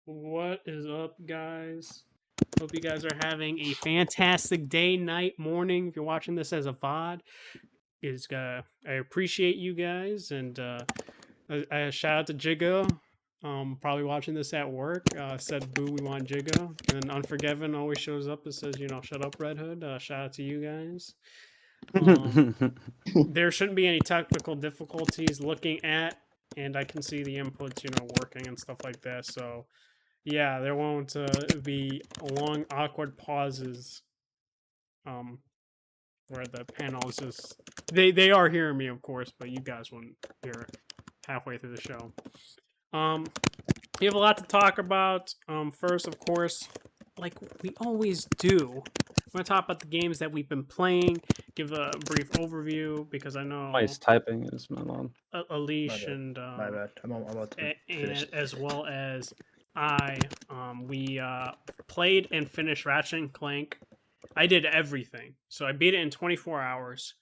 What is up, guys? Hope you guys are having a fantastic day, night, morning. If you're watching this as a VOD, I appreciate you guys, and I shout out to Jigo. Probably watching this at work. Said, "Boo, we want Jigo." And then Unforgiven always shows up and says, "Shut up, Red Hood." Shout out to you guys. There shouldn't be any technical difficulties looking at, and I can see the inputs, working and stuff like that. So yeah, there won't be long, awkward pauses where the panel is just. They are hearing me, of course, but you guys wouldn't hear it halfway through the show. We have a lot to talk about. First, of course, like we always do, I'm going to talk about the games that we've been playing, give a brief overview, because I know Somebody's typing is my mom. Alish and my bad. I'm about to finish. and as well as we played and finished Ratchet and Clank. I did everything, so I beat it in 24 hours.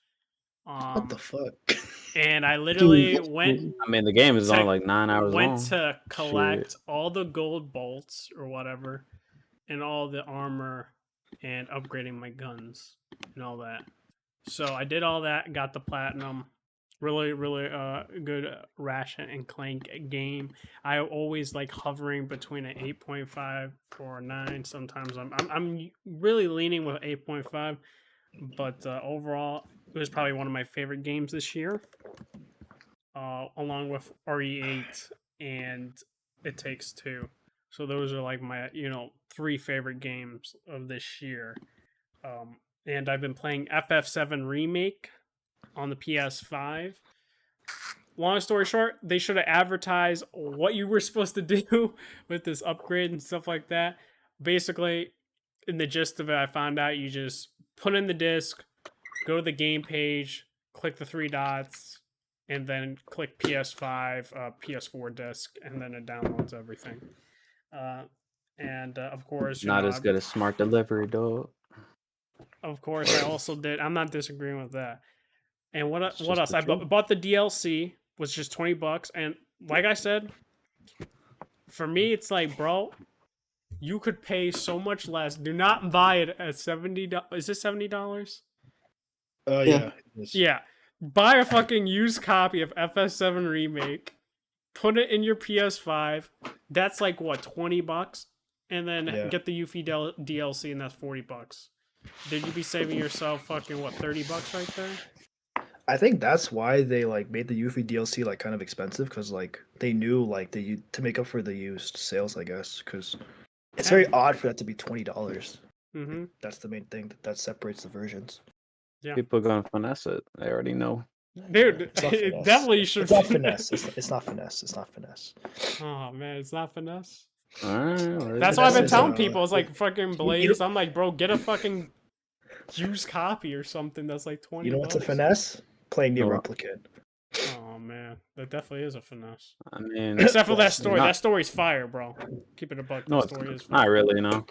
What the fuck? And I literally went. I mean, the game is only like 9 hours long. Went to collect all the gold bolts or whatever, and all the armor, and upgrading my guns and all that. So I did all that, got the platinum. Really, really good Ratchet and Clank game. I always like hovering between an 8.5 or a 9. Sometimes I'm really leaning with 8.5, but overall, it was probably one of my favorite games this year, along with RE8 and It Takes Two. So those are like my 3 favorite games of this year. And I've been playing FF7 Remake on the PS5. Long story short, they should have advertised what you were supposed to do with this upgrade and stuff like that. Basically, in the gist of it, I found out you just put in the disc, go to the game page, click the 3 dots, and then click PS5, PS4 disc, and then it downloads everything. And of course, not as good as Smart Delivery, dog. Of course, I also did. I'm not disagreeing with that. And what else? I bought the DLC, was just $20, and like I said, for me, it's like, bro, you could pay so much less. Do not buy it at $70. Is it $70? Yeah. Yeah. Buy a fucking used copy of FS7 Remake. Put it in your PS5. That's like what, $20, and then get the Yuffie DLC, and that's $40. Did you be saving yourself fucking what, $30 right there? I think that's why they like made the Yuffie DLC like kind of expensive, because like they knew like to make up for the used sales, I guess, because it's very odd for that to be $20. Mm-hmm. That's the main thing that separates the versions. Yeah. People are gonna finesse it. They already know. Dude, it definitely should. It's not finesse. It's not finesse. It's not finesse. Oh man, it's not finesse. Right, that's why I've been telling people. It's like fucking Blaze. I'm like, bro, get a fucking used copy or something that's like $20. You know what's a finesse? Playing Nier Replicant. Oh man, that definitely is a finesse. I mean, except for that story. That story's fire, bro. Keep it a buck. No, story is fire. Not really, no.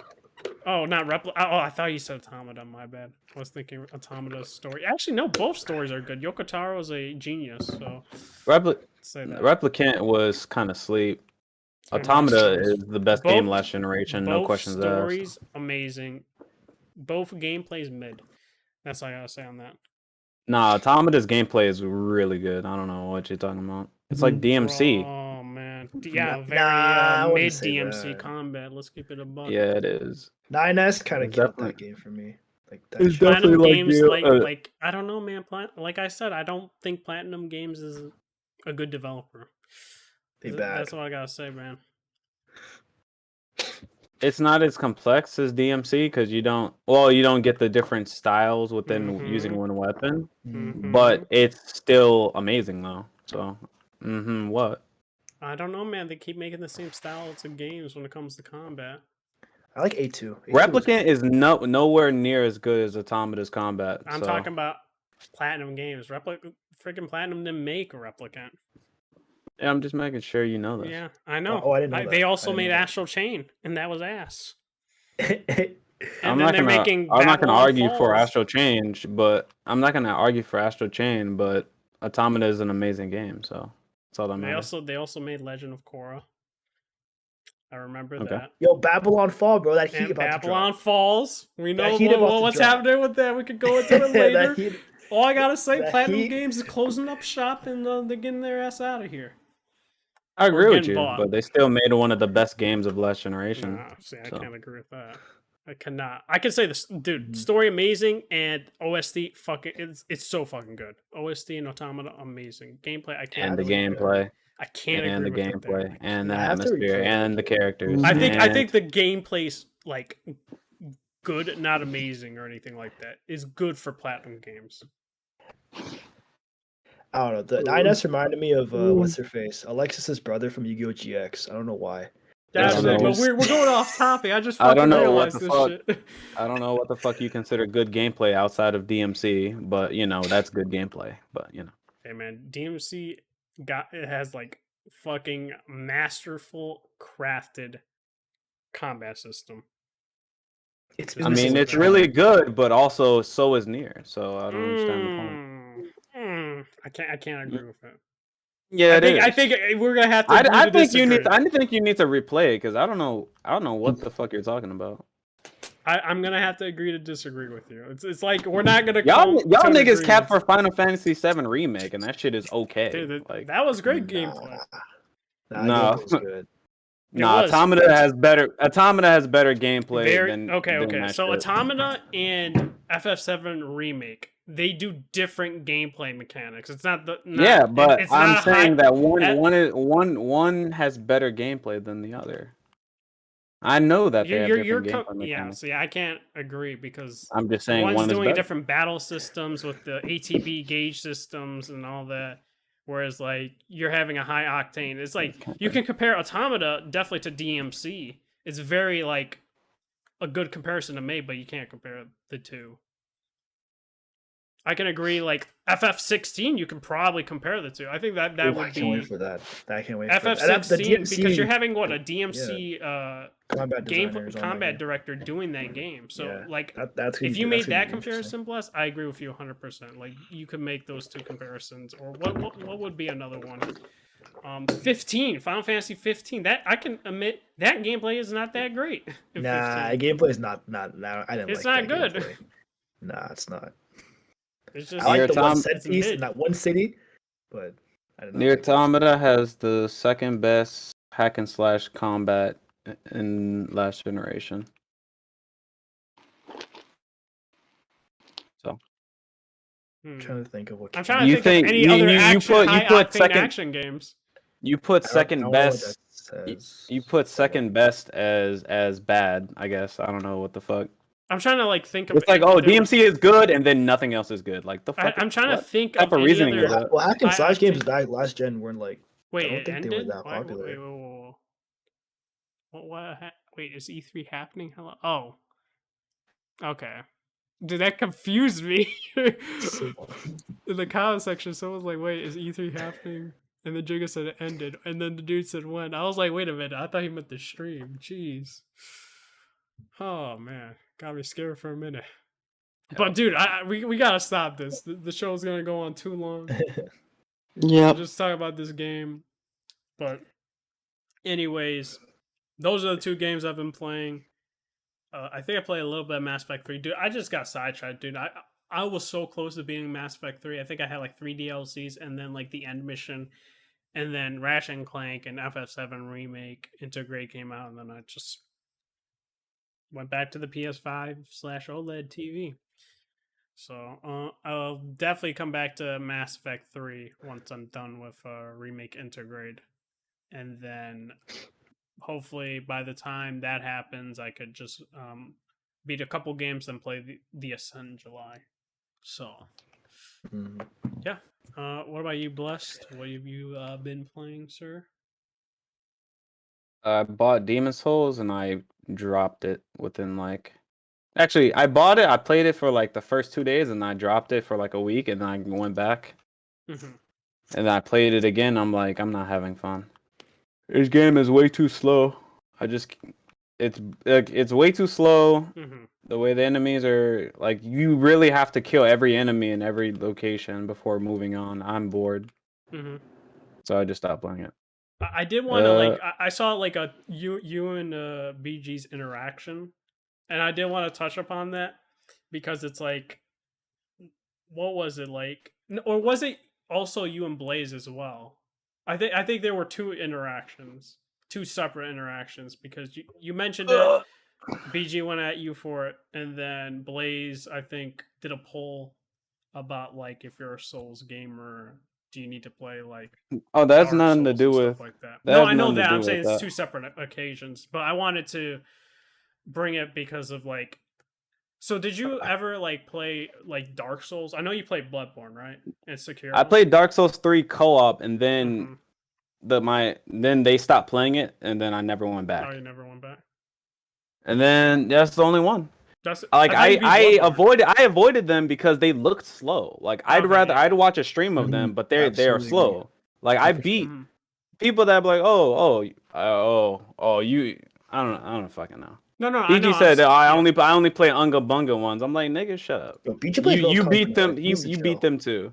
Oh, not Oh, I thought you said Automata. My bad. I was thinking Automata's story. Actually, no, both stories are good. Yoko Taro's a genius, so... Replicant was kind of sleep. Automata is the best game last generation, no questions asked. Both stories, amazing. Both gameplays, mid. That's all I gotta say on that. Nah, Automata's gameplay is really good. I don't know what you're talking about. It's like DMC. Oh, man. Yeah, very mid DMC combat. Let's keep it a buck. Yeah, it is. 9S kind of killed that game for me. Like that it's definitely games, like I don't know, man. Like I said, I don't think Platinum Games is a good developer. That's all I gotta say, man. It's not as complex as DMC because you don't get the different styles within using one weapon, but it's still amazing though. So, what? I don't know, man. They keep making the same styles of games when it comes to combat. I like A2. Replicant is nowhere near as good as Automata's combat. I'm talking about Platinum Games. Freaking Platinum didn't make a Replicant. Yeah, I'm just making sure you know this. Yeah, I know. I didn't know that. They also made Astral Chain, and that was ass. I'm not gonna argue for Astral Chain, but Automata is an amazing game, so that's all that matters. They also made Legend of Korra. I remember that. Yo, Babylon Fall, bro. That heat about Babylon Falls. We know what's happening with that. We could go into it later. All I gotta say, Platinum Games is closing up shop, and they're getting their ass out of here. I agree with you, but they still made one of the best games of last generation. Nah, see, I can't agree with that. I cannot. I can say this, dude. Story amazing, and OST fucking it's so fucking good. OST and Automata amazing. Gameplay I can't. And the gameplay. I can't and agree the with gameplay and the atmosphere and the characters. I think the gameplay's like good, not amazing or anything like that. Is good for Platinum Games. I don't know. The 9S reminded me of what's her face, Alexis's brother from Yu-Gi-Oh! GX. I don't know why. That's it. But we're going off topic. I just fucking realized this shit. I don't know what the fuck you consider good gameplay outside of DMC, but that's good gameplay. But hey man, DMC has like fucking masterful crafted combat system. It's really good, but also so is Nier. So I don't understand the point. I can't agree with that. Yeah, I think we're gonna have to. I think you need to replay it because I don't know what the fuck you're talking about. I'm gonna have to agree to disagree with you. It's like we're not gonna Y'all come to an niggas capped agreement. for Final Fantasy VII remake, and that shit is okay. Dude, Like, that was great Nah, gameplay. nah, no, gameplay's good. nah. was. Automata has better gameplay Very than okay. that So shit. Automata and FF7 remake, they do different gameplay mechanics. It's not Yeah, but it's I'm not a high. saying that at- one has better gameplay than the other. I know that they have different gameplay Yeah. mechanics. So yeah, I can't agree because I'm just saying one's one is doing better. different battle systems with the ATB gauge systems and all that. Whereas like you're having a high octane. It's like you can compare Automata definitely to DMC. It's very like a good comparison to make, but you can't compare the two. I can agree. Like FF16, you can probably compare the two. I think that Ooh, would I can't wait be for that. I can't wait for that. The FF16 DMC, because you're having what a yeah, DMC combat game designers on combat there. director doing that game. So Yeah, like that's if you gonna made be that interesting. comparison, Bless, I agree with you 100%. Like you could make those two comparisons, or what would be another one? 15 Final Fantasy 15. That I can admit that gameplay is not that great. In Nah, 15. gameplay is not. I didn't It's like not that good. gameplay. Nah, it's not. It's I just like the one Tom- set it's piece mid. in that one city, but I did not Near like that. Automata has the second best hack and slash combat in last generation. So I'm trying to think of what. I'm trying to you think of think any other you put high octane second action games. you put I second don't know what best that says. you put second best as bad, I guess. I don't know what the fuck. I'm trying to like think of. It's like, if oh, there was- DMC is good, and then nothing else is good. Like the fuck. I'm trying to what think type of of any reasoning is other. that? Well, hack and slash games octane- that last gen weren't like. Wait, I don't it think ended. they were that popular. Wait, is E3 happening? Hello. Oh, okay. Did that confuse me? In the comment section, someone's like, "Wait, is E3 happening?" And then Jigga said it ended, and then the dude said when. I was like, "Wait a minute! I thought he meant the stream." Jeez. Oh man, got me scared for a minute. But dude, we gotta stop this. The show's gonna go on too long. Yeah. Just talk about this game. But anyways, those are the two games I've been playing. I think I played a little bit of Mass Effect 3. Dude, I just got sidetracked, dude. I was so close to beating Mass Effect 3. I think I had like 3 DLCs and then like the end mission. And then Ratchet and Clank and FF7 Remake Integrate came out. And then I just went back to the PS5/OLED TV. So I'll definitely come back to Mass Effect 3 once I'm done with Remake Integrate. And then hopefully by the time that happens, I could just beat a couple games and play the Ascent in July. So, yeah. What about you, Blessed? What have you been playing, sir? I bought Demon Souls and I dropped it within like. Actually, I bought it. I played it for like the first 2 days, and I dropped it for like a week, and then I went back, and then I played it again. I'm like, I'm not having fun. This game is way too slow. It's way too slow. The way the enemies are, like, you really have to kill every enemy in every location before moving on. I'm bored, so I just stopped playing it. I did want to like I saw like a you and BG's interaction, and I did want to touch upon that because it's like, what was it like, or was it also you and Blaze as well? I think there were two separate interactions because you mentioned it. BG went at you for it, and then Blaze I think did a poll about like if you're a Souls gamer, do you need to play like Oh, that's Dark nothing to Souls do and with stuff like that. that No, has I know nothing to that. do I'm with saying it's that. two separate occasions, but I wanted to bring it because of like. So did you ever like play like Dark Souls? I know you played Bloodborne, right? And Sekiro. I played Dark Souls 3 co-op, and then then they stopped playing it, and then I never went back. Oh, you never went back. And then that's the only one. That's Like I I avoided them because they looked slow. Like I'd watch a stream of them, but they are Absolutely. slow. Like I beat people that be like, you. I don't fucking know. No, BG said I only play Unga Bunga ones. I'm like, nigga, shut up. Yo, BG plays You real beat them. company, You like, you beat them too.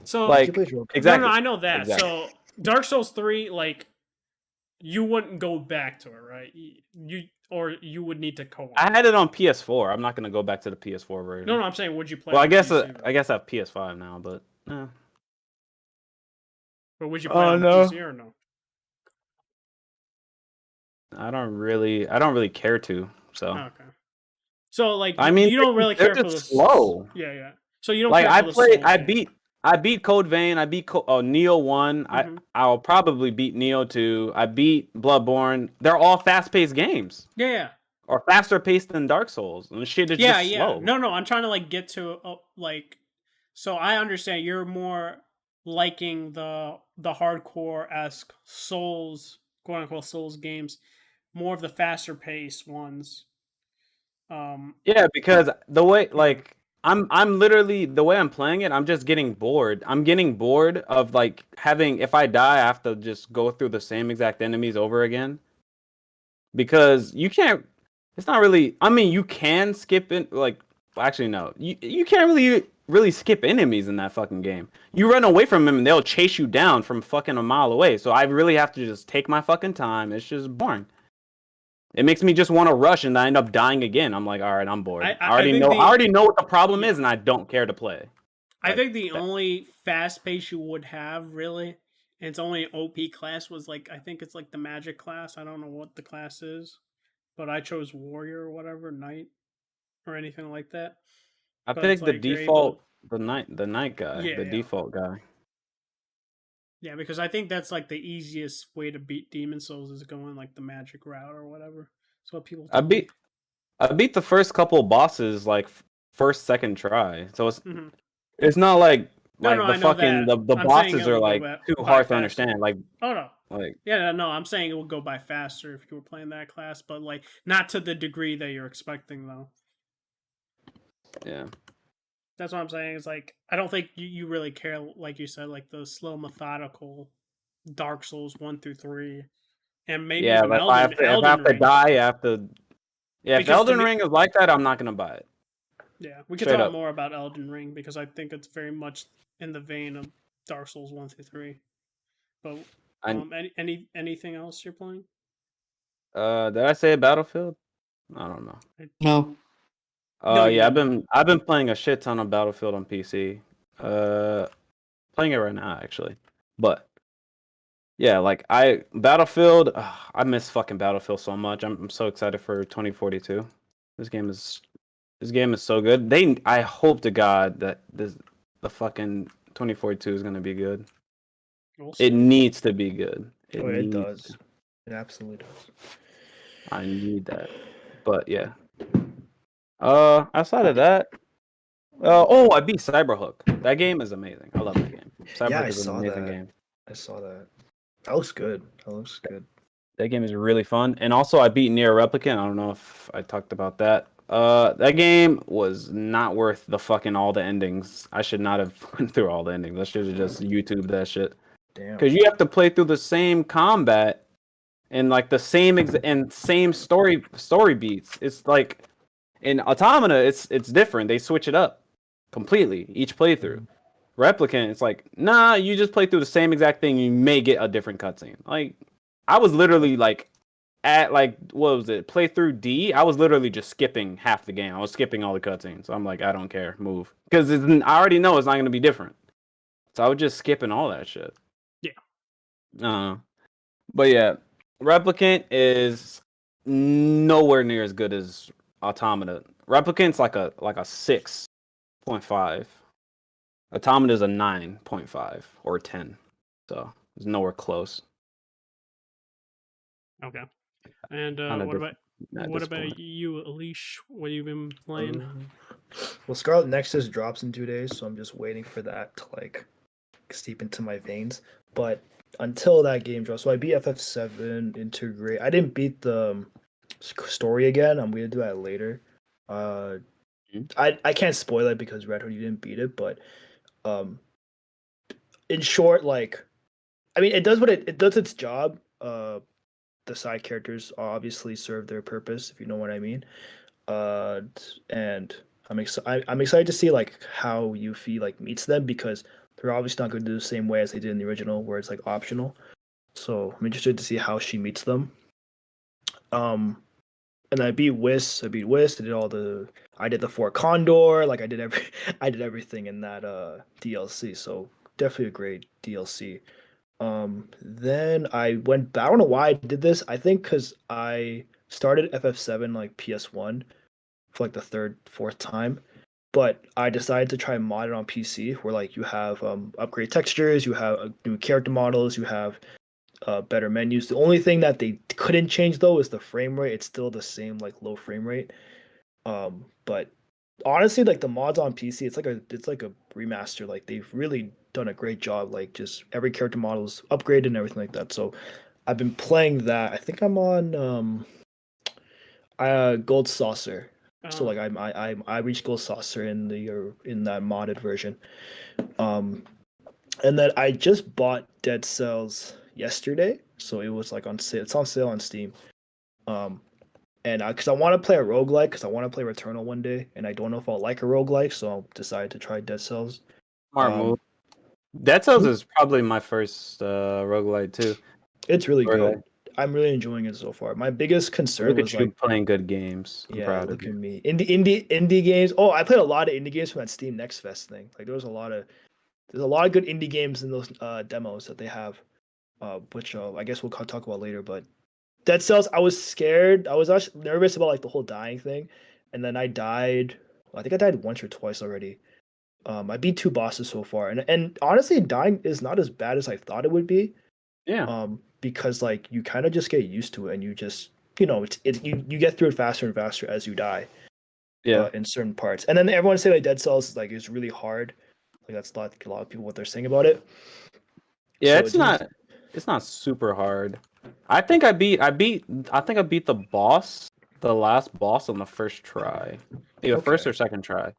So Like BG plays real company. exactly. No, I know that. Exactly. So Dark Souls 3, like you wouldn't go back to it, right? You would need to co-op. I had it on PS4. I'm not gonna go back to the PS4 version. No, I'm saying would you play? Well, on PC, I guess I have PS5 now, but. But would you play on no. PC or no? I don't really care to. So. Okay. So like, I mean, you don't really care for the slow. Yeah. So you don't like care for I beat Code Vein. I beat Neo 1. Mm-hmm. I'll probably beat Neo 2. I beat Bloodborne. They're all fast-paced games. Yeah. Or faster paced than Dark Souls. And shit is just slow. No, I'm trying to like get to like, so I understand you're more liking the hardcore-esque Souls, quote unquote Souls games, more of the faster paced ones. Yeah, because the way like I'm literally the way I'm playing it, I'm just getting bored. I'm getting bored of like having if I die, I have to just go through the same exact enemies over again. Because you can't it's not really I mean you can skip it like actually no. You can't really skip enemies in that fucking game. You run away from them and they'll chase you down from fucking a mile away. So I really have to just take my fucking time. It's just boring. It makes me just want to rush, and I end up dying again. I'm like, all right, I'm bored. I already know what the problem is, and I don't care to play. I think the only fast pace you would have, really, and it's only an OP class, was like I think it's like the magic class. I don't know what the class is, but I chose warrior or whatever, knight, or anything like that. I picked the default, the knight guy, default guy. Yeah, because I think that's like the easiest way to beat Demon Souls is going like the magic route or whatever. So people. I beat the first couple bosses like first, second try. So it's not like the fucking the bosses are like too hard to understand. Like I'm saying it would go by faster if you were playing that class, but like not to the degree that you're expecting though. Yeah. That's what I'm saying. It's like I don't think you really care, like you said, like the slow, methodical Dark Souls 1 through 3, and maybe if I have to die, I have to. Yeah, if Elden Ring is like that, I'm not gonna buy it. Yeah, we could talk more about Elden Ring because I think it's very much in the vein of Dark Souls 1 through 3. But anything else you're playing? Did I say Battlefield? I don't know. No. Yeah, I've been playing a shit ton of Battlefield on PC. Playing it right now actually. But yeah, like Battlefield, I miss fucking Battlefield so much. I'm so excited for 2042. This game is so good. I hope to God that the fucking 2042 is gonna be good. It needs to be good. It does. It absolutely does. I need that. But yeah. Outside of that, I beat Cyberhook. That game is amazing. I love that game. Cyberhook is an amazing game. I saw that. That looks good. That game is really fun. And also, I beat Nier Replicant. I don't know if I talked about that. That game was not worth the fucking all the endings. I should not have went through all the endings. I should have just YouTubed that shit. Damn. Because you have to play through the same combat and like the same same story beats. It's like. In Automata, it's different. They switch it up completely each playthrough. Replicant, it's like, nah, you just play through the same exact thing. You may get a different cutscene. Like, I was literally like, at like, what was it? Playthrough D. I was literally just skipping half the game. I was skipping all the cutscenes. So I'm like, I don't care, move, because I already know it's not going to be different. So I was just skipping all that shit. Yeah. But yeah, Replicant is nowhere near as good as Automata. Replicant's like a 6.5. Automata is a 9.5 or a 10. So it's nowhere close. Okay. And what about you, Alish? What have you been playing? Well, Scarlet Nexus drops in 2 days, so I'm just waiting for that to like steep into my veins. But until that game drops, so I beat FF7 Integrate. I didn't beat the story again. I'm gonna do that later. I can't spoil it because Red Hood, you didn't beat it, but in short, like, I mean, it does what it does its job. The side characters obviously serve their purpose, if you know what I mean. And I'm excited to see like how Yuffie like meets them, because they're obviously not going to do the same way as they did in the original, where it's like optional. so I'm interested to see how she meets them. And I beat Whis. I beat Whis. I did the Fort Condor. Like I did everything in that DLC. So definitely a great DLC. Then I went back. I don't know why I did this. I think because I started FF7 like PS1 for like the third, fourth time. But I decided to try and mod it on PC, where like you have upgrade textures, you have new character models, you have better menus. The only thing that they couldn't change though is the frame rate. It's still the same like low frame rate. But honestly, like the mods on PC, it's like a remaster. Like they've really done a great job. Like just every character model is upgraded and everything like that. So I've been playing that. I think I'm on Gold Saucer. So like I reached Gold Saucer in in that modded version. And then I just bought Dead Cells yesterday, so it was like on sale. It's on sale on Steam. Um, and because I want to play a roguelike, because I want to play Returnal one day, and I don't know if I'll like a roguelike, so I'll decide to try Dead Cells. Smart move. Dead Cells is probably my first roguelite too. It's really good. I'm really enjoying it so far. My biggest concern was like playing good games. I'm yeah, proud look of you. at me. Indie games. Oh, I played a lot of indie games from that Steam Next Fest thing. Like there's a lot of good indie games in those demos that they have, which I guess we'll talk about later. But Dead Cells, I was scared. I was actually nervous about like the whole dying thing, and then I died. I think I died once or twice already. I beat 2 bosses so far, and honestly, dying is not as bad as I thought it would be. Yeah. Because like you kind of just get used to it, and you just you get through it faster and faster as you die. Yeah. In certain parts, and then everyone say like Dead Cells is really hard. Like that's a lot of people what they're saying about it. Yeah, so it's not super hard. I think I beat the last boss on the first try. Either first or second try.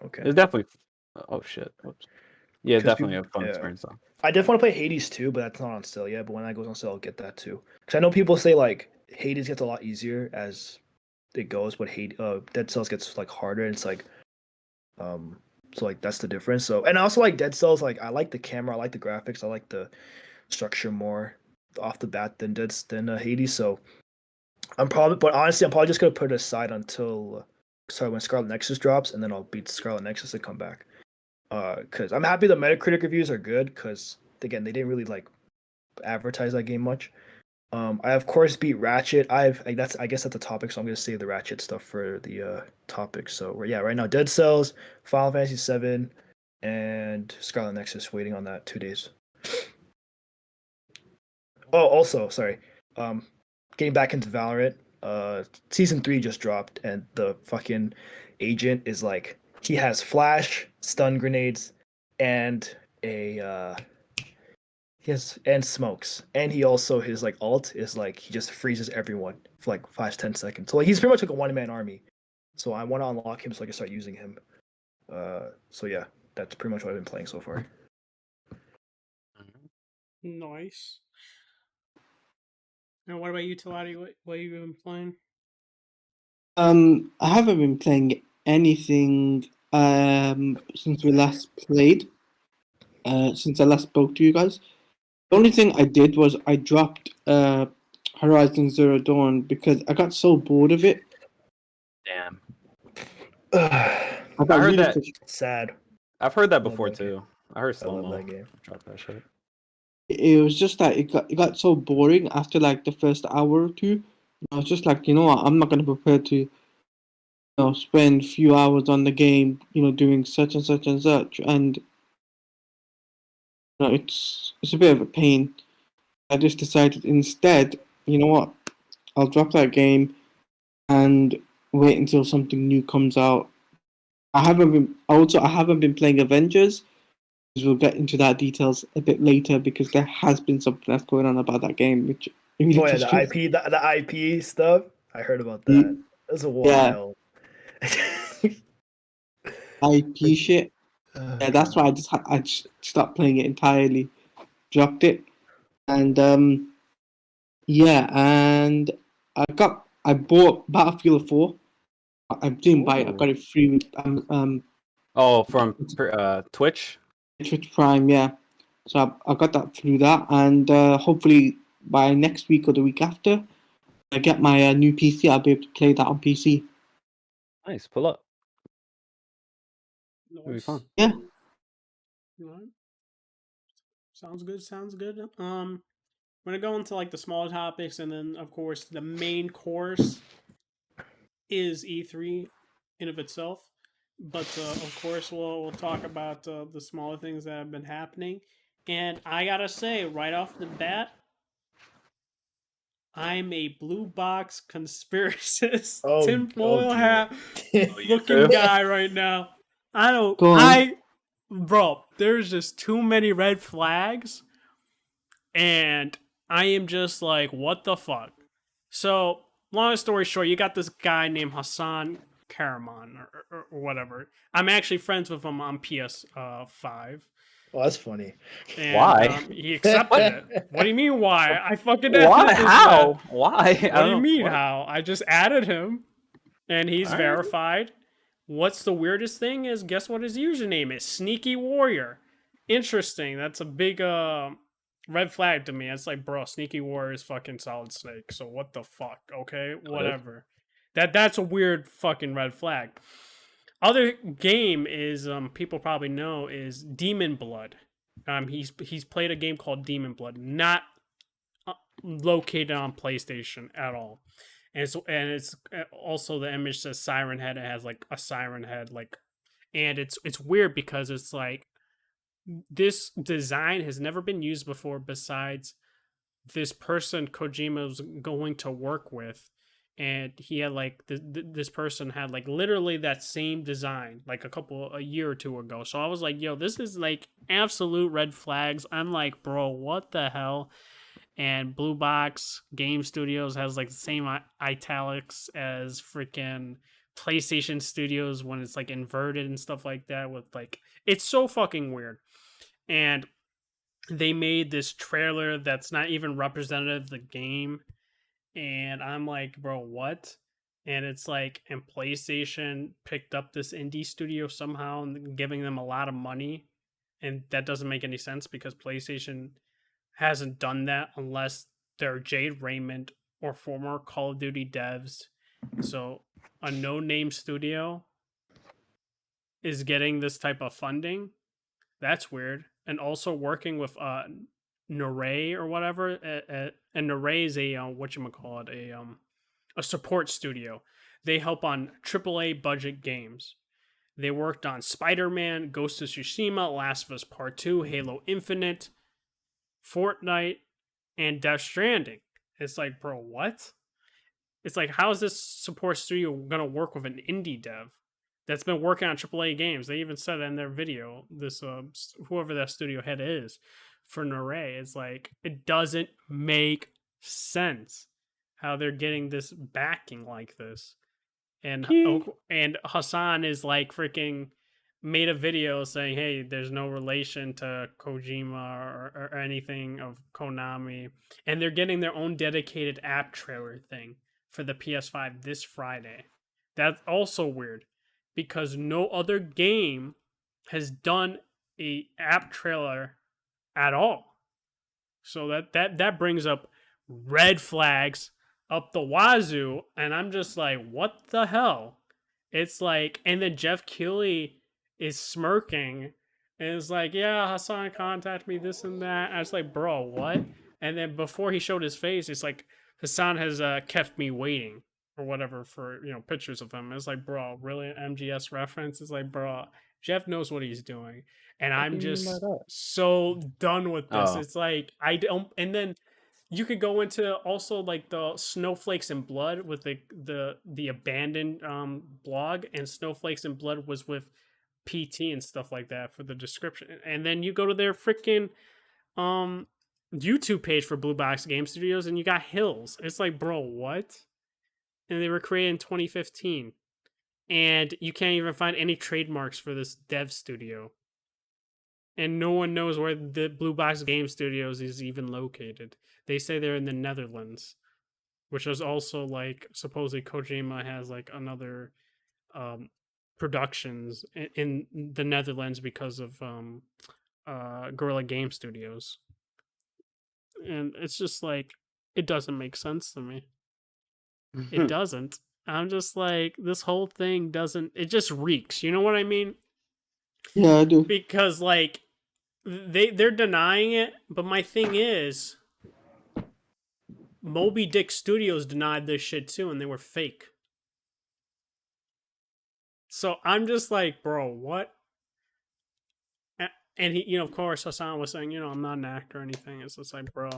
Okay. It's definitely oh shit. Whoops. Yeah, definitely people, a fun experience though. I definitely want to play Hades too, but that's not on sale yet. But when that goes on sale, I'll get that too. Because I know people say like Hades gets a lot easier as it goes, but Dead Cells gets like harder. And it's like, so like that's the difference. So and I also like Dead Cells. Like I like the camera, I like the graphics, I like the structure more off the bat than Hades. So but honestly, I'm probably just gonna put it aside until when Scarlet Nexus drops, and then I'll beat Scarlet Nexus and come back. Because I'm happy the Metacritic reviews are good. Because again, they didn't really like advertise that game much. I of course beat Ratchet. I guess that's the topic, so I'm gonna save the Ratchet stuff for the topic. So yeah, right now Dead Cells, Final Fantasy VII, and Scarlet Nexus. Waiting on that 2 days. Oh, also sorry. Getting back into Valorant. Season 3 just dropped, and the fucking agent is like he has flash, stun grenades, and and smokes, and he also his like ult is like he just freezes everyone for like 5-10 seconds. So like he's pretty much like a one-man army. So I want to unlock him so I can start using him. So yeah, that's pretty much what I've been playing so far. Nice. Now, what about you, Talati? What have you been playing? I haven't been playing anything since we last played. Since I last spoke to you guys. The only thing I did was I dropped Horizon Zero Dawn because I got so bored of it. Damn. I heard that. Sad. I've heard that before too. I heard Slow-Mo that game. drop that shit. It was just that it got so boring after like the first hour or two. I was just like, you know what, I'm not gonna prepare to spend a few hours on the game, doing such and such and such, and it's a bit of a pain. I just decided instead, you know what, I'll drop that game and wait until something new comes out. I haven't been playing Avengers. We'll get into that details a bit later because there has been something that's going on about that game, which really the IP stuff. I heard about that. That's a wild. IP shit. Yeah, that's why I just stopped playing it entirely, dropped it, and and I bought Battlefield 4. I didn't buy it. I got it free with Oh, from Twitch. Twitch Prime, yeah. So I got that through that, and hopefully by next week or the week after, I get my new PC. I'll be able to play that on PC. Nice. Pull up. It'll be Nice. fun. Yeah. Alright. Sounds good. Sounds good. I'm gonna go into like the smaller topics, and then of course the main course is E3 in of itself. But of course we'll talk about the smaller things that have been happening. And I gotta say, right off the bat, I'm a blue box conspiracist, tinfoil hat looking too? guy right now. I don't. Go on. Bro, there's just too many red flags, and I am just like, what the fuck? So, long story short, you got this guy named Hassan Karaman or whatever. I'm actually friends with him on PS5. Oh, that's funny. And, Why? he accepted it. What do you mean, why? I fucking Why? added this How? man. Why? What do you mean, how? I just added him, and he's Alright. verified. What's the weirdest thing is, guess what his username is? Sneaky Warrior. Interesting. That's a big red flag to me. It's like, bro, Sneaky Warrior is fucking Solid Snake. So what the fuck? Okay, whatever. That's a weird fucking red flag. Other game is people probably know is Demon Blood. He's played a game called Demon Blood, not located on PlayStation at all. And it's also the image says Siren Head. It has like a siren head, like, and it's weird because it's like this design has never been used before. Besides this person Kojima was going to work with, and he had like this person had like literally that same design like a year or two ago. So I was like, yo, this is like absolute red flags. I'm like, bro, what the hell? And Blue Box Game Studios has like the same italics as freaking PlayStation Studios when it's like inverted and stuff like that. With like, it's so fucking weird. And they made this trailer that's not even representative of the game, and I'm like, bro, what? And it's like, and PlayStation picked up this indie studio somehow and giving them a lot of money, and that doesn't make any sense because PlayStation hasn't done that unless they're Jade Raymond or former Call of Duty devs. So a no-name studio is getting this type of funding. That's weird. And also working with Nuray or whatever. And Nuray is a whatchamacallit, a support studio. They help on AAA budget games. They worked on Spider-Man, Ghost of Tsushima, Last of Us Part 2, Halo Infinite, Fortnite, and Death Stranding. It's like, bro, what? It's like, how is this support studio gonna work with an indie dev that's been working on AAA games? They even said it in their video. This whoever that studio head is for Nuray, it's like, it doesn't make sense how they're getting this backing like this. And Hassan is like freaking made a video saying, hey, there's no relation to Kojima or anything of Konami. And they're getting their own dedicated app trailer thing for the PS5 this Friday. That's also weird because no other game has done a app trailer at all. So that brings up red flags up the wazoo, and I'm just like, what the hell? It's like, and then Jeff Keighley is smirking and it's like, yeah, Hassan contacted me, this and that. I was like, bro, what? And then before he showed his face, it's like, Hassan has kept me waiting or whatever for, pictures of him. It's like, bro, really an MGS reference? It's like, bro, Jeff knows what he's doing. And What I'm do you mean by just that? so done with this. Oh. It's like, I don't, and then you could go into also like the Snowflakes and Blood with the abandoned blog, and Snowflakes and Blood was with PT and stuff like that for the description. And then you go to their freaking YouTube page for Blue Box Game Studios and you got Hills. It's like, bro, what? And they were created in 2015. And you can't even find any trademarks for this dev studio. And no one knows where the Blue Box Game Studios is even located. They say they're in the Netherlands, which is also like supposedly Kojima has like another productions in the Netherlands because of Guerrilla Game Studios, and it's just like it doesn't make sense to me. It doesn't. I'm just like, this whole thing doesn't. It just reeks. You know what I mean? Yeah, I do. Because like they're denying it, but my thing is, Moby Dick Studios denied this shit too, and they were fake. So I'm just like, bro, what? And he, of course, Hassan was saying, I'm not an actor or anything. It's just like, bro,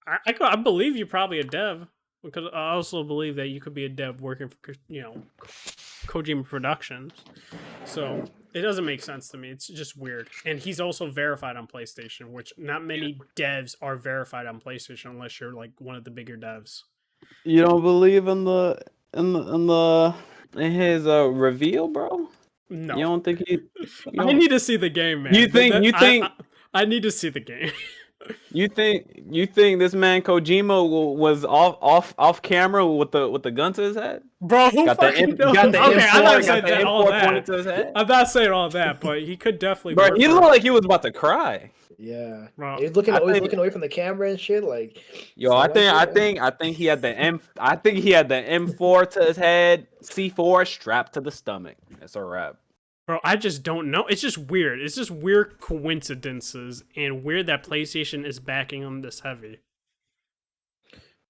I believe you're probably a dev, because I also believe that you could be a dev working for, Kojima Productions. So it doesn't make sense to me. It's just weird. And he's also verified on PlayStation, which not many devs are verified on PlayStation unless you're like one of the bigger devs. You don't believe in his reveal, bro? No, You don't think he? I need to see the game, man. You think? I need to see the game. You think this man Kojima was off camera with the gun to his head? Bro, who fucking knows? Got the Okay, I'm not M4, saying got the all M4 pointed that. to his head. I'm not saying all that, but he could definitely. Bro, he looked like he was about to cry. Yeah, Bro, he's always looking away from the camera and shit. Like, Yo, I think he had the M4 to his head, C4 strapped to the stomach. That's a wrap. Bro, I just don't know. It's just weird. It's just weird coincidences, and weird that PlayStation is backing them this heavy.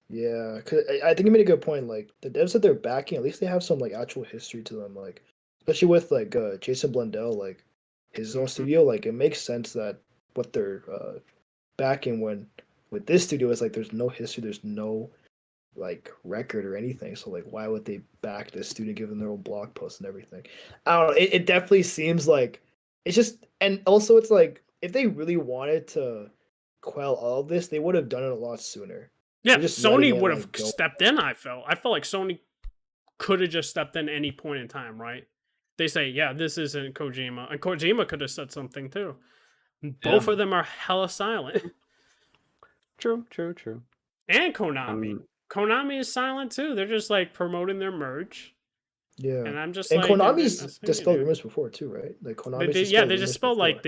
Yeah, cause I think you made a good point. Like the devs that they're backing, at least they have some like actual history to them. Like especially with like Jason Blundell, like his own studio. Like it makes sense that what they're backing when with this studio is like there's no history, there's no like record or anything. So like why would they back this studio, give them their own blog posts and everything? I don't know. It definitely seems like it's just, and also it's like if they really wanted to quell all of this, they would have done it a lot sooner. Yeah, They're just letting Sony it, would like, have go. stepped in. I felt like Sony could have just stepped in any point in time, right? They say, yeah, this isn't Kojima, and Kojima could have said something too. Both of them are hella silent. True. And Konami. I mean, Konami is silent too. They're just like promoting their merch. Yeah, And I'm just and like, Konami's dispelled rumors before too, right? Like Konami, they just spelled like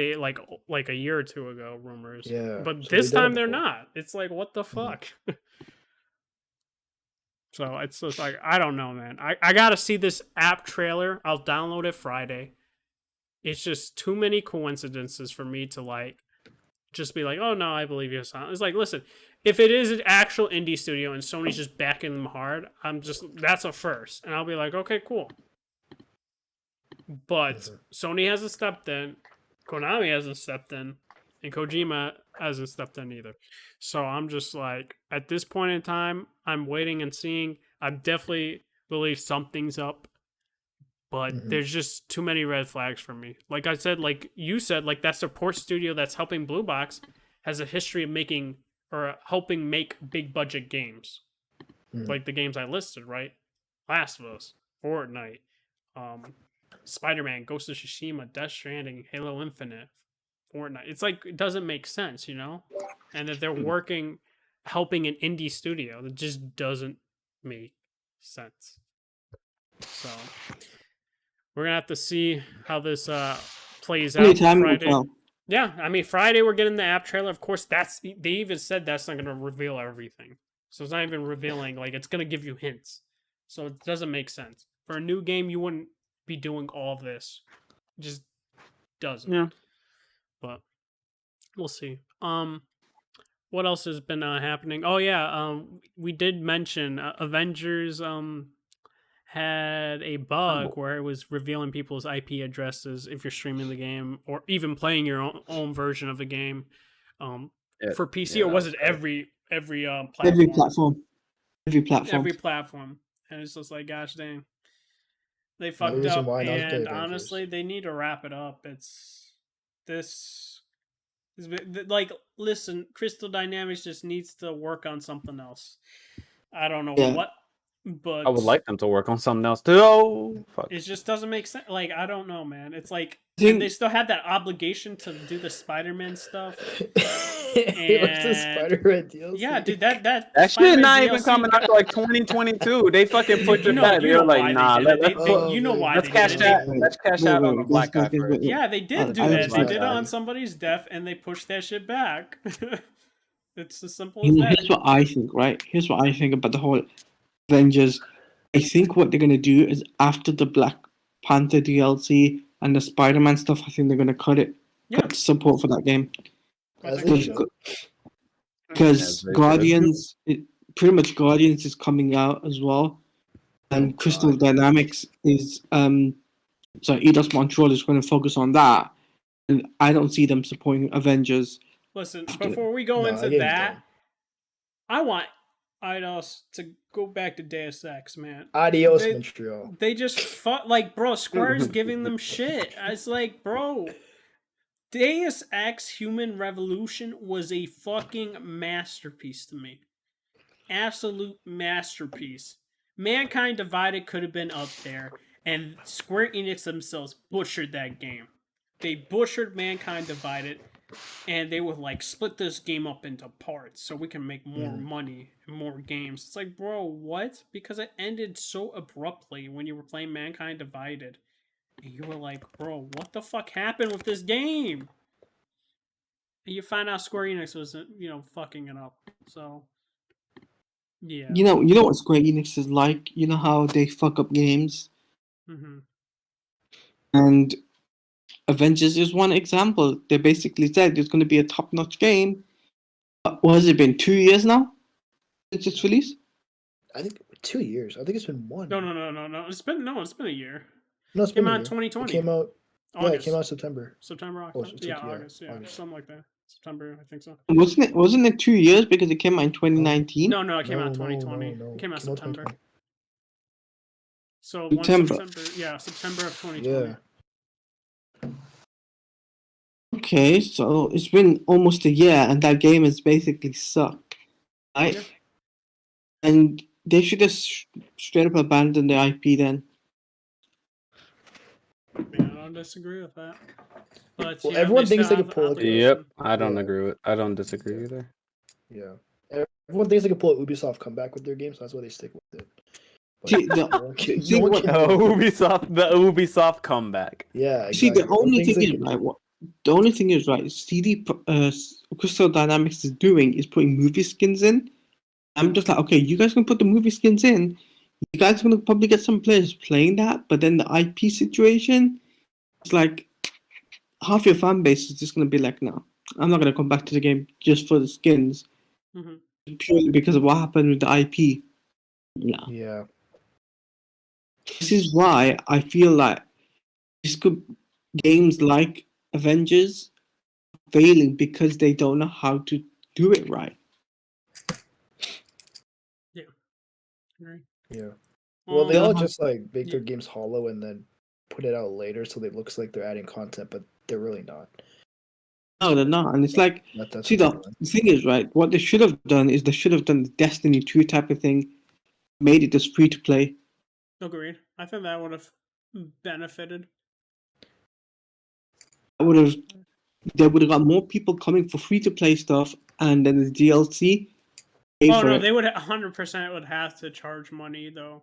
like a year or two ago rumors. Yeah, but so this they've done it time they're before. not. It's like, what the fuck? So it's just like, I don't know, man. I gotta see this app trailer. I'll download it Friday. It's just too many coincidences for me to like just be like, oh no, I believe you. It's like, listen, if it is an actual indie studio and Sony's just backing them hard, that's a first. And I'll be like, okay, cool. But Sony hasn't stepped in, Konami hasn't stepped in, and Kojima hasn't stepped in either. So I'm just like, at this point in time, I'm waiting and seeing. I definitely believe something's up, but there's just too many red flags for me. Like I said, like you said, like that support studio that's helping Blue Box has a history of making or helping make big budget games, like the games I listed, right? Last of Us, Fortnite, Spider-Man, Ghost of Tsushima, Death Stranding, Halo Infinite, Fortnite. It's like, it doesn't make sense, and that they're working, helping an indie studio. That just doesn't make sense. So we're gonna have to see how this plays out Friday. Yeah, I mean Friday we're getting the app trailer. Of course, they even said that's not gonna reveal everything. So it's not even revealing, like it's gonna give you hints. So it doesn't make sense. For a new game, you wouldn't be doing all this. It just doesn't. Yeah. But we'll see. What else has been happening? Oh yeah, we did mention Avengers had a bug where it was revealing people's IP addresses if you're streaming the game or even playing your own version of the game. For PC, or was it every platform? Every platform. Every platform. And it's just like, gosh dang. They fucked up, and honestly, they need to wrap it up. Like, listen, Crystal Dynamics just needs to work on something else. I don't know what. but I would like them to work on something else too. Oh, fuck. it just doesn't make sense. Like, I don't know, man. It's like, Think- and they still have that obligation to do the Spider-Man stuff. What's the Spider-Man DLC? Yeah, dude, that That shit Spider-Man not even DLC coming out till like 2022. They fucking put your back. They're like, why nah, they did it. let's They- put, you know why let's they cash did that. it. Let's cash out on the black guy first. Yeah, they did do I that. They understand did it that. on somebody's death, and they pushed that shit back. It's as simple You as know, that. here's what I think, right? Here's what I think about the whole Avengers. I think what they're gonna do is after the Black Panther DLC and the Spider-Man stuff, I think they're gonna cut it. Yeah. Cut support for that game. As I they think should. Because As they Guardians, pretty much Guardians is coming out as well, and Oh, Crystal God. Dynamics is so Eidos Montreal is going to focus on that, and I don't see them supporting Avengers. Listen, before we go Nah, into that game's that, done. I want Eidos to go back to Deus Ex, man. Adios, They- Montreal. They just fuck like, bro. Square's giving them shit. It's like, bro, Deus Ex Human Revolution was a fucking masterpiece to me. Absolute masterpiece. Mankind Divided could have been up there, and Square Enix themselves butchered that game. They butchered Mankind Divided, and they would like split this game up into parts so we can make more money and more games. It's like, bro, what? Because it ended so abruptly when you were playing Mankind Divided. And you were like, bro, what the fuck happened with this game? And you find out Square Enix was, fucking it up. So, yeah. You know what Square Enix is like. You know how they fuck up games, Mm-hmm. and Avengers is one example. They basically said it's going to be a top-notch game. What has it been? 2 years now since its release? I think 2 years. I think it's been one. No. It's been a year. No, it's Came been a out in year. 2020. It came out. Yeah, it August. came out September. September, Oh, October. Yeah, yeah, August. Yeah, August. something like that. September, I think so. Wasn't it 2 years because it came out in 2019? No, it came out in No, 2020. no. It came out September. 2020. So September. September of 2020. Yeah. Okay, so it's been almost a year, and that game has basically sucked, right? Yeah. And they should have straight up abandoned the IP then. Yeah, I don't disagree with that. But Well, yeah, everyone thinks still they have could pull it. obligation. Yep, I don't Yeah. agree with. I don't disagree either. Yeah. Everyone thinks they can pull an Ubisoft comeback with their games, so that's why they stick with it. But See, the- no one can- see no one what- can- The Ubisoft comeback. Yeah, exactly. See, the only Everyone thinks thing they is can- right. The only thing is right. Crystal Dynamics is doing is putting movie skins in. I'm just like, okay, you guys can put the movie skins in. You guys are gonna probably get some players playing that, but then the IP situation, it's like half your fan base is just gonna be like, no, I'm not gonna come back to the game just for the skins, Mhm. purely because of what happened with the IP. No. Yeah. This is why I feel like games like Avengers are failing because they don't know how to do it right. Agree. Yeah. Well, they Um, all just like make their yeah. games hollow and then put it out later, so it looks like they're adding content, but they're really not. No, they're not. And it's like, That's see, what the thing is, right, what they should have done is they should have done the Destiny 2 type of thing, made it just free to play. Agreed. I think that would have benefited. They would have got more people coming for free to play stuff, and then the DLC. Pay Oh for no, it. they would 100% would have to charge money though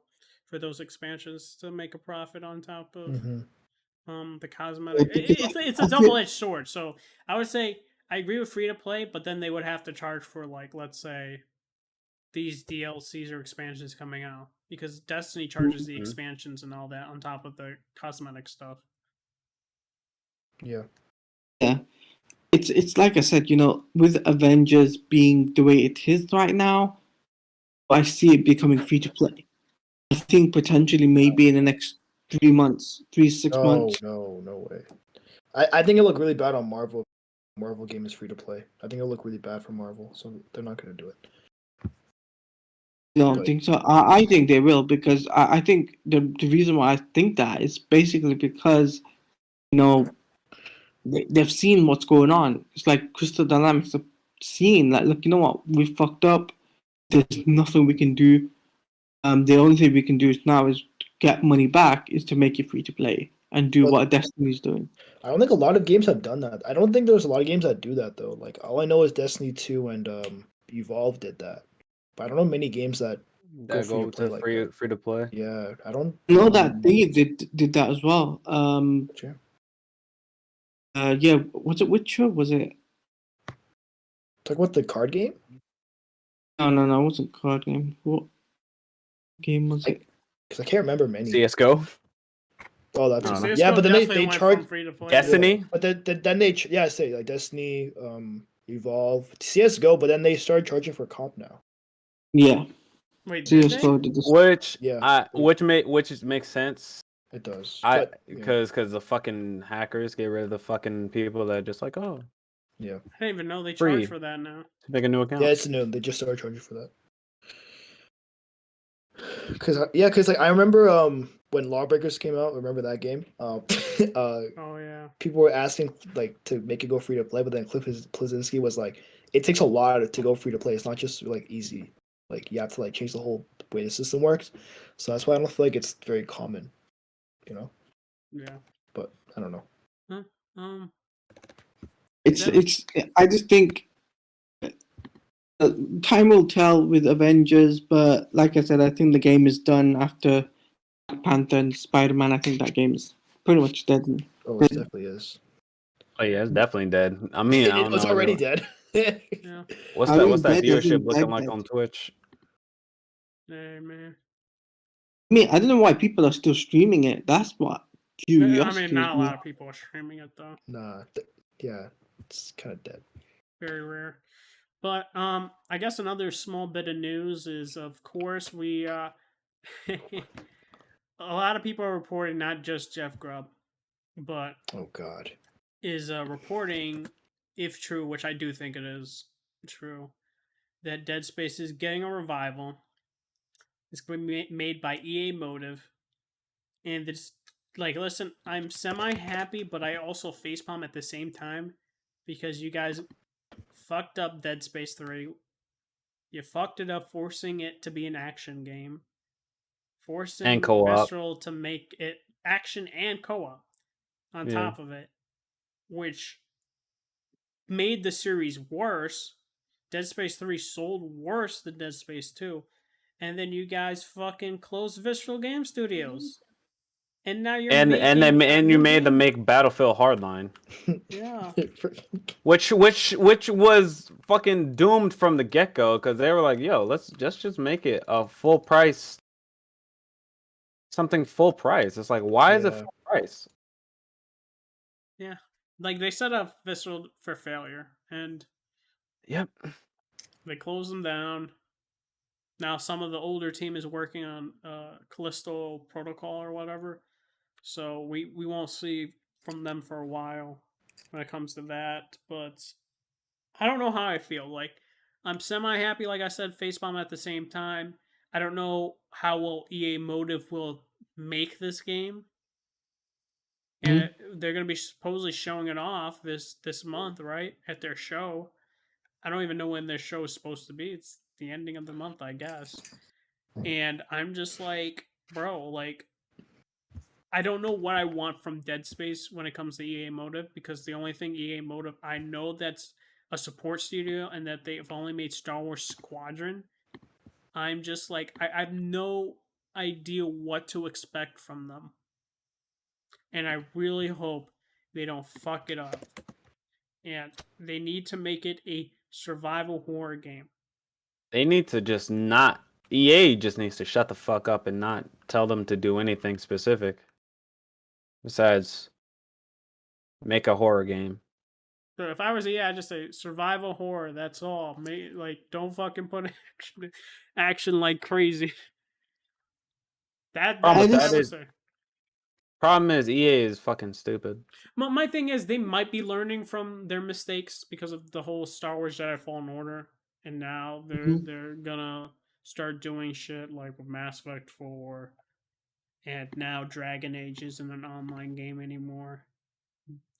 for those expansions to make a profit on top of Mm-hmm. the cosmetic. because It's I a feel- double-edged sword. So I would say I agree with free to play, but then they would have to charge for like, let's say, these DLCs or expansions coming out because Destiny charges the Mhm. expansions and all that on top of the cosmetic stuff. Yeah. Yeah, it's like I said, with Avengers being the way it is right now, I see it becoming free to play. I think potentially maybe in the next 3 months, 6 Oh months. no way. I think it look really bad on Marvel. Marvel game is free to play. I think it'll look really bad for Marvel, so they're not gonna do it. I don't Right. think so. I think they will because I think the reason why I think that is basically because they've seen what's going on. It's like Crystal Dynamics have seen like, look, you know what, we fucked up. There's nothing we can do. The only thing we can do now is to get money back is to make it free to play and do But- what Destiny's doing. I don't think a lot of games have done that. I don't think there's a lot of games that do that though. Like all I know is Destiny 2 and Evolve did that. But I don't know many games that That free to go play to like free that. free to play. Yeah, I don't No, that they did that as well. Sure. Yeah, was it Witcher? Was it? Talk about the card game? No, it wasn't card game. What game was it? Because I can't remember many. CS:GO, Oh, that's I don't know. CS:GO yeah, but then definitely they went charge from free to play. Destiny. But then they yeah, I say like Destiny, Evolve, CS:GO, but then they started charging for comp now. Yeah, Wait, did they? CS:GO did this. Which Yeah. makes sense. It does. I But, yeah. because the fucking hackers get rid of the fucking people that just like, oh, Yeah. I didn't even know they Free. charge for that now. to make a new account. Yeah, it's new. They just started charging for that. Because like I remember when Lawbreakers came out. Remember that game? Oh yeah. People were asking like to make it go free to play, but then Cliff Blazinski was like, it takes a lot to go free to play. It's not just like easy. Like you have to like change the whole way the system works. So that's why I don't feel like it's very common. You know, Yeah. but I don't know. Um. It's. I just think time will tell with Avengers, but like I said, I think the game is done after Black Panther and Spider-Man. I think that game is pretty much dead. Oh, it definitely is. Oh yeah, it's definitely dead. I mean, I don't It's know. already dead. Yeah. What's I that? mean, What's that dead doesn't viewership looking dead like dead. on Twitch? Hey man. I mean, I don't know why people are still streaming it. That's what I curiosity. mean, not a me. lot of people are streaming it though. Nah, yeah, it's kind of dead. Very rare. But I guess another small bit of news is, of course, we a lot of people are reporting, not just Jeff Grubb, but Oh God. is reporting, if true, which I do think it is true, that Dead Space is getting a revival. It's going to be made by EA Motive, and it's like, listen, I'm semi happy, but I also facepalm at the same time because you guys fucked up Dead Space 3. You fucked it up forcing it to be an action game. Forcing And co-op. Visceral to make it action and co-op on Yeah. top of it, which made the series worse. Dead Space 3 sold worse than Dead Space 2. And then you guys fucking closed Visceral Game Studios. And now you're And making a you new made them game. make Battlefield Hardline, Yeah. which was fucking doomed from the get go because they were like, yo, let's just make it a full price, something full price. It's like, why is it Yeah. full price? Yeah. Like they set up Visceral for failure and Yep. they closed them down. Now some of the older team is working on Callisto Protocol or whatever. So we won't see from them for a while when it comes to that. But I don't know how I feel. Like I'm semi happy, like I said, facepalm at the same time. I don't know how well EA Motive will make this game. And they're gonna be supposedly showing it off this month, right? At their show. I don't even know when their show is supposed to be. It's the ending of the month, I guess. And I'm just like, bro, like, I don't know what I want from Dead Space when it comes to EA Motive, because the only thing EA Motive, I know that's a support studio and that they've only made Star Wars Squadron. I'm just like, I have no idea what to expect from them. And I really hope they don't fuck it up. And they need to make it a survival horror game. They need to just not. EA just needs to shut the fuck up and not tell them to do anything specific. Besides, make a horror game. So if I was EA, I'd just say survival horror. That's all. Like, don't fucking put action like crazy. That's Problem what with I that would is, say. problem is EA is fucking stupid. My thing is, they might be learning from their mistakes because of the whole Star Wars Jedi Fallen Order, and now they're gonna start doing shit like with Mass Effect 4, and now Dragon Age isn't an online game anymore.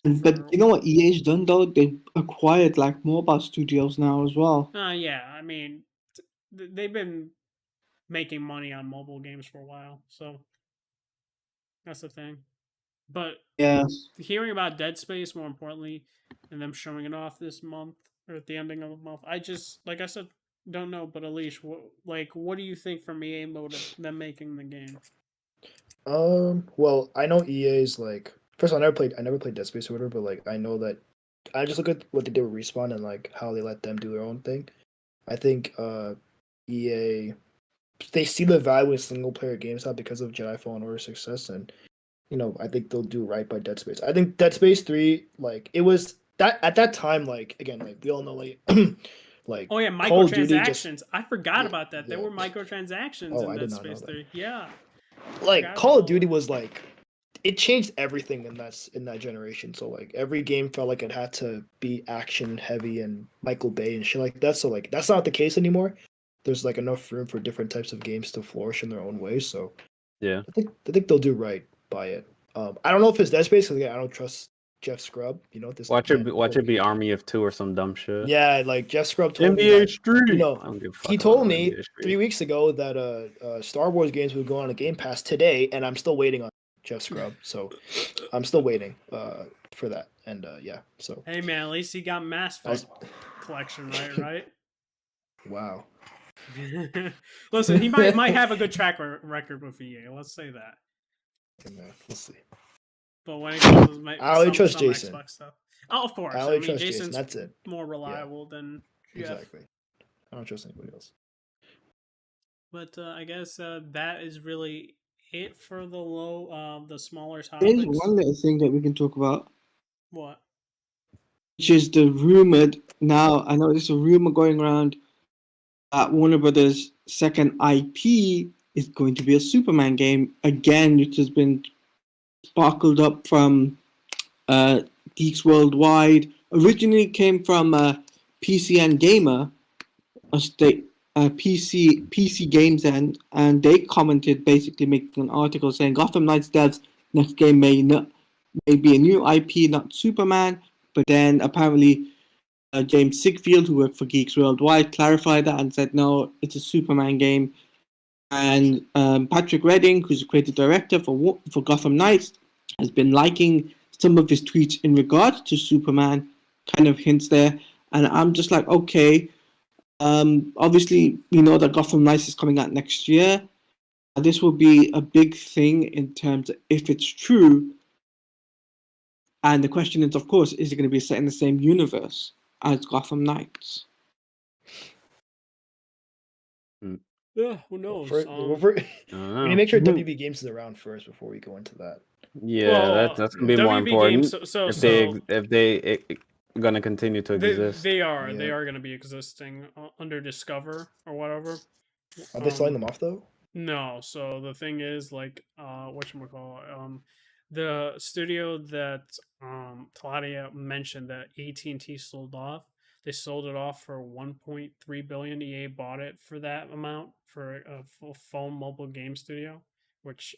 But you know what EA's done though? They acquired like mobile studios now as well. Yeah, I mean, they've been making money on mobile games for a while. So that's the thing. But Yeah. hearing about Dead Space, more importantly, and them showing it off this month or at the ending of the month, I just, like I said, don't know. But Alish, what do you think from EA motive them making the game? Well, I know EA's like first of all, I never played Dead Space or whatever, but like I know that I just look at what they did with Respawn and like how they let them do their own thing. I think EA they see the value in single player games now because of Jedi Fallen Order success, and I think they'll do right by Dead Space. I think Dead Space 3, like it was that at that time, like again, like we all know, like like Oh yeah, Call of Duty just microtransactions. I forgot yeah, about that. There yeah. were microtransactions Oh, in I did Dead not know Space that. 3. Yeah. Like Forgot about Call of all Duty that. was like it changed everything in that generation. So like every game felt like it had to be action heavy and Michael Bay and shit like that. So like that's not the case anymore. There's like enough room for different types of games to flourish in their own way. So Yeah. I think they'll do right by it. I don't know if it's Dead Space because again, I don't trust Jeff Scrub. This Watch man it. Watch told it me. be Army of Two or some dumb shit. Yeah, like Jeff Scrub told me NBA that Street. I don't give a he fuck about told no me NBA 3 Street. weeks ago that Star Wars games would go on a Game Pass today, and I'm still waiting on Jeff Scrub. So I'm still waiting for that. And yeah, so Hey man, at least he got Mass I was Effect collection right? wow. Listen, he might have a good track record with EA. Let's say that. Okay, man, we'll see. But when it comes to I only trust some Jason. Xbox stuff, oh, of I course. I only mean, trust Jason. Jason's That's it. more reliable than Jeff. Exactly. I don't trust anybody else. But I guess that is really it for the smaller There's topics. one little thing that we can talk about, What? which is the rumored. Now I know there's a rumor going around that Warner Brothers' second IP is going to be a Superman game again, which has been sparkled up from Geeks Worldwide. Originally came from PCN Gamer, PC Games, and they commented basically making an article saying Gotham Knights devs next game may be a new IP, not Superman. But then apparently James Sigfield, who worked for Geeks Worldwide, clarified that and said no, it's a Superman game. And Patrick Redding, who's the creative director for Gotham Knights, has been liking some of his tweets in regard to Superman, kind of hints there. And I'm just like, okay, obviously, we know that Gotham Knights is coming out next year. This will be a big thing in terms of if it's true. And the question is, of course, is it going to be set in the same universe as Gotham Knights? Yeah, who Well, knows? we need to make sure WB Games is around first before we go into that. Yeah, well, that's gonna be more WB important. Games. So if they gonna continue to exist. they are Yeah. going to be existing under Discover or whatever. Are they selling them off though? No. So the thing is, like, whatchamacallit, the studio that Claudia mentioned that AT&T sold off, they sold it off for 1.3 billion. EA bought it for that amount for a full phone mobile game studio, which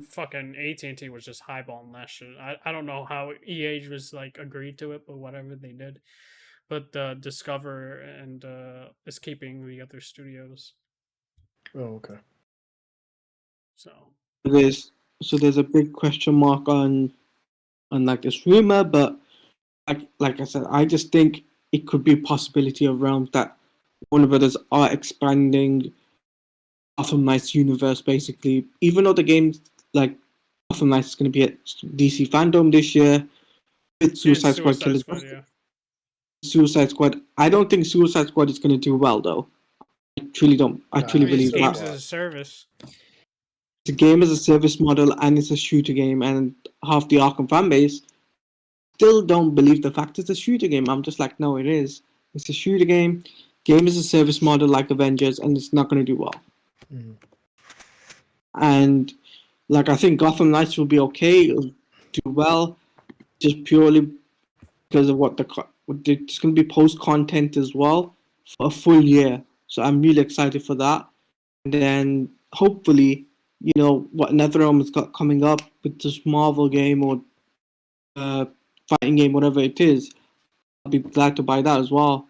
fucking AT&T was just highballing that shit. I don't know how EA was like agreed to it, but whatever they did. But Discover and is keeping the other studios. Oh, okay. So there's a big question mark on like this rumor, but like I said, I just think it could be a possibility of realms that Warner Brothers are expanding Gotham Knights universe basically. Even though the game's like Gotham Knights is going to be at DC Fandom this year, with Suicide Squad Killers. Yeah. Suicide Squad. I don't think Suicide Squad is going to do well though. I truly don't. I truly believe that. Games as a service. It's a game as a service model and it's a shooter game, and half the Arkham fan base still don't believe the fact it's a shooter game. I'm just like, no, it is. It's a shooter game. Game as a service model like Avengers, and it's not going to do well. Mm-hmm. And like I think Gotham Knights will be okay. It'll do well, just purely because of it's going to be post content as well for a full year. So I'm really excited for that. And then hopefully, what NetherRealm has got coming up with this Marvel game or fighting game, whatever it is, I'll be glad to buy that as well.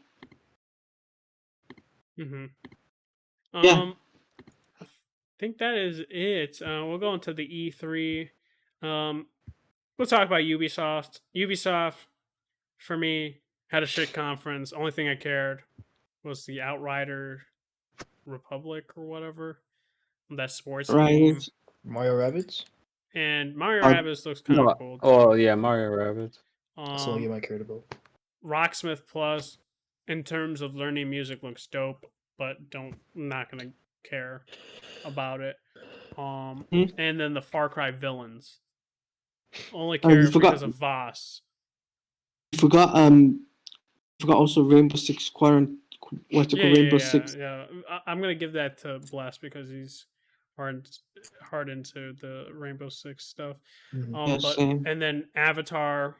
Mm-hmm. Yeah. think that is it. We'll go into the E3. We'll talk about Ubisoft. Ubisoft, for me, had a shit conference. Only thing I cared was the Outrider Republic or whatever. That sports game. Right. Mario Rabbids. And Mario Uh, Rabbids looks kind No, of cool. Too. oh yeah, Mario Rabbids. That's the only game I cared about. Rocksmith Plus, in terms of learning music, looks dope, but I'm not gonna care about it. And then the Far Cry Villains. Only Oh, care you forgot. because of Voss. You forgot. Forgot also Rainbow Six Quarant. What's it called? Rainbow Six. Yeah. I'm gonna give that to Bless because he's hard into the Rainbow Six stuff. Mhm. But same. and then Avatar,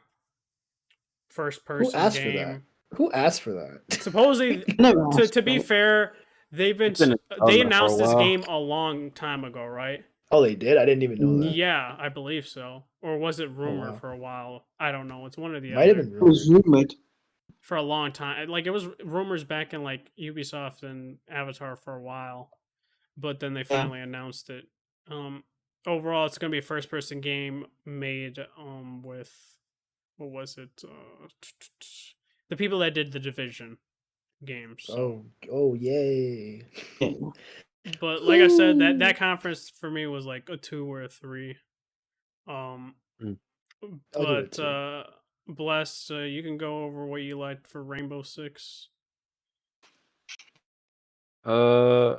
first Who person asked for that? game. Who asked for that? Supposedly, Never to asked be for it. fair, they've been It's been in they development for a announced this while. game a long time ago, right? Oh, they did. I didn't even know that. Yeah, I believe so. Or was it rumored wow. for a while? I don't know. It's one or the Might have other. been It was rumored. rumored. For a long time. Like it was rumors back in like Ubisoft and Avatar for a while, but then they finally announced it. Overall, it's gonna be a first person game made with what was it? The people that did the Division game. So, Oh, yay! Yeah. but like I said, that conference for me was like a 2 or a 3. Um, Mm. I'll give but it a 2. Bless, you can go over what you liked for Rainbow Six. I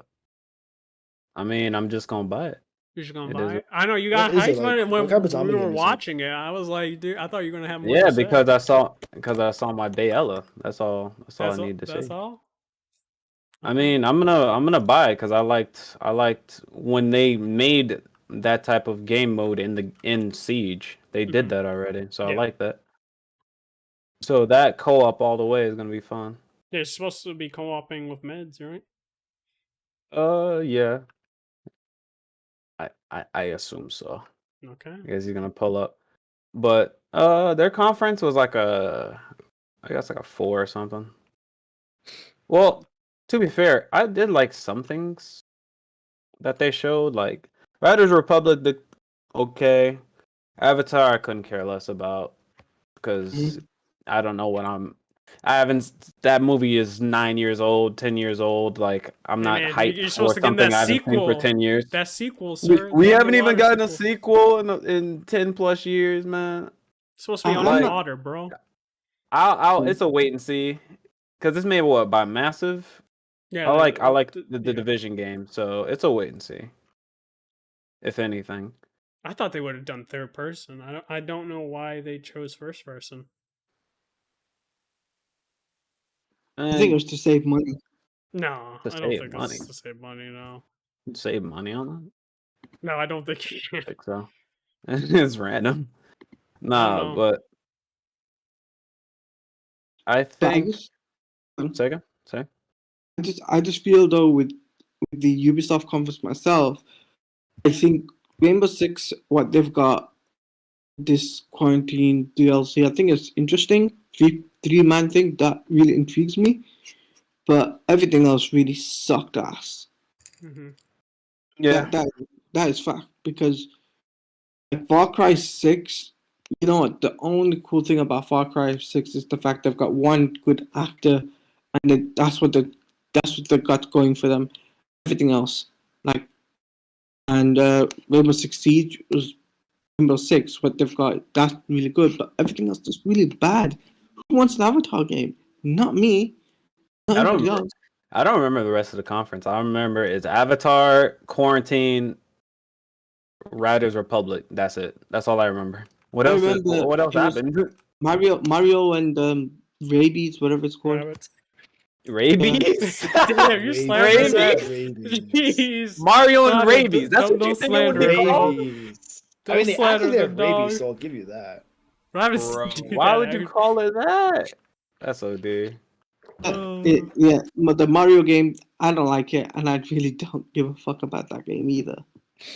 mean, I'm just gonna buy it. You're just gonna It buy is. it. I know you What got is it hyped like? when What type of zombie we were game is it? watching it. I was like, dude, I thought you were gonna have more. Yeah, to say. because I saw my Bayella. That's all I need to That's see. all. I Okay. mean, I'm gonna buy it because I liked when they made that type of game mode in Siege. They did Mhm. that already, so I Yeah. like that. So that co-op all the way is gonna be fun. Yeah, it's supposed to be co-oping with meds, right? Yeah. I assume so. Okay. I guess he's gonna pull up. But their conference was like I guess like a 4 or something. Well, to be fair, I did like some things that they showed, like Riders Republic did okay. Avatar I couldn't care less about because I don't know what I haven't that movie is 9 years old, 10 years old. Like I'm Hey not man, hyped you're supposed for to get something that I haven't seen for sequel. 10 years. That sequel, sir. We the haven't even underwater gotten sequel. a sequel in 10 plus years, man. It's supposed to be I'm not- underwater, bro. It's a wait and see because it's made what by Massive. Yeah. I like the yeah. Division game, so it's a wait and see. If anything, I thought they would have done third person. I don't know why they chose first person. I think it was to save money. No, To I don't save think money. it's to save money. No, Save money on that. no, I don't think you can. I think so. It's random. Nah, know. but I But I think just, second, say. I just feel though with the Ubisoft conference myself, I think Rainbow Six, what they've got, this quarantine DLC, I think it's interesting. Three man thing that really intrigues me, but everything else really sucked ass. Mm-hmm. Yeah. That is fact because Far Cry 6, you know what? The only cool thing about Far Cry 6 is the fact they've got one good actor, and that's what they got going for them. Everything else, like, and Rainbow Six Siege was Rainbow Six. What they've got, that's really good, but everything else is really bad. Who wants an Avatar game? Not me. Not I anybody don't else. I don't remember the rest of the conference. I remember it's Avatar, Quarantine, Riders Republic. That's it. That's all I remember. What I else remember what else it was happened? Mario and Rabies, whatever it's called. Rabbits. Rabies? Damn, you're slamming his ass. Rabies. Jeez. Mario and God, rabies. That's what you don't think it would slander be him, called? dog. Rabies. Don't I mean, they slander actually the have rabies, dog. so I'll give you that. Rabbits. Bro, do why that, would you call it that? That's OD. Yeah, but the Mario game, I don't like it, and I really don't give a fuck about that game either.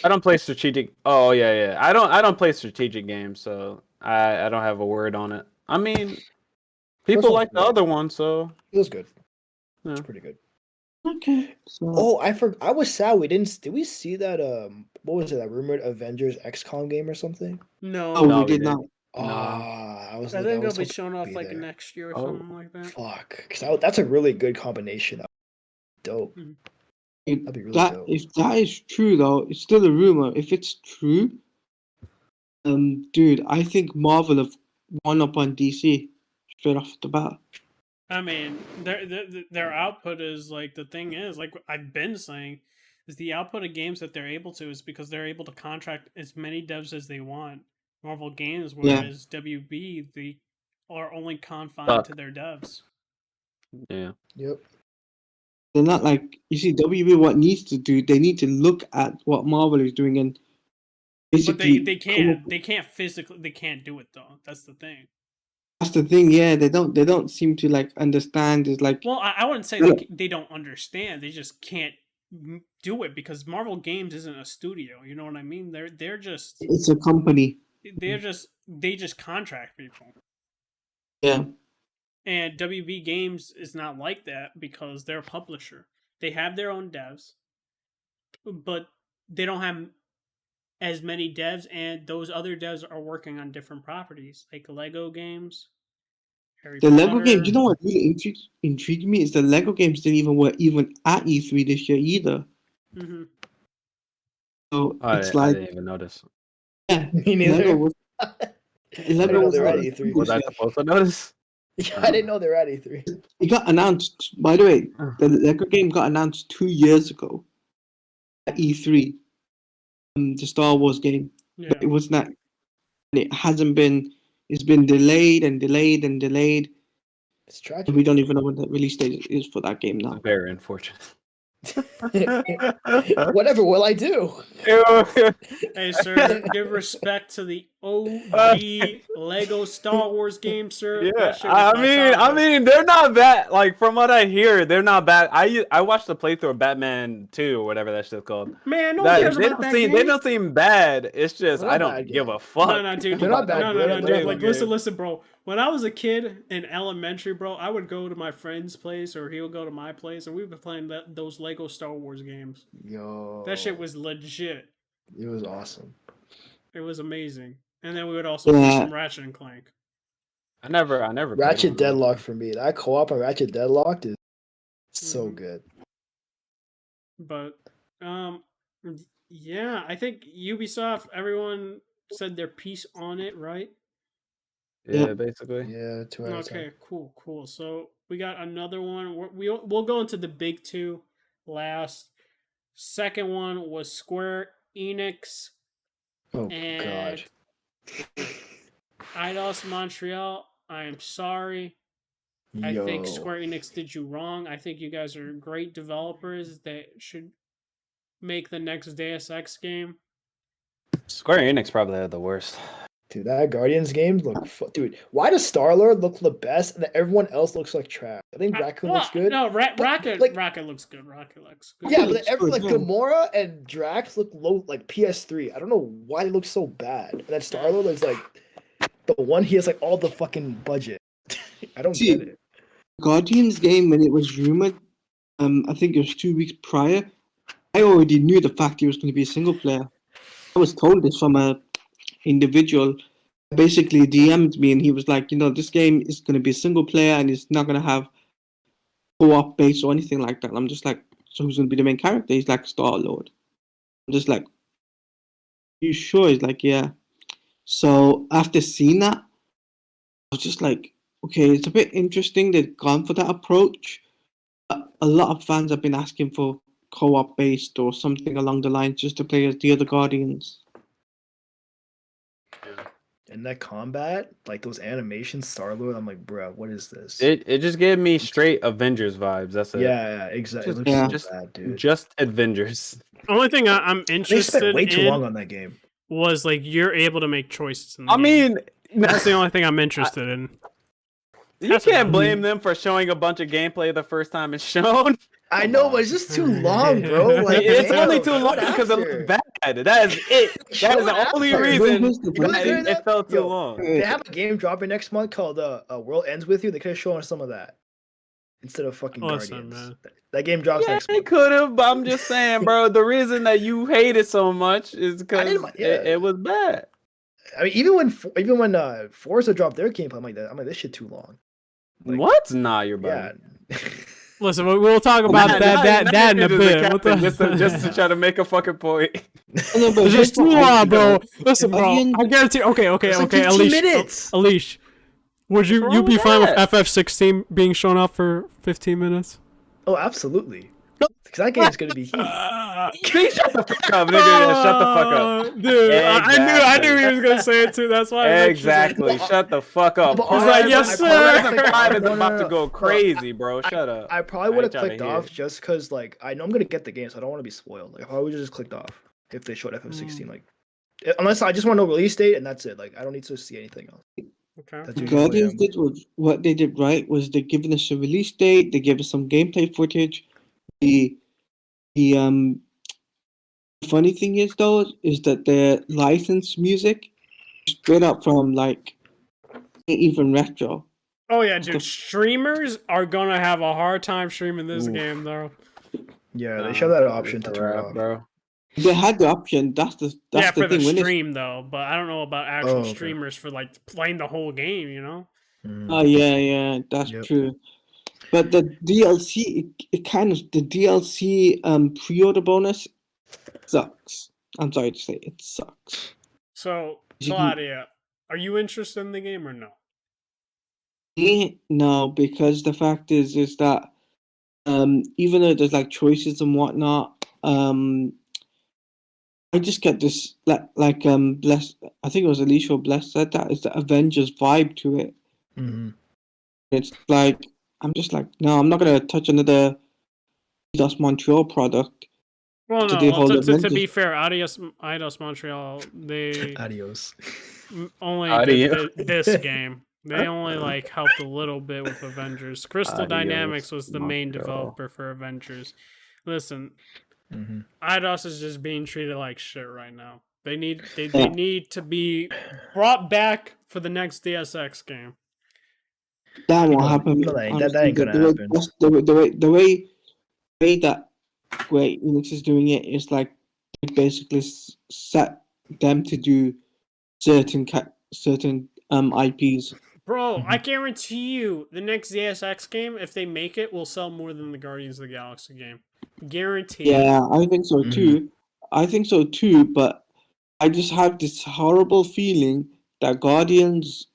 I don't play strategic. Oh yeah. I don't play strategic games, so I don't have a word on it. I mean, people one's like the good. other one, so It was good. yeah. It's pretty good. Okay. So Oh, I was sad we didn't. Did we see that? What was it? That rumored Avengers XCOM game or something? No, oh, No, we we did didn't. not. Ah, I was. I I think it'll was be hoping shown to off be like there. next year or Oh. something like that. Fuck, because that's a really good combination. Dope. That'd be really dope. If that is true though, it's still a rumor. If it's true, dude, I think Marvel have won up on DC straight off the bat. I mean, their output is like the thing is like I've been saying is the output of games that they're able to is because they're able to contract as many devs as they want. Marvel Games, Yeah. whereas WB they are only confined Stuck. to their devs. Yeah. Yep. They're not like you see WB. What needs to do? They need to look at what Marvel is doing and But basically. they can't physically they can't do it though. That's the thing. That's the thing. Yeah, they don't seem to like understand. Is like Well, I wouldn't say Yeah. they don't understand. They just can't do it because Marvel Games isn't a studio. You know what I mean? They're just it's a company. they just contract people. Yeah. And WB Games is not like that because they're a publisher. They have their own devs, but they don't have as many devs, and those other devs are working on different properties like Lego games, Harry The Lego Potter. games. You know what really intrigued me is the Lego games didn't even were even at E3 this year either. Mm-hmm. So I it's didn't, I like didn't even notice. yeah, Me neither. Lego was. I didn't Lego know was they were at at E3. Was I supposed to notice? Yeah, I didn't know they were at E3. It got announced. By the way, the Lego game got announced 2 years ago at E3. The Star Wars game. Yeah. It was not. It hasn't been. It's been delayed and delayed and delayed. It's And tragic. we don't even know what the release date is for that game now. Very unfortunate. Whatever will I do? Hey, sir, give respect to the OG Lego Star Wars game, sir. Yeah, That shit was fantastic. they're not bad. Like from what I hear, they're not bad. I watched the playthrough of Batman 2 or whatever that shit's called. Man, no one cares about that game. They don't seem bad. It's just They're I not don't bad give a games. fuck. No, dude. They're not bad. No, They're dude. not Like, bad. listen, bro. When I was a kid in elementary, bro, I would go to my friend's place or he would go to my place, and we would be playing those Lego Star Wars games. Yo, That shit was legit. It was awesome. It was amazing. And then we would also play some Ratchet and Clank. I never. played Ratchet one. Deadlock for me. That co-op on Ratchet Deadlock is so good. But yeah, I think Ubisoft, everyone said their piece on it, right? Yeah, basically. Yeah, 2 out of 10. Okay, cool. So we got another one. We'll go into the big two last. Second one was Square Enix Oh and god. Eidos Montreal. I am sorry. I think Yo. Square Enix did you wrong. I think you guys are great developers that should make the next Deus Ex game. Square Enix probably had the worst. Dude, that Guardians game dude. Why does Star-Lord look the best and then everyone else looks like trash? I think Raccoon looks good. No, Rocket looks good. Rocket looks good. Yeah, but looks like good, yeah. Gamora and Drax look low, like PS3. I don't know why they look so bad. And then Star-Lord looks like the one he has like all the fucking budget. I don't See, get it. Guardians game when it was rumored, I think it was 2 weeks prior. I already knew the fact it was going to be a single player. I was told this from a individual. Basically DM'd me and he was like, this game is going to be a single player and it's not going to have co-op base or anything like that. And I'm just like, so who's going to be the main character? He's like Star-Lord. I'm just like, you sure? He's like, yeah. So after seeing that, I was just like, okay, it's a bit interesting they've gone for that approach. A lot of fans have been asking for co-op based or something along the lines just to play as the other Guardians. And that combat, like those animations, Star-Lord, I'm like, bro, what is this? It just gave me straight Avengers vibes. That's it. Yeah, exactly. It looks Yeah. so bad, dude. Just Avengers. Only thing I'm They interested spent way too long in on that game. was like you're able to make choices. In the I game. mean, That's the only thing I'm interested in. you That's can't what- blame them for showing a bunch of gameplay the first time it's shown. I know, but it's just too long, bro. Like, It's damn, only too long what because it after? looked bad. That is it. That is the only after. reason Here's the You know what's that good it felt too Yo, long. They have a game dropping next month called World Ends With You. They could have shown us some of that. instead of fucking Listen, Guardians. man. That game drops Yeah, next they month. could have, but I'm just saying, bro. The reason that you hate it so much is because yeah. it was bad. I mean, even when Forza dropped their gameplay, I'm like, this shit too long. Like, What? Nah, you're yeah. bugging. Listen, we'll talk about Nah, that in a you're bit. just to try to make a fucking point. No, but It's just too long, bro. Listen, bro. Guardians- I guarantee. Okay. It's like 15 minutes. Alish, would you wrong be with fine with that? FF16 being shown off for 15 minutes? Oh, absolutely. Because that game's gonna be heat. See, shut the fuck up, nigga. Yeah, shut the fuck up. Dude. I knew he Exactly. was gonna say it too. That's why. I mentioned it. Exactly. Shut the fuck up. But He's like, yes, sir. Horizon 5 is No, about to no. go crazy, bro. Shut up. I probably would have ain't tryna clicked hear off it. just because, like, I know I'm gonna get the game, so I don't want to be spoiled. Like, I probably would have just clicked off if they showed FF16. Like, unless I just want to know release date and that's it. Like, I don't need to see anything else. Okay. That's usually Guardians did what they did right was they given us a release date. They gave us some gameplay footage. The funny thing is though is that the licensed music is straight up from like ain't even retro. Oh yeah, dude. Streamers are gonna have a hard time streaming this Oof. game, though. Yeah, they Nah, show that it's option to a turn it wrap, off. bro. They had the option. That's the For the thing. When it's stream though, but I don't know about actual okay. streamers for like playing the whole game. You know. oh yeah, that's Yep. true. But the DLC, it kind of the DLC pre-order bonus sucks. I'm sorry to say it sucks. So You can- Claudia, are you interested in the game or no? No, because the fact is that even though there's like choices and whatnot, I just get this like Bless. I think it was Alicia or Bless said that is the Avengers vibe to it. Mm-hmm. It's like I'm just like no, I'm not gonna touch another Eidos Montreal product. Well, To no. the whole To Avengers. be fair, Eidos Montreal, they Adios. only Adios. did this game. They only like helped a little bit with Avengers. Crystal Adios, Dynamics was the main Montreal. developer for Avengers. Listen, Mm-hmm. Eidos is just being treated like shit right now. They need to be brought back for the next DSX game. That won't No, happen. no, that ain't honestly. gonna The way- happen. that's the way that Square Enix is doing it is like they basically set them to do certain IPs. Bro, I guarantee you the next DSX game, if they make it, will sell more than the Guardians of the Galaxy game. Guaranteed. Yeah, I think so too. I think so too, but I just have this horrible feeling that Guardians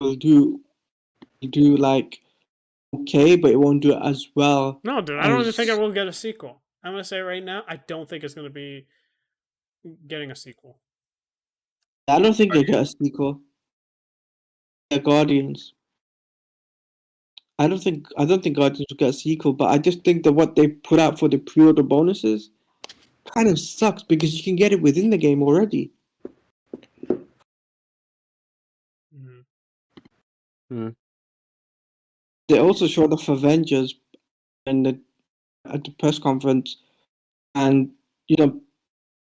will do like okay, but it won't do it as well. No, dude, I don't even think it as- will get a sequel. I'm gonna say right now, I don't think it's gonna be getting a sequel. I don't think they get a sequel. The Guardians. I don't think Guardians will get a sequel, but I just think that what they put out for the pre-order bonuses kind of sucks because you can get it within the game already. They also showed off Avengers at the press conference, and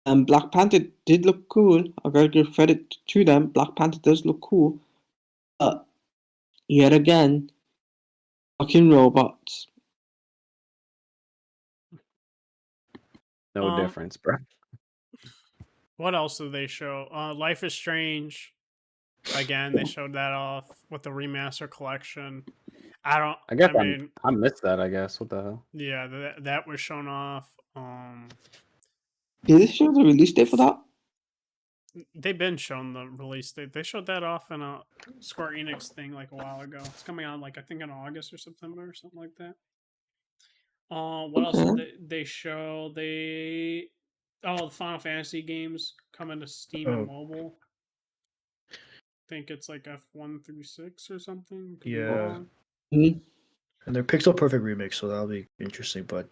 Black Panther did look cool. I gotta give credit to them. Black Panther does look cool, but yet again, fucking robots. No difference, bro. What else did they show? Life is Strange. Again, they showed that off with the remaster collection. I missed that. I guess. What the hell? Yeah, that was shown off. Did they show the release date for that? They've been shown the release date. They showed that off in a Square Enix thing like a while ago. It's coming out like I think in August or September or something like that. What else did they show? The Final Fantasy games coming to Steam and mobile. I think it's like F1 through 6 or something. Could be Yeah. wrong. Mm-hmm. And they're pixel perfect remix, so that'll be interesting. But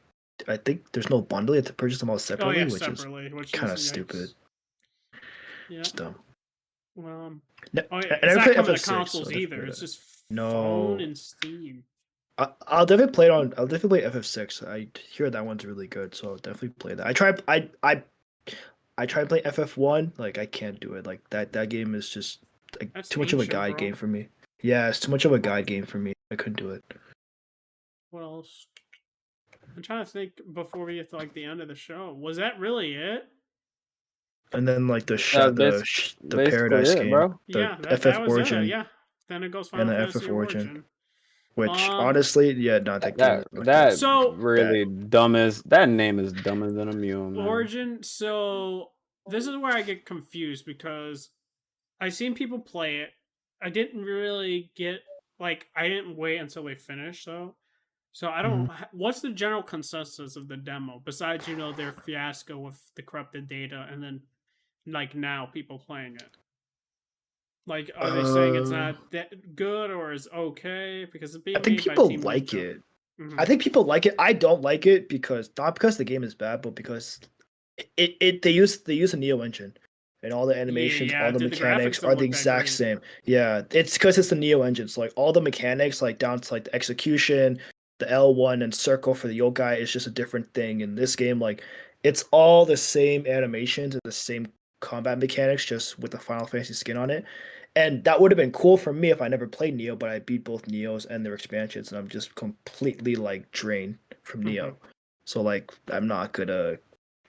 I think there's no bundle. You have to purchase them all separately, which is kind of stupid. Yeah. It's dumb. Well, No, oh, yeah, I it's never not played coming to FF6, consoles so either. definitely It's just No. phone and Steam. I'll definitely play it on. I'll definitely play FF6. I hear that one's really good, so I'll definitely play that. I tried playing FF1. Like I can't do it. Like that game is just like That's too much of a ancient, guide bro. game for me. Yeah, it's too much of a guide game for me. I couldn't do it. What else? I'm trying to think before we get to like the end of the show. Was that really it? And then like the Basically Paradise it, game, bro. the Yeah, that FF was it. Origin, Yeah. Then it goes and Final the Fantasy FF Origin, Origin. which honestly, yeah, not that game. That So really dumb as that name is dumber than a mule, man. Origin. So this is where I get confused because I seen people play it. I didn't really get like I didn't wait until they finished though. So I don't. What's the general consensus of the demo besides their fiasco with the corrupted data and then like now people playing it? Like, are they saying it's not that good or is okay because it's being I think made by people Team like Ninja? it. Mhm. I think people like it. I don't like it because not because the game is bad, but because they use a Neo engine, and all the animations, Yeah, all the dude, the mechanics graphics don't are the look that exact great. same. Yeah, it's because it's the Neo engine. So like all the mechanics, like down to like the execution, the L1 and circle for the yokai is just a different thing. In this game, like it's all the same animations and the same combat mechanics, just with the Final Fantasy skin on it. And that would have been cool for me if I never played Neo, but I beat both Neos and their expansions, and I'm just completely like drained from Neo. So like I'm not gonna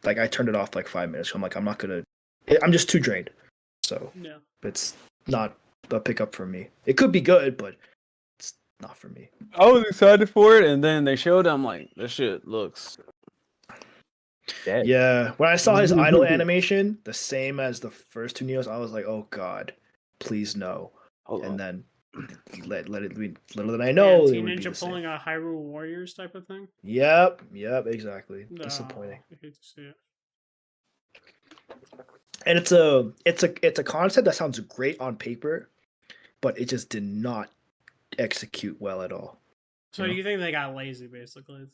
like I turned it off like 5 minutes. So I'm like I'm not gonna. I'm just too drained. So Yeah. it's not a pickup for me. It could be good, but it's not for me. I was excited for it, and then they showed. I'm like, this shit looks dead. Yeah, when I saw his idle animation, the same as the first two Neos, I was like, oh god, please no. Hold And on. then little did I know Yeah, it Team would be Ninja the same. pulling a Hyrule Warriors type of thing. Yep, exactly. No, Disappointing. I hate to see it. And it's a concept that sounds great on paper, but it just did not execute well at all. So you think they got lazy, basically?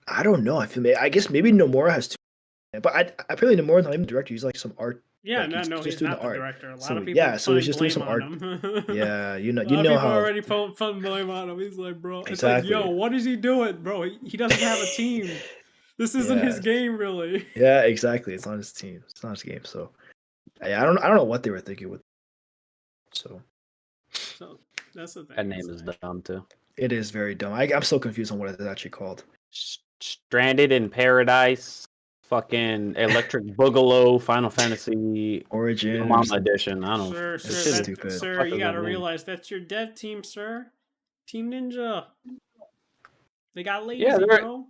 I don't know. I guess maybe Nomura has too, but I feel like Nomura's not even the director. He's like some art. Yeah, like, no, he's he's doing not the art. director. A lot So of people yeah, so he's putting just doing blame some on art. him. Yeah, you know people how already putting blame on him. He's like, bro, it's exactly. like, yo, what is he doing, bro? He doesn't have a team. This isn't his Yeah. game, really. Yeah, exactly. It's not his team. It's not his game. So I don't know what they were thinking with. So That's the thing. That name is dumb too. it is very dumb. I'm so confused on what it's actually called. Stranded in Paradise, fucking Electric Boogaloo, Final Fantasy Origin. Mama Edition. I don't. Sir, It's sir, stupid. sir, you gotta realize that's your dev team, sir. Team Ninja. They got lazy, Yeah, bro.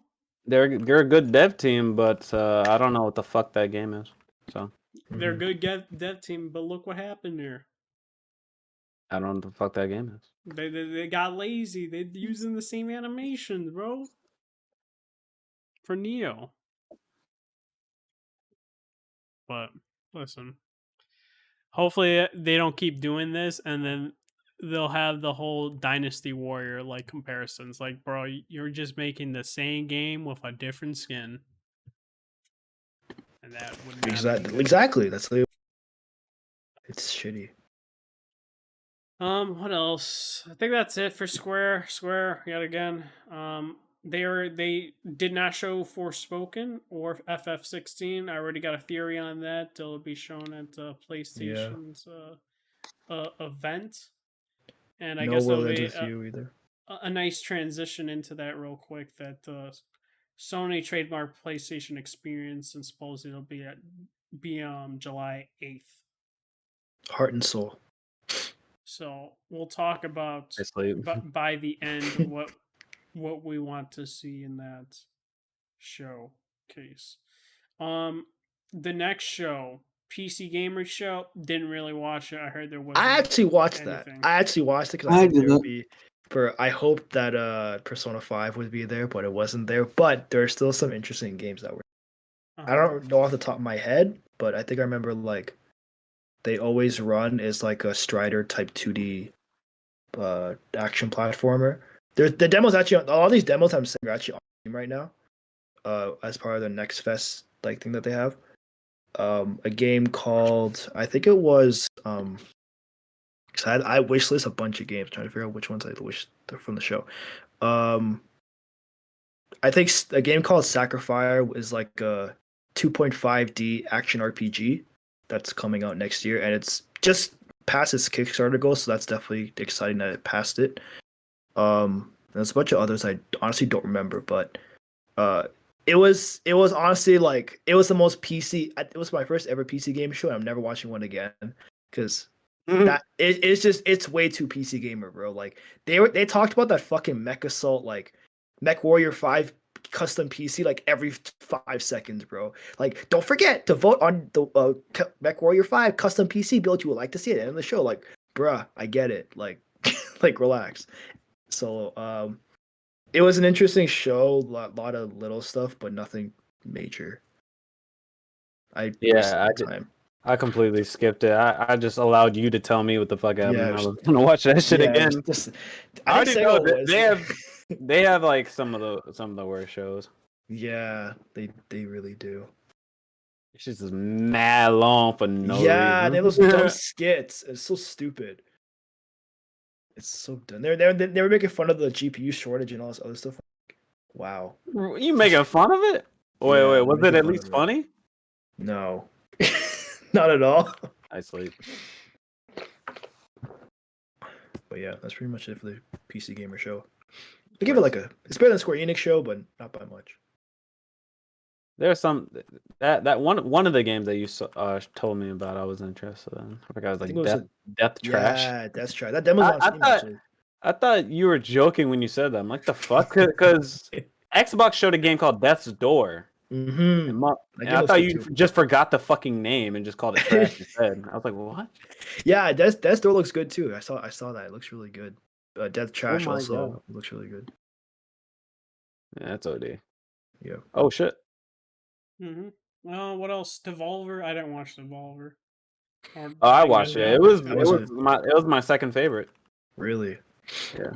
they're a good dev team, but I don't know what the fuck that game is. So They're a good dev team, but look what happened there. I don't know what the fuck that game is. They got lazy. They're using the same animations, bro. For Neo. But listen. Hopefully they don't keep doing this and then they'll have the whole Dynasty Warrior like comparisons. Like, bro, you're just making the same game with a different skin. And that would Exactly. That's the. It's shitty. What else? I think that's it for Square. Square yet again. They did not show Forspoken or FF16. I already got a theory on that. It'll be shown at PlayStation's event, and I guess will that'll end be with you either. a nice transition into that real quick. That Sony trademark PlayStation experience, and supposedly it'll be July 8th. Heart and soul. So we'll talk about by the end what we want to see in that showcase. The next show, PC Gamer Show, didn't really watch it. I heard there was. I actually watched anything. that. I actually watched it because I there would be. I hoped that Persona 5 would be there, but it wasn't there. But there are still some interesting games that were. I don't know off the top of my head, but I think I remember like They Always Run is like a Strider type 2D action platformer. The demos actually all these demos I'm saying are actually on Steam right now. As part of the Next Fest like thing that they have. A game called I think it was because I wishlist a bunch of games trying to figure out which ones I wish they're from the show. I think a game called Sacrifice is like a 2.5D action RPG that's coming out next year, and it's just past its Kickstarter goal, so that's definitely exciting that it passed it. There's a bunch of others I honestly don't remember, but it was honestly like it was the most PC. It was my first ever PC game show. And I'm never watching one again because it's way too PC gamer, bro. Like they talked about that fucking Mech Assault like Mech Warrior 5 custom PC like every 5 seconds, bro. Like don't forget to vote on the Mech Warrior 5 custom PC build you would like to see at the end of the show. Like, bruh, I get it. Like like relax. So it was an interesting show, lot of little stuff, but nothing major. I Yeah, wasted time. I completely skipped it. I just allowed you to tell me what the fuck happened. Yeah, I was gonna watch that shit yeah, again. just I I already think know Sega that was. they have like some of the worst shows. Yeah, they really do. It's just mad long for no Yeah, reason. they have those dumb skits. It's so stupid. It's so dumb. They were making fun of the GPU shortage and all this other stuff. Wow. You making fun of it? Wait, Yeah, wait, was it making at fun least of it. funny? No, not at all. I sleep. But yeah, that's pretty much it for the PC Gamer show. I give it like it's better than Square Enix show, but not by much. There's some that one of the games that you told me about. I was interested in. I forgot it was I think like it was Death Trash. Yeah, that's right. That demo's on Steam actually. I thought you were joking when you said that. I'm like, the fuck? Because Xbox showed a game called Death's Door. Mm-hmm. And I thought you just forgot the fucking name and just called it trash instead. I was like, what? Yeah, Death's Door looks good too. I saw that. It looks really good. Death Trash also looks really good. Yeah, that's OD. Yeah. Oh shit. Mm-hmm. Well, what else? Devolver. I didn't watch Devolver. Oh, I watched it. It was my second favorite. Really? Yeah.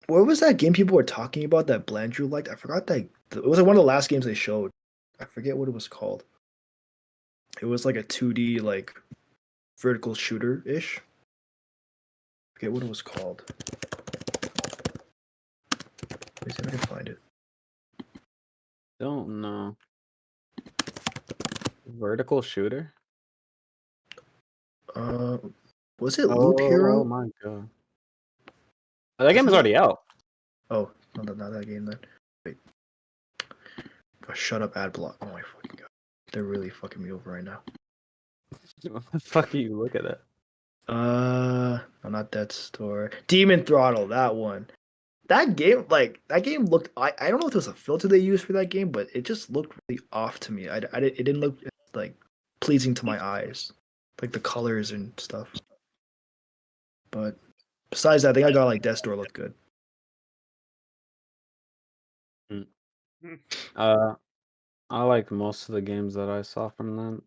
What was that game people were talking about that Blandrew liked? I forgot that it was like one of the last games they showed. I forget what it was called. It was like a 2D like vertical shooter ish. I forget what it was called. Let me see if I can find it. Don't know. Vertical shooter? Was it Loop Hero? Oh my god. That game is already out. Oh, not that game then. Wait. Oh, shut up, ad block. Oh my fucking god. They're really fucking me over right now. What the fuck are you looking at? No, not that store. Demon Throttle, that one. That game looked. I don't know if it was a filter they used for that game, but it just looked really off to me. It didn't look like pleasing to my eyes, like the colors and stuff. But besides that, I think I got like Death's Door looked good. I liked most of the games that I saw from them.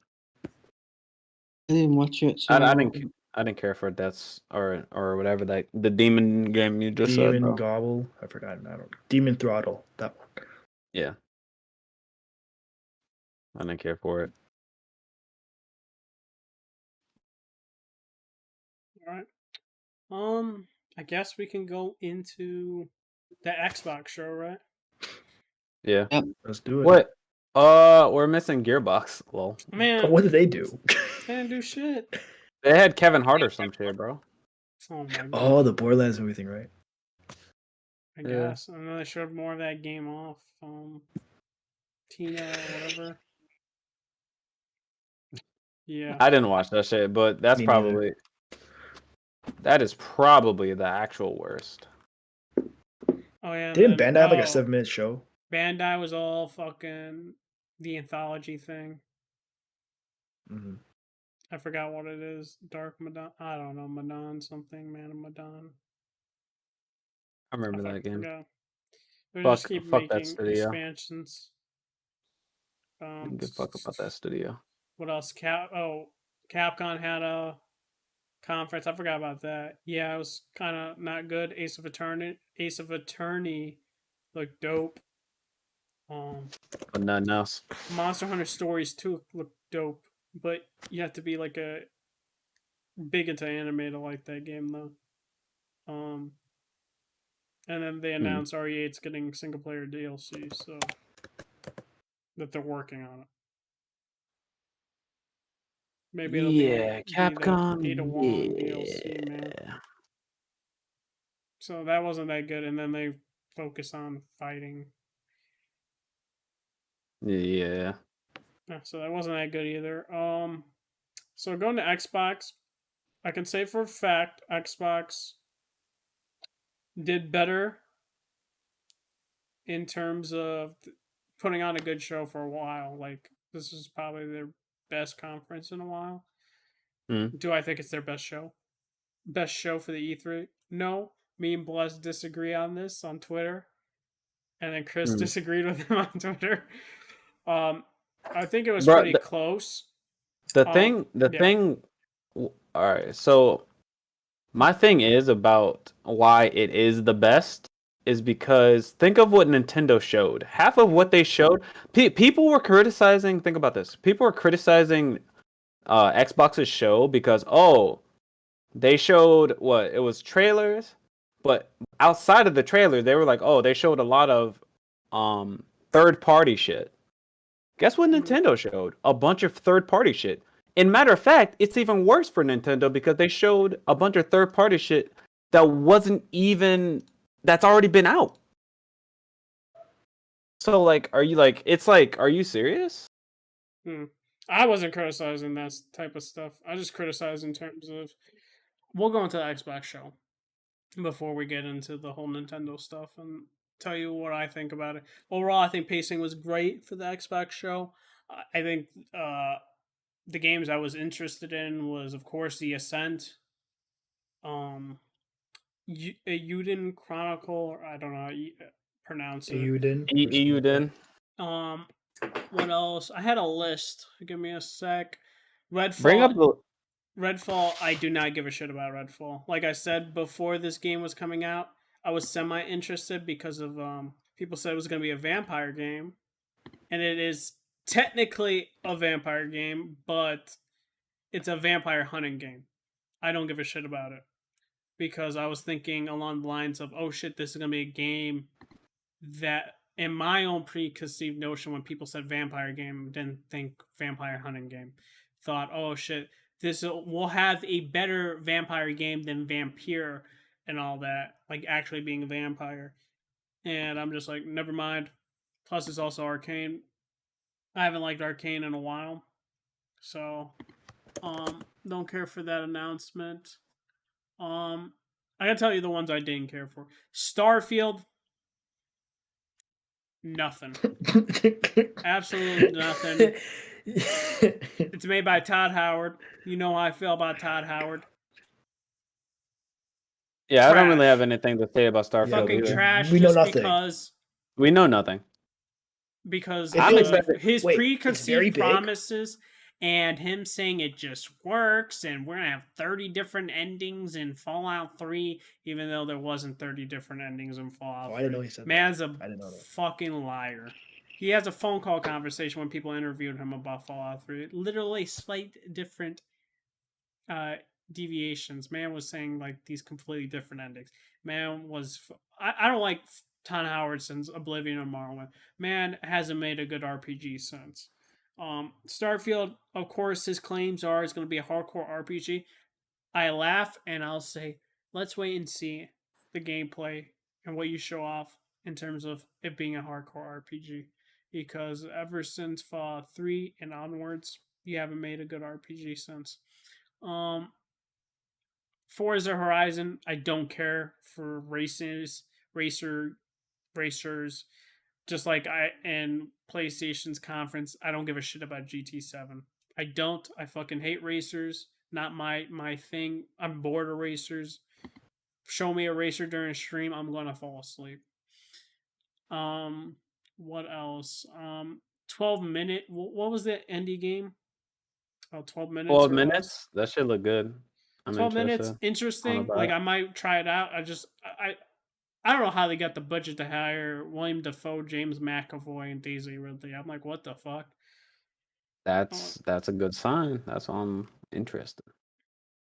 I didn't watch it. So I didn't care for Death's or whatever that the demon game you just said. Demon Gobble. I forgot. I don't. Demon Throttle. That one. Yeah. I didn't care for it. All right. I guess we can go into the Xbox show, right? Yeah. Yep. Let's do it. What? We're missing Gearbox. Lol. Man, What did they do? they didn't do shit. They had Kevin Hart or some shit, bro. Oh my god. Oh, the Borderlands movie thing, right? I guess. And then they showed more of that game off. Tina, whatever. Yeah. I didn't watch that shit, but that is probably the actual worst. Oh yeah. Didn't Bandai have like a 7-minute show? Bandai was all fucking the anthology thing. Mm-hmm. I forgot what it is. Dark Madon. I don't know. Madon something. Man of Madon. I remember that game. They just keep fuck that making studio. expansions. Give a fuck about that studio. What else? Capcom had a conference. I forgot about that. Yeah, it was kind of not good. Ace of Attorney looked dope. But nothing else. Monster Hunter Stories 2 looked dope, but you have to be like a big into anime to like that game though. And then they announced RE8's getting single player DLC, so that they're working on it. Maybe it'll be Capcom. Ada Wong DLC, man. So that wasn't that good. And then they focus on fighting. Yeah. So that wasn't that good either. So going to Xbox, I can say for a fact Xbox did better in terms of putting on a good show for a while. Like this is probably their best conference in a while. Mm. Do I think it's their best show? Best show for the E3? No. Me and Bless disagree on this on Twitter, and then Chris disagreed with him on Twitter. I think it was Bro, pretty close. The thing. All right, so my thing is about why it is the best is because think of what Nintendo showed. Half of what they showed, people were criticizing. Think about this. People were criticizing Xbox's show because they showed what it was trailers, but outside of the trailer, they were like, they showed a lot of third party shit. Guess what Nintendo showed? A bunch of third party shit. And matter of fact, it's even worse for Nintendo because they showed a bunch of third party shit that wasn't even that's already been out. So like, are you serious? I wasn't criticizing that type of stuff. I just criticized in terms of we'll go into the Xbox show before we get into the whole Nintendo stuff and tell you what I think about it. Overall, I think pacing was great for the Xbox show. I think the games I was interested in was, of course, the Ascent, Euden Chronicle, or I don't know how you pronounce it. Euden. What else? I had a list. Give me a sec. Redfall. Bring up the Redfall, I do not give a shit about Redfall. Like I said before this game was coming out, I was semi interested because of people said it was going to be a vampire game, and it is technically a vampire game, but it's a vampire hunting game. I don't give a shit about it because I was thinking along the lines of, oh shit, this is going to be a game that, in my own preconceived notion, when people said vampire game, didn't think vampire hunting game. Thought, oh shit, this will have a better vampire game than Vampire and all that, like actually being a vampire. And I'm just like, never mind. Plus, it's also Arcane. I haven't liked Arcane in a while, so don't care for that announcement. I gotta tell you the ones I didn't care for. Starfield, nothing. Absolutely nothing. It's made by Todd Howard. You know how I feel about Todd Howard. Yeah, Trash. I don't really have anything to say about Starfield. Fucking either. trash. We know just nothing. because We know nothing. Because I'm excited. his Wait, it's very preconceived big? promises and him saying it just works and we're gonna have 30 different endings in Fallout 3, even though there wasn't 30 different endings in Fallout 3. I didn't know he said Man's that. a I didn't know that. fucking liar. He has a phone call conversation when people interviewed him about Fallout 3. Literally slight different deviations. Man was saying like these completely different endings. Man was I don't like Todd Howard since Oblivion and Morrowind. Man hasn't made a good RPG since. Starfield, of course, his claims are it's going to be a hardcore RPG. I laugh and I'll say, let's wait and see the gameplay and what you show off in terms of it being a hardcore RPG. Because ever since Fallout 3 and onwards, you haven't made a good RPG since. Forza Horizon, I don't care for racers, just like I in PlayStation's conference, I don't give a shit about GT7. I don't. I fucking hate racers. Not my thing. I'm bored of racers. Show me a racer during a stream, I'm gonna fall asleep. What else? 12-minute. What was the indie game? Oh, 12 minutes. 12 minutes. That should look good. I'm 12 minutes. interested. Interesting. Like I might try it out. I don't know how they got the budget to hire William Dafoe, James McAvoy, and Daisy Ridley. I'm like, what the fuck? That's a good sign. That's why I'm interested.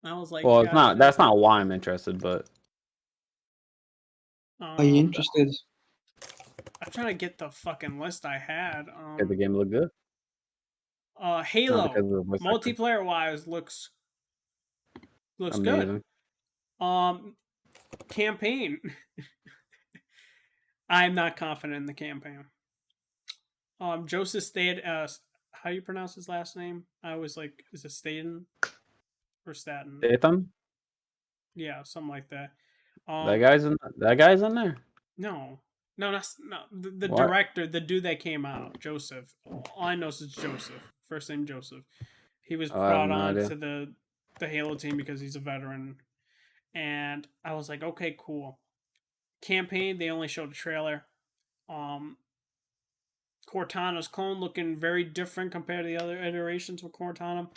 I was like, well, it's not. That's not why I'm interested, but. Are you interested? I'm trying to get the fucking list I had. Did the game look good? Halo multiplayer wise looks amazing. good. campaign. I'm not confident in the campaign. Joseph Staten. How do you pronounce his last name? I was like, is it Staten or Staten? Statham? Yeah, something like that. That guy's in there. No, that's no the What? director, the dude that came out, Joseph. All I know is Joseph. First name Joseph. He was Oh, I have brought no on idea. to the Halo team because he's a veteran, and I was like, okay, cool. Campaign. They only showed a trailer. Cortana's clone looking very different compared to the other iterations with Cortana.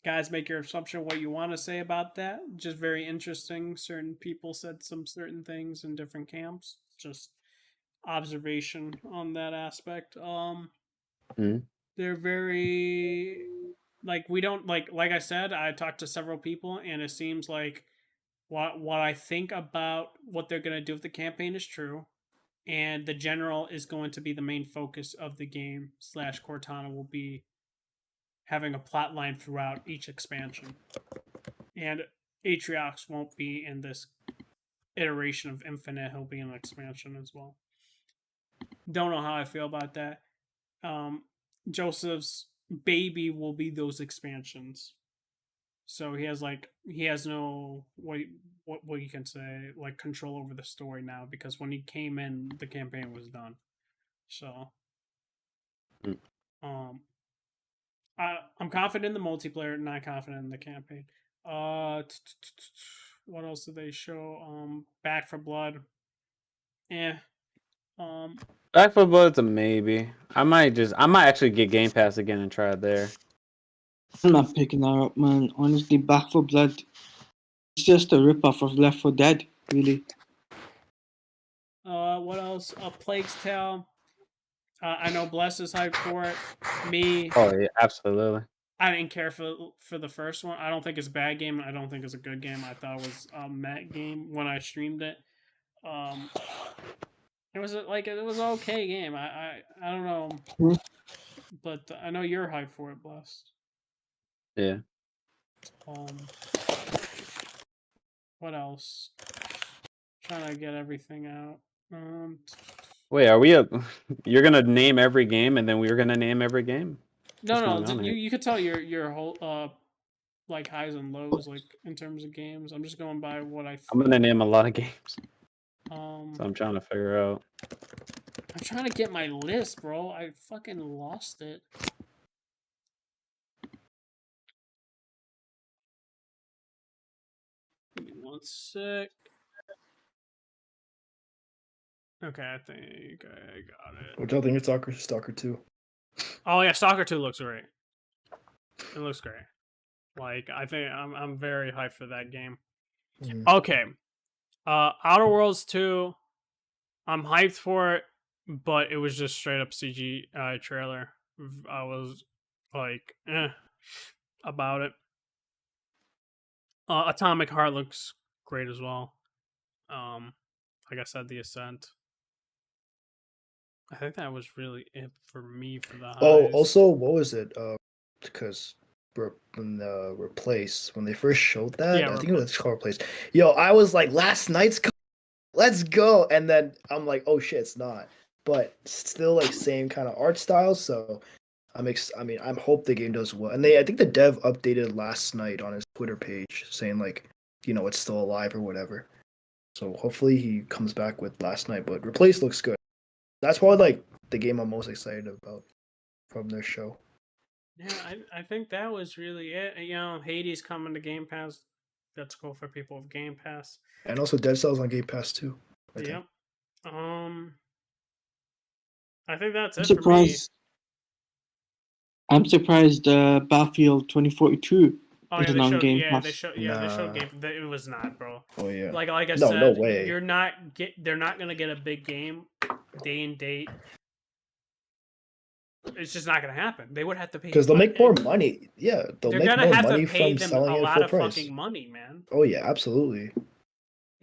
Guys, make your assumption what you want to say about that. Just very interesting. Certain people said some certain things in different camps. Just observation on that aspect. They're very like we don't like I said, I talked to several people and it seems like what I think about what they're gonna do with the campaign is true. And the general is going to be the main focus of the game / Cortana will be having a plot line throughout each expansion. And Atriox won't be in this iteration of Infinite, he'll be in an expansion as well. Don't know how I feel about that. Joseph's baby will be those expansions. So he has no what you can say like control over the story now because when he came in the campaign was done. So I'm confident in the multiplayer, not confident in the campaign. What else did they show? Back for Blood. Back for Blood's a maybe. I might actually get Game Pass again and try it there. I'm not picking that up, man. Honestly, Back for Blood, it's just a ripoff of Left 4 Dead, really. What else? Plague's Tale. I know Bless is hyped for it. Me. Oh yeah, absolutely. I didn't care for the first one. I don't think it's a bad game. I don't think it's a good game. I thought it was a Met game when I streamed it. It was an okay game. I don't know, but I know you're hyped for it, Blessed. Yeah. What else? Trying to get everything out. Wait, are we you're gonna name every game and then we're gonna name every game? No, you could tell your whole like highs and lows like in terms of games. I'm just going by what I. I'm gonna name a lot of games. So I'm trying to figure out. I'm trying to get my list, bro. I fucking lost it. Give me 1 sec. Okay, I think I got it. What y'all think of Stalker 2? Oh yeah, Stalker 2 looks great. It looks great. Like I think I'm very hyped for that game. Okay. Outer Worlds 2, I'm hyped for it, but it was just straight up CGI trailer. I was like, about it. Atomic Heart looks great as well. Like I said, The Ascent. I think that was really it for me for the highs. Oh, also, what was it? Because when Replace, when they first showed that, Yeah, I think it was called Replace. Yo, I was like, last night's let's go, and then I'm like, oh shit, it's not. But still, like same kind of art style. So I'm hope the game does well. And I think the dev updated last night on his Twitter page saying like, it's still alive or whatever. So hopefully he comes back with last night. But Replace looks good. That's probably like the game I'm most excited about from their show. Yeah, I think that was really it. Hades coming to Game Pass. That's cool for people with Game Pass. And also Dead Cells on Game Pass too. Yep. I think that's it surprised. for me. I'm surprised Battlefield 2042 isn't on Game Pass. They showed Game. It was not, bro. Oh yeah. Like I said, no way. They're not gonna get a big game day and date. It's just not gonna happen. They would have to pay because they'll make more money. Yeah, they're gonna have to pay them a lot of fucking money, man. Oh yeah, absolutely.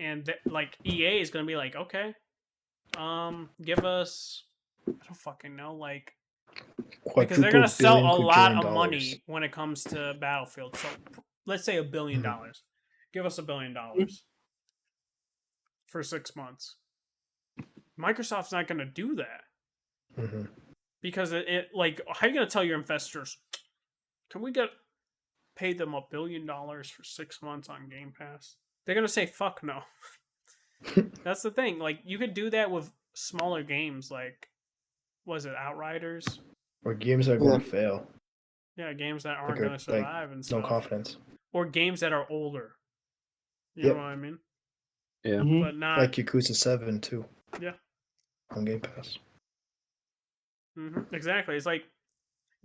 And like EA is gonna be like, okay, give us, I don't fucking know, like, because they're gonna sell a lot of money when it comes to Battlefield. So let's say $1 billion. Give us $1 billion. for 6 months. Microsoft's not going to do that. Mm-hmm. Because it like, how are you going to tell your investors, can we pay them $1 billion for 6 months on Game Pass? They're going to say, fuck no. That's the thing. Like, you could do that with smaller games, like, was it Outriders? Or games that are going to fail. Yeah, games that aren't Like, going to survive and stuff. No confidence. Or games that are older. You know what I mean? Yeah. Mhm. But not Like Yakuza 7 too. Yeah. On Game Pass. Exactly. It's like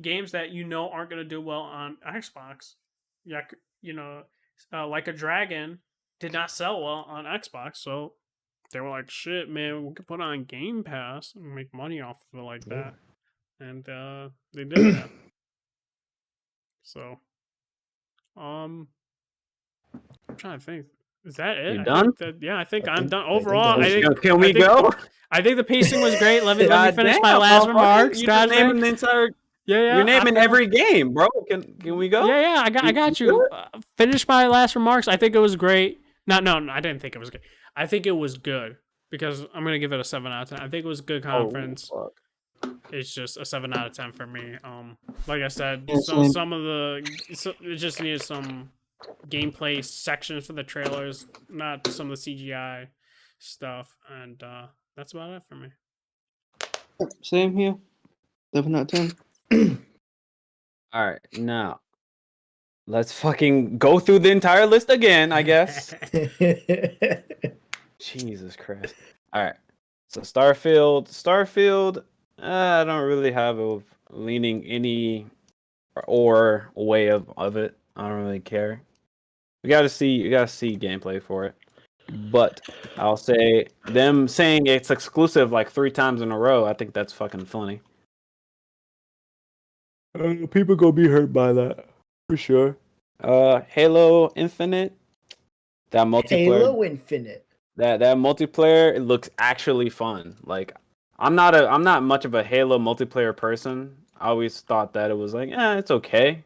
games that you know aren't going to do well on Xbox. Yeah, Like a Dragon did not sell well on Xbox, so they were like, "Shit, man, we could put it on Game Pass and make money off of it like that." And they did that. So, I'm trying to think. Is that it? You done? I think I'm done. I think Overall, that was- Can we go? I think the pacing was great. Let me God finish damn, my last motherfucker. remarks. You just naming the entire. Yeah. You're naming I feel- every game, bro. Can we go? Yeah. I got you. Finish my last remarks. I think it was great. No, I didn't think it was good. I think it was good because I'm gonna give it a 7 out of 10. I think it was a good conference. Oh, fuck. It's just a 7 out of 10 for me. Like I said, Yeah, so same. some of it just needed some gameplay sections for the trailers, not some of the CGI stuff, and that's about it for me. Same here. 7 out of 10. All right, now let's fucking go through the entire list again, I guess. Jesus Christ. All right. So Starfield, I don't really have a leaning any or way of it. I don't really care. You gotta see gameplay for it. But I'll say them saying it's exclusive like 3 times in a row, I think that's fucking funny. People gonna be hurt by that for sure. Halo Infinite, that multiplayer. Halo Infinite. That multiplayer, it looks actually fun. Like I'm not much of a Halo multiplayer person. I always thought that it was like, it's okay.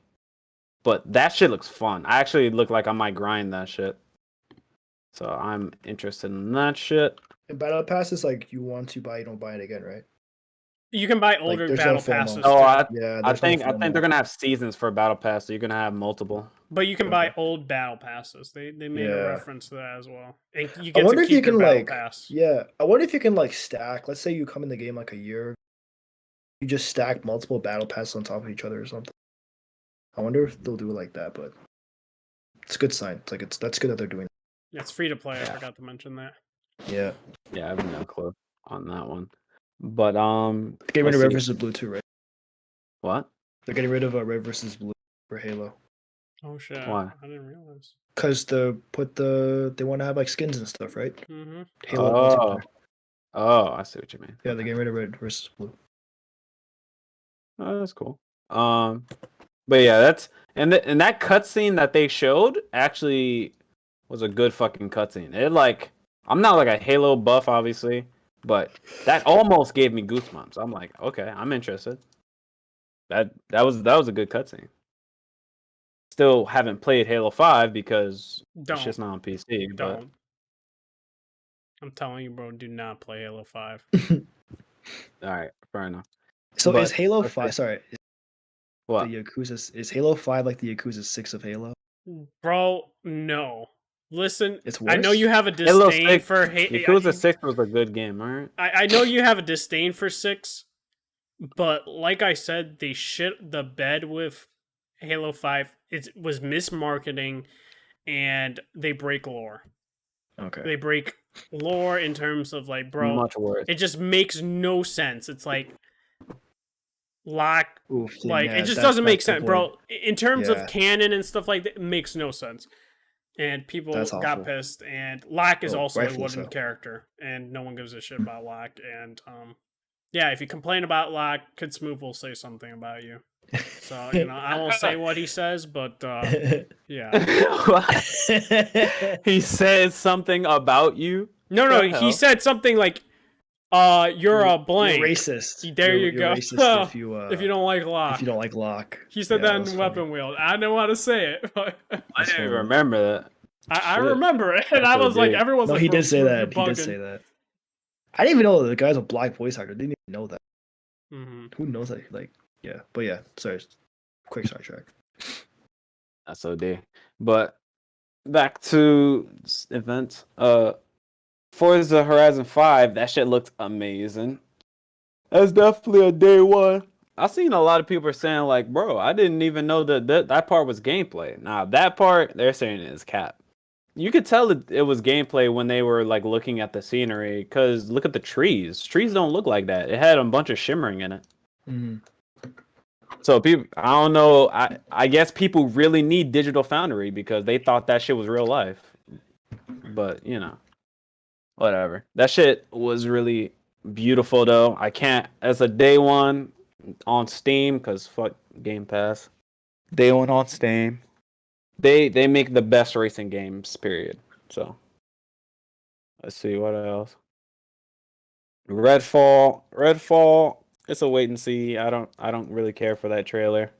But that shit looks fun. I actually look like I might grind that shit. So I'm interested in that shit. And Battle Pass is like you want to buy, you don't buy it again, right? You can buy older there's no battle FOMO. passes. Oh, too. Yeah, I there's no think FOMO. they're gonna have seasons for Battle Pass, so you're gonna have multiple. But you can buy old battle passes. They made a Yeah. reference to that as well. And you I get wonder to if you keep your can battle like, pass. yeah. I wonder if you can like stack. Let's say you come in the game like a year, you just stack multiple battle passes on top of each other or something. I wonder if they'll do it like that, but it's a good sign. It's like that's good that they're doing. Yeah, it's free to play. I forgot to mention that. Yeah. Yeah, I have no clue on that one. But Get rid let's of Red see. versus Blue too, right? What? They're getting rid of Red versus Blue for Halo. Oh shit! Why? I didn't realize. Cause they want to have like skins and stuff, right? Mm-hmm. Halo. Oh. multiplayer. Oh, I see what you mean. Yeah, they're getting rid of Red versus Blue. Oh, that's cool. But yeah, that's and that cutscene that they showed actually was a good fucking cutscene. It like I'm not like a Halo buff, obviously, but that almost gave me goosebumps. I'm like, okay, I'm interested. That was a good cutscene. Still haven't played Halo 5 because it's just not on PC. But Don't. I'm telling you, bro. Do not play Halo 5. all right, fair enough. So But- is Halo okay. 5? Sorry, What? the Yakuza is Halo 5 like the Yakuza 6 of Halo? Bro, no. Listen, It's I know worse? you have a Halo disdain 6, for Yakuza 6 was a good game, alright? I know you have a disdain for 6, but like I said, they shit the bed with Halo 5. It was mismarketing, and they break lore. Okay. They break lore in terms of like, bro, Much worse. it just makes no sense. It's like Locke, Oof, then, like yeah, it just that's- doesn't make that's the sense, whole- bro. In terms Yeah. of canon and stuff like that, it makes no sense. And people That's got awful. pissed. And Locke is Oh, also a rightfully wooden so. character, and no one gives a shit about Locke. And yeah, if you complain about Locke, Kid Smooth will say something about you. So I won't say what he says, but yeah. He says something about you. No, The he hell? said something like, "You're a blank." You're racist. There You're- you go. you're racist if you If you don't like Locke. if you don't like Locke. He said Yeah, that was in funny. Weapon Wheel. I know how to say it. I That's didn't funny. even remember that. I Shit. remember it, and That's I so was like, big. everyone's No, like, he bro, did say Smurf, you're that. He did say bugging. that. I didn't even know the guy's a black voice actor. Didn't even know that. Mm-hmm. Who knows that? Like, yeah. But yeah, sorry. Quick sidetrack. That's OD. But back to events. Forza Horizon 5, that shit looked amazing. That's definitely a day one. I've seen a lot of people saying like, bro, I didn't even know that part was gameplay. Nah, that part they're saying is cap. You could tell it was gameplay when they were like looking at the scenery. Cause look at the trees. Trees don't look like that. It had a bunch of shimmering in it. Mm-hmm. So people, I don't know. I guess people really need Digital Foundry because they thought that shit was real life. But you know, whatever. That shit was really beautiful though. I can't as a day one on Steam because fuck Game Pass. Day one on Steam. They make the best racing games. Period. So let's see what else. Redfall. It's a wait and see. I don't really care for that trailer.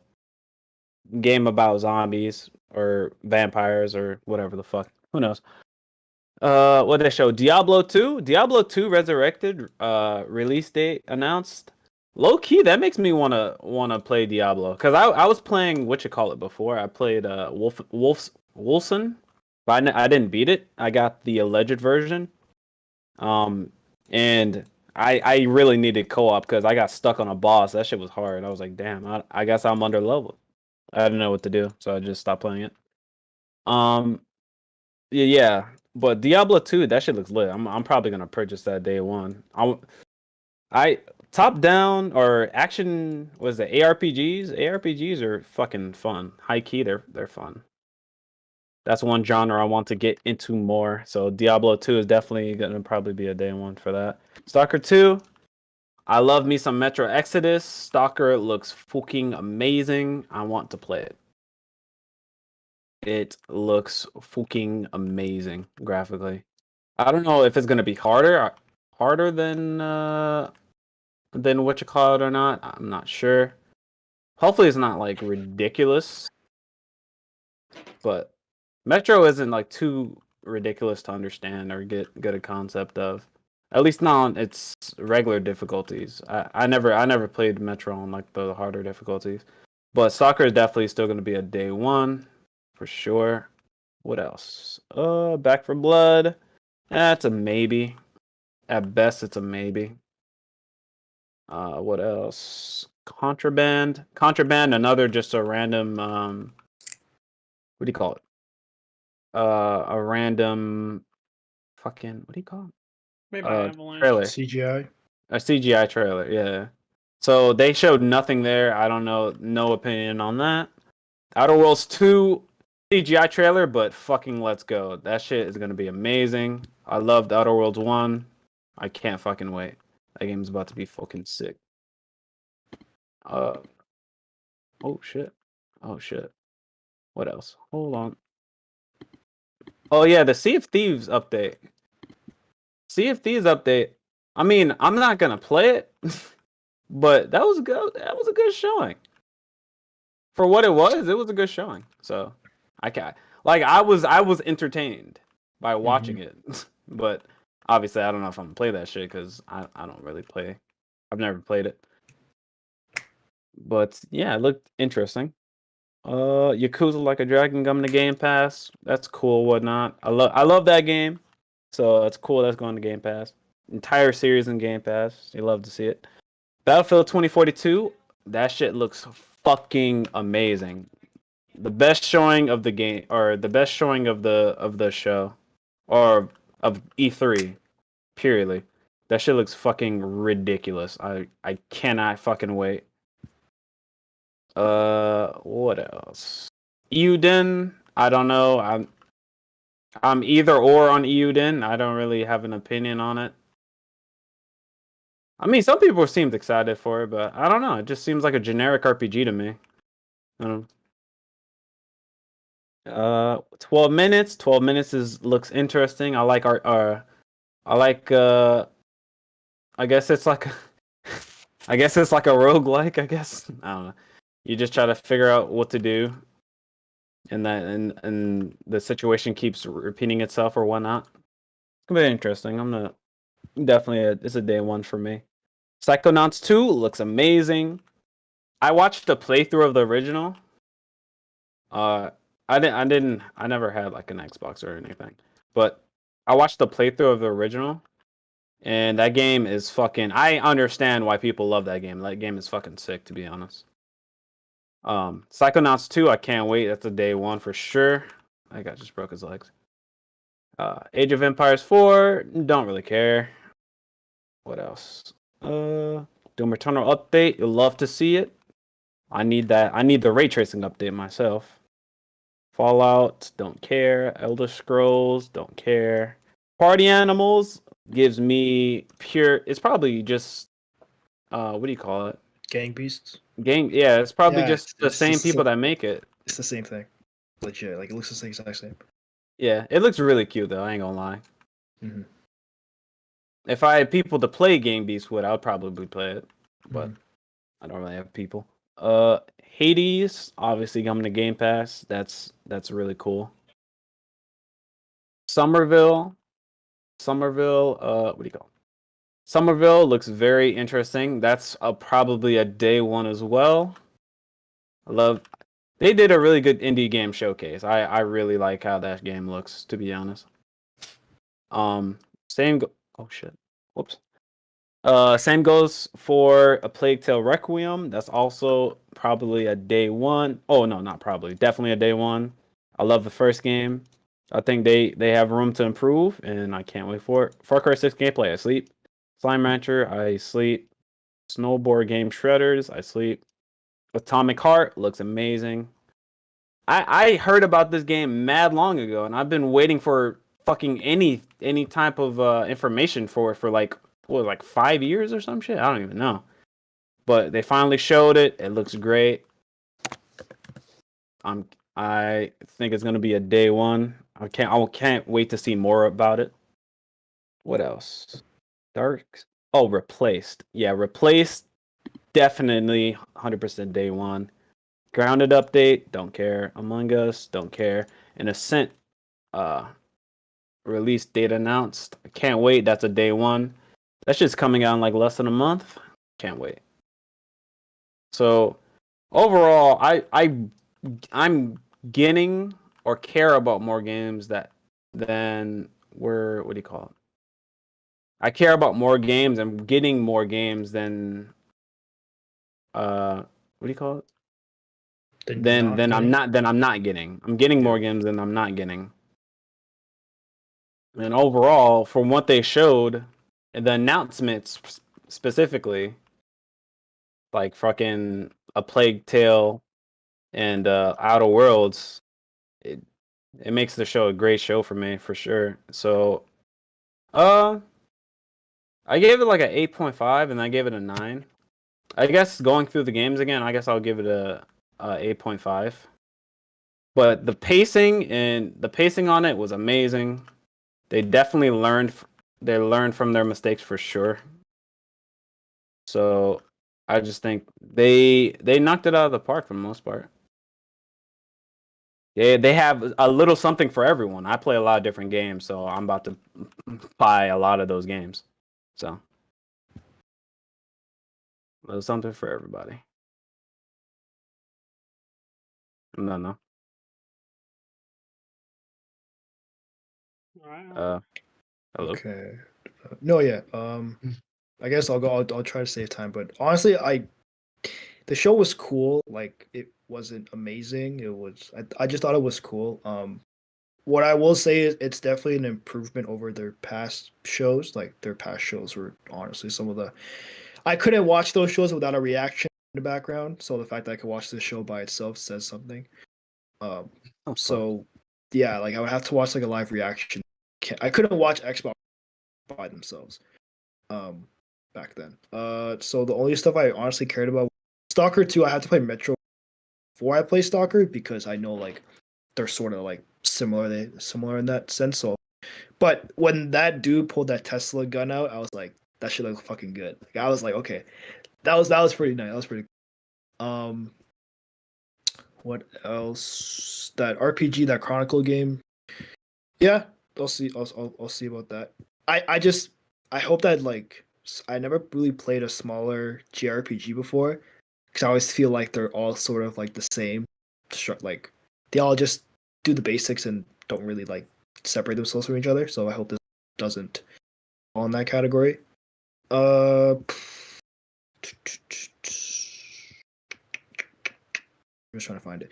Game about zombies or vampires or whatever the fuck. Who knows? What did they show? Diablo 2? Diablo 2 Resurrected release date announced. Low key, that makes me wanna play Diablo. Cause I was playing what you call it before. I played Wolfson, but I didn't beat it. I got the alleged version. And I really needed co-op because I got stuck on a boss. That shit was hard. I was like, damn, I guess I'm under leveled. I didn't know what to do, so I just stopped playing it. Um, yeah, but Diablo 2, that shit looks lit. I'm probably gonna purchase that day one. I top down or action was it ARPGs? ARPGs are fucking fun. High key, they're fun. That's one genre I want to get into more. So Diablo 2 is definitely gonna probably be a day one for that. Stalker 2. I love me some Metro Exodus. Stalker looks fucking amazing. I want to play it. It looks fucking amazing graphically. I don't know if it's gonna be harder than what you call it or not. I'm not sure. Hopefully it's not like ridiculous, but Metro isn't like too ridiculous to understand or get a concept of. At least not on its regular difficulties. I never played Metro on like the harder difficulties. But Stalker is definitely still gonna be a day one for sure. What else? Back for Blood. That's a maybe. At best, it's a maybe. What else? Contraband. Contraband, another just a random what do you call it? A random fucking what do you call it? Made by Avalanche. Trailer. CGI. A CGI trailer, yeah. So they showed nothing there. I don't know, no opinion on that. Outer Worlds 2 CGI trailer, but fucking let's go. That shit is gonna be amazing. I loved Outer Worlds 1. I can't fucking wait. That game's about to be fucking sick. Oh shit. Oh shit. What else? Hold on. Oh yeah, the Sea of Thieves update. Sea of Thieves update. I mean, I'm not gonna play it, but that was good. That was a good showing. For what it was a good showing. So I can't like I was entertained by watching it. But obviously I don't know if I'm gonna play that shit because I don't really play. I've never played it. But yeah, it looked interesting. Yakuza Like a Dragon coming to Game Pass. That's cool, whatnot. I love that game. So that's cool that's going to Game Pass. Entire series in Game Pass. You love to see it. Battlefield 2042, that shit looks fucking amazing. The best showing of the game or the best showing of the show or of E3 purely. That shit looks fucking ridiculous. I cannot fucking wait. What else? Euden, I don't know. I'm either or on Euden. I don't really have an opinion on it. I mean, some people seemed excited for it, but I don't know. It just seems like a generic RPG to me. I don't know. 12 minutes. 12 minutes looks interesting. I like our I like I guess it's like I guess it's like a roguelike, I guess. I don't know. You just try to figure out what to do. and the situation keeps repeating itself or whatnot. It's gonna be interesting. It's a day one for me. Psychonauts 2 looks amazing. I watched a playthrough of the original. I never had like an Xbox or anything, but I watched the playthrough of the original, and that game is fucking. I understand why people love that game. That game is fucking sick, to be honest. Psychonauts 2, I can't wait. That's a day one for sure. That guy just broke his legs. Age of Empires 4, don't really care. What else? Doom Eternal update. You'll love to see it. I need that. I need the ray tracing update myself. Fallout, don't care. Elder Scrolls, don't care. Party Animals gives me pure. It's probably just what do you call it? Gang Beasts. Yeah, it's probably Yeah, just the it's same just people that make it. It's the same thing. Legit, like it looks the exact same. Yeah, it looks really cute though. I ain't gonna lie. Mhm. If I had people to play Game Beast with, I would probably play it, but I don't really have people. Hades, obviously coming to Game Pass. That's really cool. Somerville, what do you call it? Somerville looks very interesting. That's probably a day one as well. They did a really good indie game showcase. I really like how that game looks, to be honest. Oh shit. Whoops. Same goes for A Plague Tale Requiem. That's also probably a day one. Oh no, not probably. Definitely a day one. I love the first game. I think they have room to improve, and I can't wait for it. Far Cry 6 gameplay, I sleep. Slime Rancher, I sleep. Snowboard game Shredders, I sleep. Atomic Heart looks amazing. I heard about this game mad long ago, and I've been waiting for fucking any type of information for like 5 years or some shit. I don't even know. But they finally showed it. It looks great. I think it's gonna be a day one. I can't wait to see more about it. What else? Replaced. Yeah, Replaced. Definitely 100% day one. Grounded update, don't care. Among Us, don't care. And Ascent, release date announced. I can't wait. That's a day one. That shit's coming out in like less than a month. Can't wait. So overall, I'm getting or care about more games than what do you call it? I care about more games. I'm getting more games than what do you call it? Then I'm not getting. I'm getting more games than I'm not getting. And overall, from what they showed, the announcements specifically, like fucking A Plague Tale and Outer Worlds, it makes the show a great show for me for sure. So, I gave it like an 8.5, and I gave it a 9. I guess going through the games again, I guess I'll give it a 8.5. But the pacing on it was amazing. They definitely learned from their mistakes for sure. So I just think they knocked it out of the park for the most part. They have a little something for everyone. I play a lot of different games, so I'm about to buy a lot of those games. So a little something for everybody. No. Wow. Hello. Okay. No, yeah. I guess I'll go. I'll try to save time, but honestly, the show was cool. Like it wasn't amazing. It was. I just thought it was cool. What I will say is it's definitely an improvement over their past shows. Like their past shows were honestly some of the. I couldn't watch those shows without a reaction in the background. So the fact that I could watch this show by itself says something. So yeah, like I would have to watch like a live reaction. I couldn't watch Xbox by themselves. Back then. So the only stuff I honestly cared about Stalker 2, I had to play Metro before I play Stalker because I know like they're sort of like similar in that sense. So but when that dude pulled that Tesla gun out, I was like, that shit looks fucking good. Like, I was like, okay. That was pretty nice. That was pretty What else? That RPG, that Chronicle game. Yeah, I'll see. I'll see about that. I hope that like I never really played a smaller JRPG before because I always feel like they're all sort of like the same. Like they all just do the basics and don't really like separate themselves from each other. So I hope this doesn't fall in that category. I'm just trying to find it.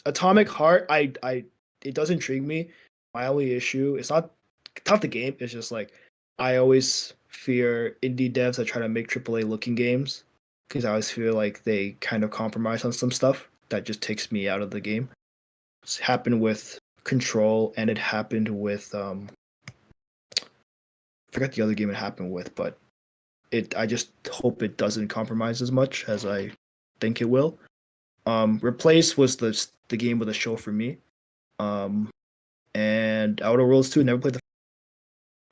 Atomic Heart. It does intrigue me. My only issue, it's not the game. It's just like I always fear indie devs that try to make AAA looking games because I always feel like they kind of compromise on some stuff that just takes me out of the game. It's happened with Control, and it happened with I forgot the other game it happened with, but I just hope it doesn't compromise as much as I think it will. Replace was the game with a show for me. And Outer Worlds 2 never played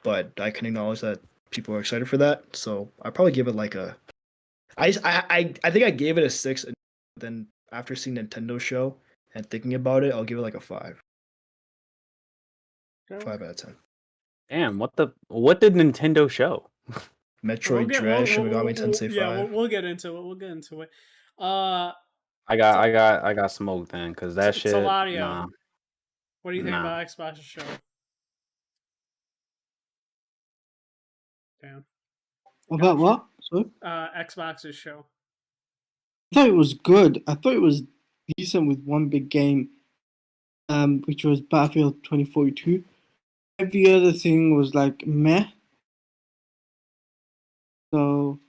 but I can acknowledge that people are excited for that. So I probably give it like a I think I gave it a 6, and then after seeing Nintendo show and thinking about it, I'll give it like a 5. 5 out of 10. Damn, what did Nintendo show? Metroid Dread, Shin Megami Tensei 5. Yeah, we'll get into it. We'll get into it. I got smoked then, because that shit. Salario, Nah. what do you think about Xbox's show? Damn. About what? Sorry? Xbox's show. I thought it was good. I thought it was decent with one big game, which was Battlefield 2042. Every other thing was like meh. So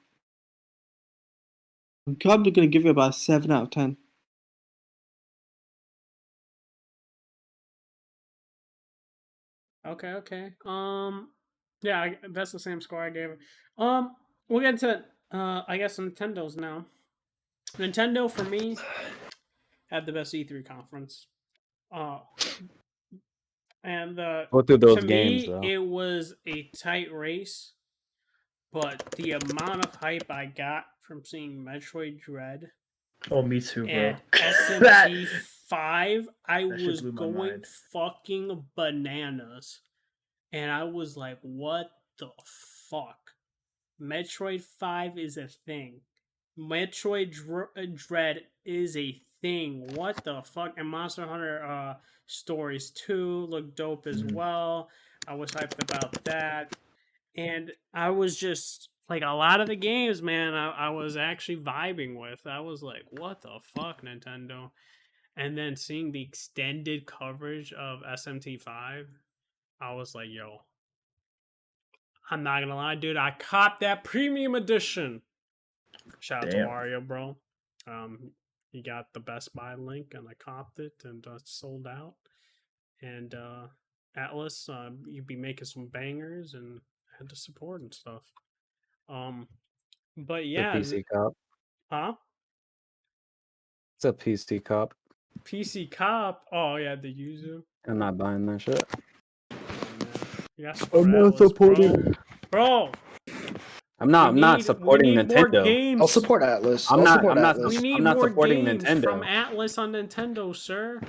I'm probably gonna give it about 7 out of 10. Okay. Yeah, that's the same score I gave it. We'll get into I guess Nintendo's now. Nintendo for me had the best E3 conference. And Go through those to games, me, though. it was a tight race, but the amount of hype I got from seeing Metroid Dread Oh, me too, bro. and SMT 5, I that shit was blew my going mind. fucking bananas. And I was like, what the fuck? Metroid 5 is a thing. Metroid Dread is a thing. What the fuck? And Monster Hunter Stories 2 looked dope as well. I was hyped about that. And I was just like, a lot of the games, man, I was actually vibing with. I was like, what the fuck, Nintendo? And then seeing the extended coverage of SMT5, I was like, yo, I'm not gonna lie, dude. I copped that premium edition. Shout out to Mario, bro. He got the Best Buy link, and I copped it, and it's sold out. And Atlas, you'd be making some bangers, and I had to support and stuff. But yeah, The PC cop. huh? It's a PC cop. PC cop. Oh yeah, the Yuzu. I'm not buying that shit. You got Atlas, bro. I'm not supporting Nintendo. I'll support Atlas. I'm not We need I'm not more supporting games Nintendo. from Atlas on Nintendo, sir.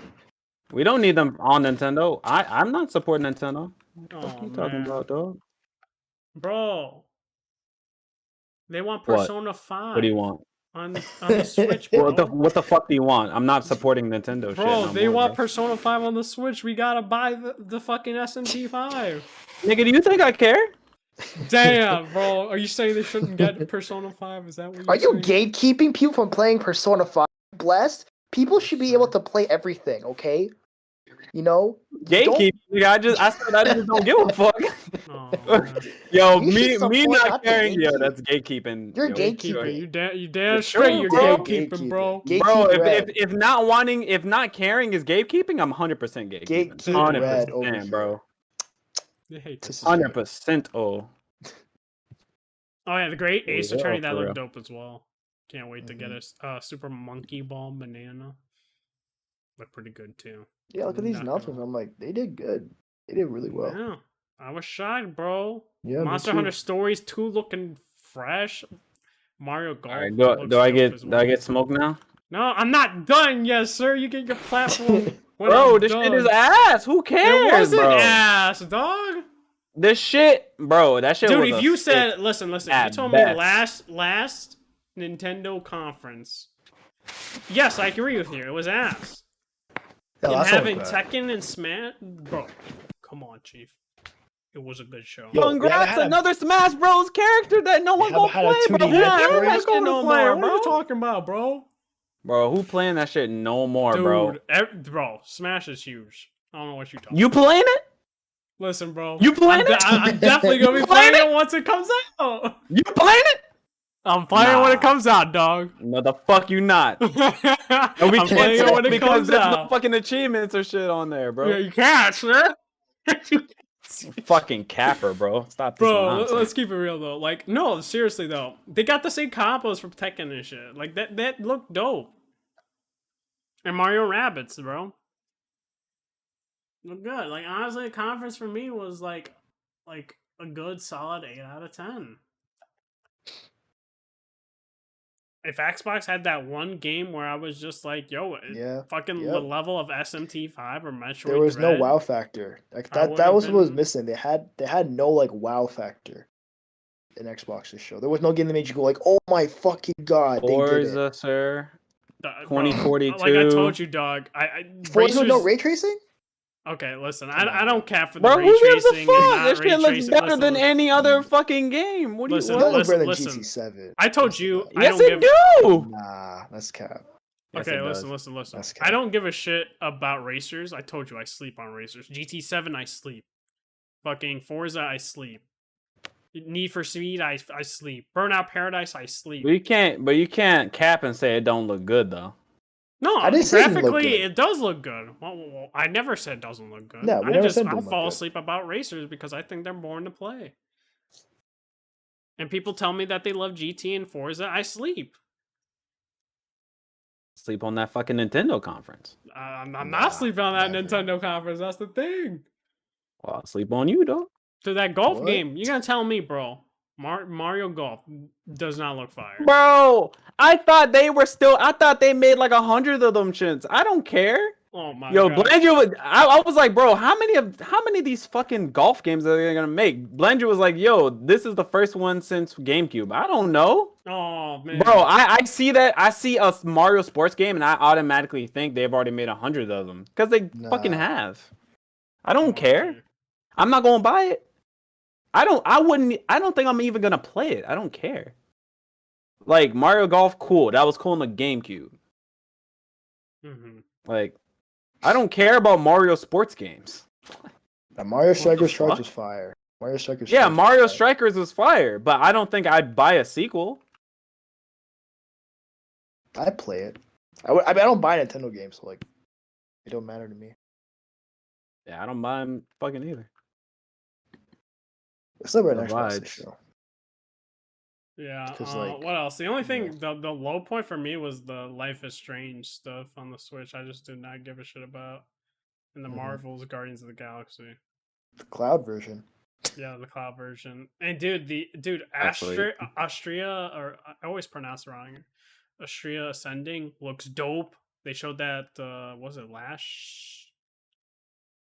We don't need them on Nintendo. I'm not supporting Nintendo. What Oh, are you talking about, dog? Bro. They want Persona 5. What do you want? On the Switch, bro. What the fuck do you want? I'm not supporting Nintendo shit. Bro, No they more, want bro. Persona 5 on the Switch. We gotta buy the fucking SMT5. Nigga, do you think I care? Damn, bro. Are you saying they shouldn't get Persona 5? Is that what you're saying? Are you saying? gatekeeping people from playing Persona 5? Blessed? People should be able to play everything, okay? You know? Gatekeeping? I said I just don't give a fuck. Oh, yo, You me support not not caring. the Yo, gatekeep. that's gatekeeping. You're yo. gatekeeping. You damn straight you're gatekeeping, bro. Bro, if not wanting, if not caring is gatekeeping, I'm 100% gatekeeping. 100%, bro. 100%. Oh yeah, the Great Ace Attorney, that for looked real. dope as well. Can't wait to get a Super Monkey Ball banana. Look pretty good too. Yeah, look at these announcements. I'm like, they did good. They did really well. Yeah, I was shocked, bro. Yeah, Monster Hunter Stories 2 looking fresh. Mario Golf. All right, do I get smoked now? No, I'm not done yet, sir. You get your platform when Bro, I'm this done. shit is ass. Who It cares, wasn't bro? ass, dog. This shit, bro. That shit Dude, was if a you 6 said, listen, if you at told me best. last Nintendo conference, yes, I agree with you. It was ass. Yeah, And last one was having bad. Tekken and Smash, bro, come on, Chief. It was a good show. Yo, we haven't Congrats, had a- another Smash Bros character that no one haven't gonna had a play, bro. 2D Who Yeah, playing Metroid? that everyone's shit going to no play. more, What are you bro? talking about, bro? Bro, who playing that shit no more, bro? Dude, bro, Smash is huge. I don't know what you talking You about. playing it? Listen, bro. You playing it? I'm definitely going to be playing playing it once it comes out. You playing it? I'm playing when it Nah. comes out, dog. No, the fuck you not. I'm And we can't playing say it when it because comes there's no out. fucking achievements or shit on there, bro. Yeah, you can't, sir. Fucking capper, bro. Stop this Bro, nonsense. let's keep it real though. Like, no, seriously though, they got the same combos for Tekken and shit. Like that looked dope. And Mario Rabbids, bro, look good. Like honestly, the conference for me was like a good solid 8 out of 10. If Xbox had that one game where I was just like, yo, Yeah, fucking yep. the level of SMT5 or Metroid There was no Dread, wow factor. Like I that was would've what was been- missing. They had no like wow factor in Xbox's show. There was no game that made you go like, "Oh my fucking god, they did it." Forza, sir. bro, 2042. like I told you, dog. Forza with no Racers- ray tracing? Okay, listen, Come I on, don't cap for the Bro, ray who gives a tracing fuck? and not This ray shit looks tracing. better Listen, than listen. any other fucking game. What do you Listen, It what? don't look better than listen. GT7. I told Listen, you, I Yes, don't it give. do. Nah, that's cap. Yes, Okay, it listen. does. That's I cap. don't give a shit about racers. I told you I sleep on racers. GT7, I sleep. Fucking Forza, I sleep. Need for Speed, I sleep. Burnout Paradise, I sleep. But you can't cap and say it don't look good though. No, I didn't say it didn't look graphically, good. it does look good. Well, I never said it doesn't look good. No, we never said it I didn't look fall good. asleep about racers because I think they're boring to play. And people tell me that they love GT and Forza, I sleep. Sleep on that fucking Nintendo conference. I'm Nah, not sleeping on that never. Nintendo conference. That's the thing. Well, I'll sleep on you though. To that golf What? game, you're gonna tell me, bro. Mario Golf does not look fire. Bro, I thought they made like 100 of them shits. I don't care. Oh my Yo, god. Blandrew, I was like, bro, how many of these fucking golf games are they gonna make? Blandrew was like, yo, this is the first one since GameCube. I don't know. Oh man. Bro, I see that. I see a Mario sports game and I automatically think they've already made 100 of them. Because they fucking Nah. have. I don't care. Okay. I'm not gonna buy it. I don't think I'm even gonna play it. I don't care. Like Mario Golf, cool. That was cool on the GameCube. Mhm. Like, I don't care about Mario sports games. Now, Mario the Strikers Charge fuck? was fire. Mario Strikers. Yeah, Charge was Mario fire. Strikers was fire, but I don't think I'd buy a sequel. I'd play it. I mean, I don't buy Nintendo games, so like, it don't matter to me. Yeah, I don't buy them fucking either. It's still better than The Xbox vibes. show. Yeah. 'Cause, like, What else? The only thing, yeah. the low point for me was the Life is Strange stuff on the Switch. I just did not give a shit about. And the Mhm. Marvel's Guardians of the Galaxy. The cloud version. Yeah, the cloud version. And dude, Actually- Austria, or I always pronounce it wrong. Austria Ascending looks dope. They showed that. Was it last?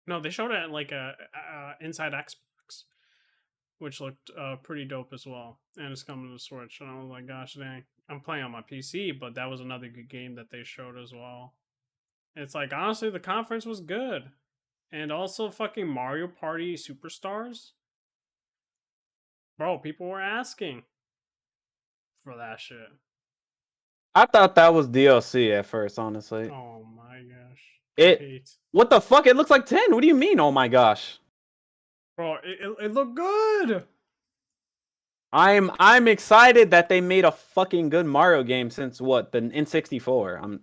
No, they showed it at like Inside Xbox, which looked pretty dope as well. And it's coming to the Switch. And I was like, gosh dang, I'm playing on my PC, but that was another good game that they showed as well. It's like honestly, the conference was good. And also fucking Mario Party Superstars. Bro, people were asking for that shit. I thought that was DLC at first, honestly. Oh my gosh. It- Hate. What the fuck? It looks like 10. What do you mean? Oh my gosh. Bro, it looked good. I'm excited that they made a fucking good Mario game since what, the N64.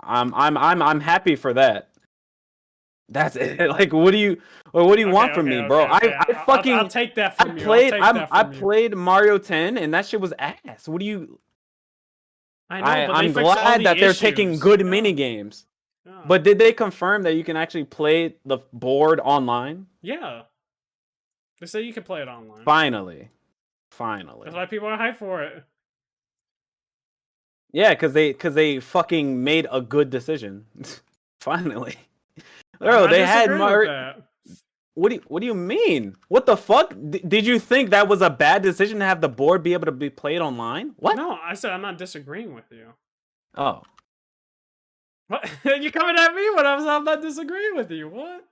I'm happy for that. That's it. Like, what do you want from me, bro? Okay. I fucking I'll take that I from you. played I'll take that I from you. played Mario 10 and that shit was ass. What do you? I know, but they I'm fixed all glad the that they're taking issues. good Yeah. mini games. Yeah. But did they confirm that you can actually play the board online? Yeah. They say you can play it online. Finally. That's why people are hyped for it. Yeah, because they fucking made a good decision. Finally, I'm bro, not they had disagreeing with Mario. that. What do you mean? What the fuck? Did you think that was a bad decision to have the board be able to be played online? What? No, I said I'm not disagreeing with you. Oh, What? You coming at me when I'm not disagreeing with you? What?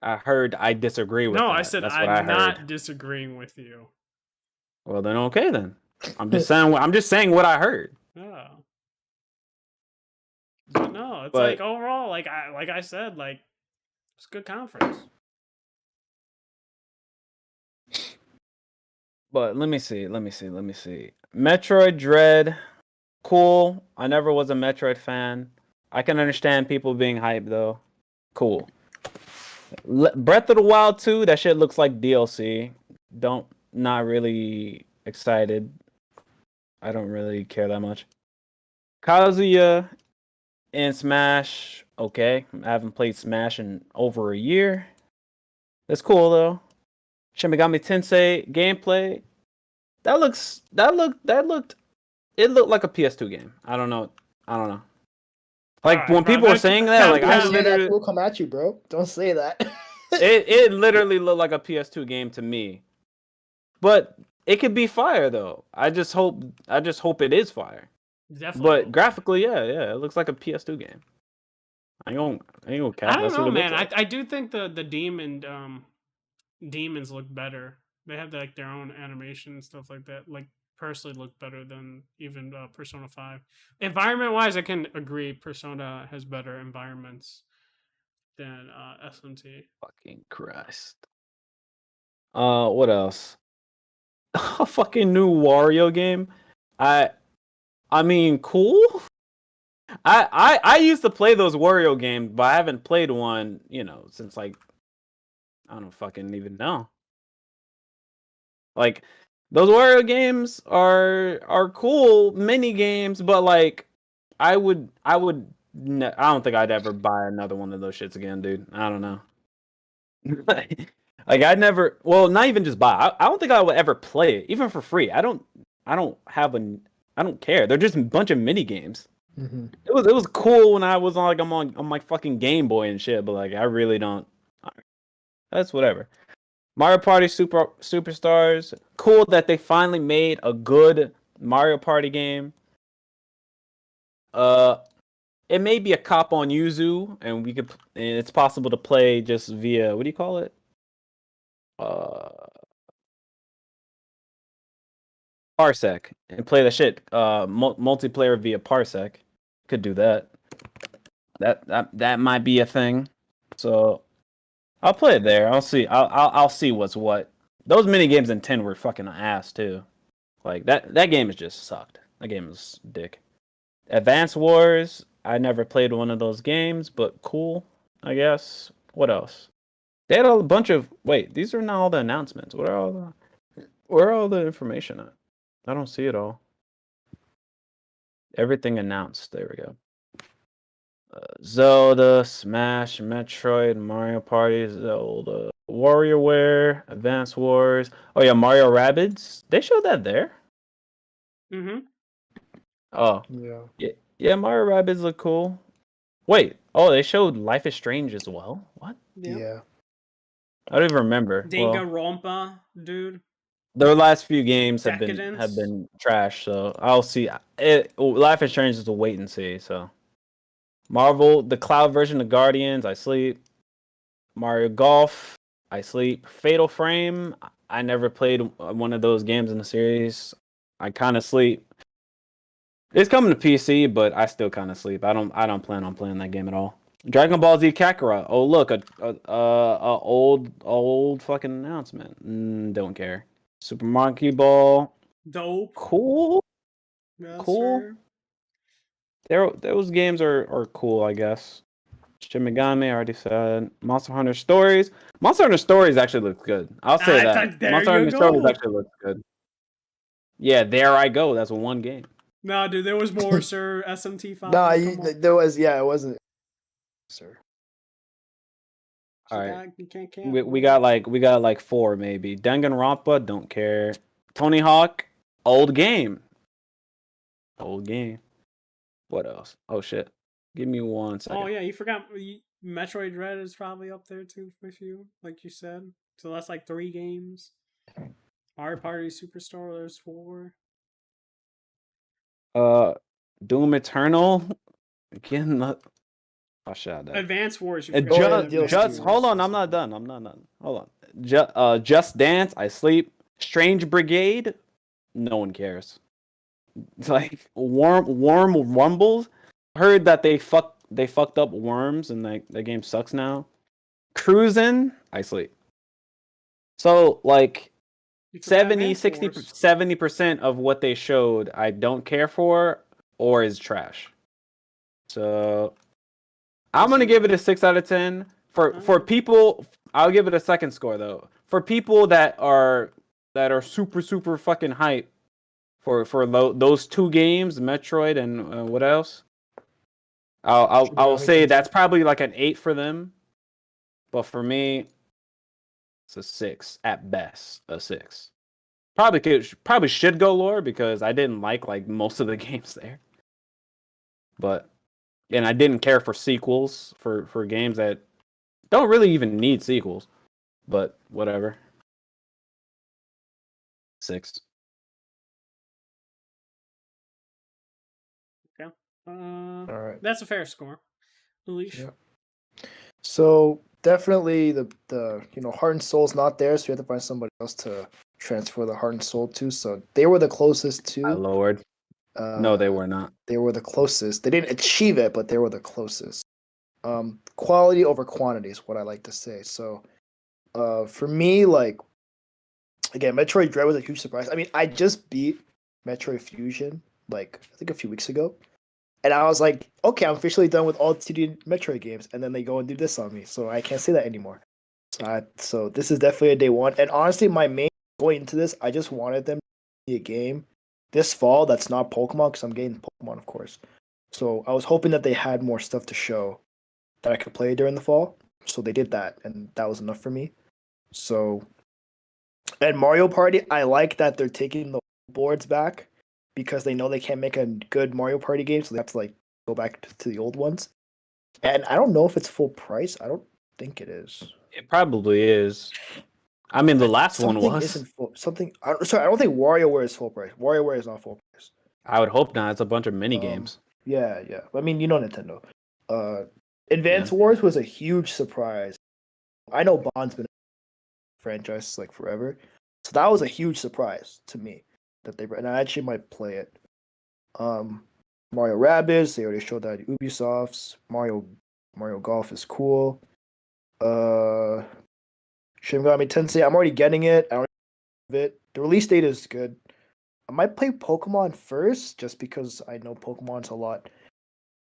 I heard I disagree with No, that. I said That's what I I'm not heard. disagreeing with you. Well, then okay then. I'm just saying. I'm just saying what I heard. Oh. But no, it's like But overall, like I said, like it's a good conference. let me see. Metroid Dread, cool. I never was a Metroid fan. I can understand people being hyped though. Cool. Breath of the Wild 2, that shit looks like DLC. Not really excited. I don't really care that much. Kazuya in Smash, okay. I haven't played Smash in over a year. That's cool though. Shin Megami Tensei gameplay. It looked like a PS2 game. I don't know. Like Alright, when bro, people were that's saying that, that like Don't I pass. say that. literally People come at you, bro. Don't say that. it literally looked like a PS2 game to me. But it could be fire though. I just hope it is fire. Definitely. But graphically, yeah, it looks like a PS2 game. I ain't gonna I cap. don't That's know, what it looks man. like. I do think the demons look better. They have like their own animation and stuff like that. Like personally, look better than even Persona 5. Environment wise, I can agree. Persona has better environments than SMT. Fucking Christ. What else? A fucking new Wario game. I mean, cool. I used to play those Wario games, but I haven't played one, since like I don't fucking even know. Like those Wario games are cool mini games, but like I don't think I'd ever buy another one of those shits again, dude. I don't know. Like I'd never, well, not even just buy. I don't think I would ever play it, even for free. I don't care. They're just a bunch of mini games. Mhm. It was cool when I was on my fucking Game Boy and shit, but like I really don't. That's whatever. Mario Party Superstars. Cool that they finally made a good Mario Party game. Uh, it may be a cop on Yuzu, and it's possible to play just via, what do you call it? Parsec, and play the shit. Multiplayer via Parsec. Could do that. That might be a thing. So I'll play it there. I'll see. I'll see what's what. Those mini games in 10 were fucking ass too. Like that game has just sucked. That game is dick. Advance Wars. I never played one of those games, but cool, I guess. What else? They had a bunch of. Wait, these are not all the announcements. Where are all the information at? I don't see it all. Everything announced. There we go. Zelda, Smash, Metroid, Mario Party, Zelda, WarioWare, Advance Wars. Oh yeah, Mario Rabbids. They showed that there. Mm-hmm. Oh Yeah. yeah, Mario Rabbids look cool. Wait, oh they showed Life is Strange as well. What? Yeah. I don't even remember. Well, Danganronpa, dude. their last few games have Decadence. been trash, so I'll see. Life is Strange is a wait and see. So Marvel, the cloud version of Guardians, I sleep. Mario Golf, I sleep. Fatal Frame, I never played one of those games in the series. I kind of sleep. It's coming to PC, but I still kind of sleep. I don't plan on playing that game at all. Dragon Ball Z Kakarot. Oh look, a old fucking announcement. Don't care. Super Monkey Ball. Dope. Cool. Yes, Cool. sir. Those games are cool, I guess. Shin Megami, I already said. Monster Hunter Stories. Monster Hunter Stories actually looks good. I'll say that. There Monster you Hunter Stories go. actually looks good. Yeah, there I go. That's one game. Nah, dude, there was more, sir. SMT5. Nah, come on. there was. Yeah, it wasn't. Sir. All right. You can't We got like 4 maybe. Danganronpa, don't care. Tony Hawk, old game. Old game. What else? Oh shit. Give me 1 second. Oh yeah, you forgot Metroid Dread is probably up there too with you, like you said. So that's like 3 games. Mario Party Superstar, there's 4. Doom Eternal. Again, oh shit. Advance Wars, you Uh, forgot. just, Advance just Wars. hold on. I'm not done. Hold on. Just Dance. I sleep. Strange Brigade. No one cares. It's like Worm Rumbles. Heard that they fucked up Worms and like the game sucks now. Cruisin'. I sleep. So like You forgot 70, Advance 60, Wars. 70% of what they showed I don't care for or is trash. So I'm gonna give it a 6 out of 10. For people, I'll give it a second score though. For people that are super fucking hype for those 2 games, Metroid and what else? I'll say that's probably like an 8 for them. But for me, it's a 6 at best, a 6. Probably should go lower because I didn't like most of the games there. And I didn't care for sequels for games that don't really even need sequels. But whatever. 6. Yeah. All right. That's a fair score. Leash. Yeah. So definitely the Heart and Soul's not there, so you have to find somebody else to transfer the Heart and Soul to. So they were the closest to. I lowered. No, they were not. They were the closest. They didn't achieve it, but they were the closest. Quality over quantity is what I like to say. So, for me, like, again, Metroid Dread was a huge surprise. I mean, I just beat Metroid Fusion, like, I think a few weeks ago. And I was like, okay, I'm officially done with all 2D Metroid games. And then they go and do this on me. So I can't say that anymore. So this is definitely a day one. And honestly, my main going into this, I just wanted them to be a game this fall that's not Pokemon, because I'm getting Pokemon, of course. So I was hoping that they had more stuff to show that I could play during the fall. So they did that, and that was enough for me. So, and Mario Party, I like that they're taking the boards back because they know they can't make a good Mario Party game, so they have to like go back to the old ones. And I don't know if it's full price. I don't think it is. It probably is. I mean, the last one was. Isn't full, something. Sorry, I don't think WarioWare is full price. WarioWare is not full price. I would hope not. It's a bunch of mini games. Yeah. I mean, Nintendo. Advance Wars was a huge surprise. I know Bond's been a franchise like forever, so that was a huge surprise to me that and I actually might play it. Mario Rabbids, they already showed that at Ubisoft's. Mario Golf is cool. Shin Megami Tensei, I'm already getting it. I don't have it. The release date is good. I might play Pokemon first, just because I know Pokemon's a lot.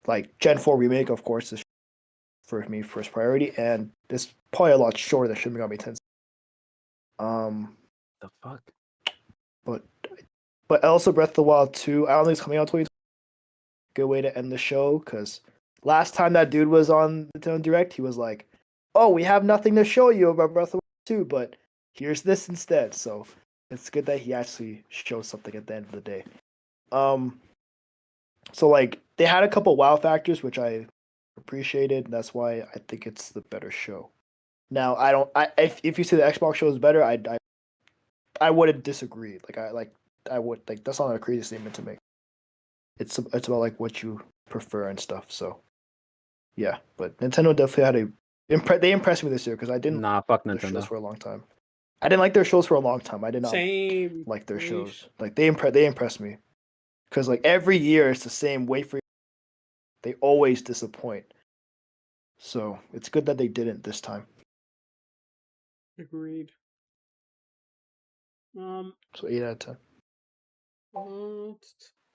Like Gen 4 remake, of course, is for me first priority, and this probably a lot shorter than Shin Megami Tensei. The fuck? But also Breath of the Wild 2, I don't think it's coming out 2020. Good way to end the show, because last time that dude was on the Nintendo Direct, he was like, oh, we have nothing to show you about Breath of the Wild 2, but here's this instead. So it's good that he actually shows something at the end of the day. So like they had a couple wow factors which I appreciated, and that's why I think it's the better show. Now if you say the Xbox show is better, I wouldn't disagree. I would that's not a crazy statement to make. It's about like what you prefer and stuff. So yeah, but Nintendo definitely had they impressed me this year because I didn't fuck like their shows Nintendo for a long time. I didn't like their shows for a long time. I did not Same. like their shows. Like they impressed me because like every year it's the same. Wait for they always disappoint. So it's good that they didn't this time. Agreed. So 8 out of 10.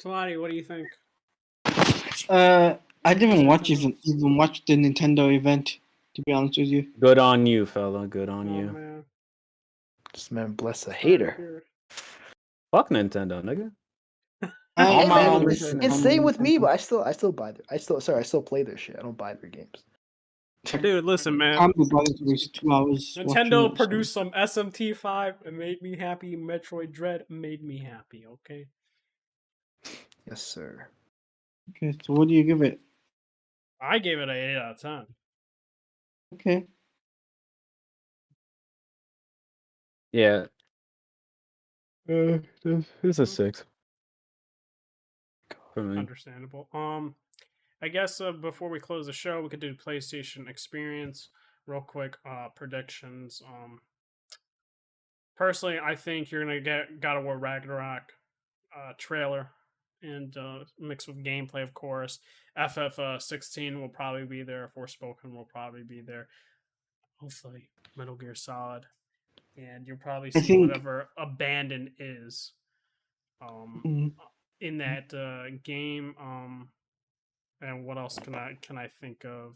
Talati, what do you think? I didn't even watch the Nintendo event, to be honest with you. Good on you, fella. Good on you. Man. This man bless a hater. Fuck Nintendo, nigga. It's same with me, but I still buy their I still play their shit. I don't buy their games. Dude, listen, man. I'm about to waste 2 hours. Nintendo produced some SMT5 and made me happy. Metroid Dread made me happy, okay? Yes, sir. Okay, so what do you give it? I gave it an 8 out of 10. Okay. Yeah. It's a 6 for me. Understandable. I guess before we close the show, we could do PlayStation experience real quick. Predictions. Personally, I think you're gonna get God of War Ragnarok trailer and mixed with gameplay, of course. FF16 will probably be there. Forspoken will probably be there. Hopefully, Metal Gear Solid, and you'll probably I see think whatever Abandon is um, mm, in that game. And what else can I think of?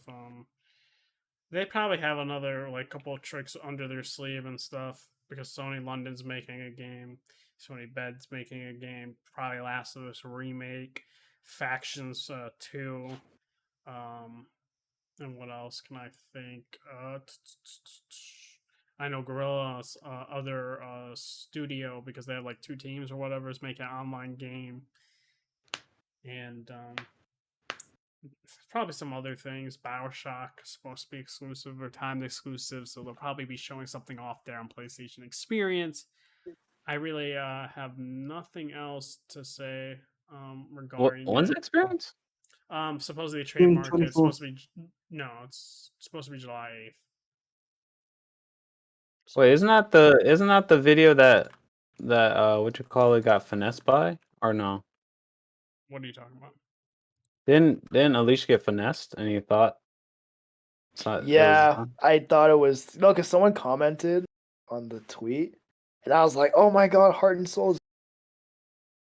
They probably have another like couple of tricks under their sleeve and stuff because Sony London's making a game, Sony Bed's making a game, probably Last of Us remake, Factions 2, and what else can I think? I know Gorilla's other studio because they have like two teams or whatever is making an online game, and probably some other things. Bioshock is supposed to be exclusive or timed exclusive, so they'll probably be showing something off there on PlayStation Experience. I really have nothing else to say regarding When's it. the experience? Supposedly June trademark is 24th. supposed to be no, it's supposed to be July 8th. Wait, isn't that the video that what you call it got finessed by? Or no? What are you talking about? Didn't Alicia get finessed and you thought it was Yeah, I thought it was no, because someone commented on the tweet, and I was like, "Oh my god, Heart and Souls."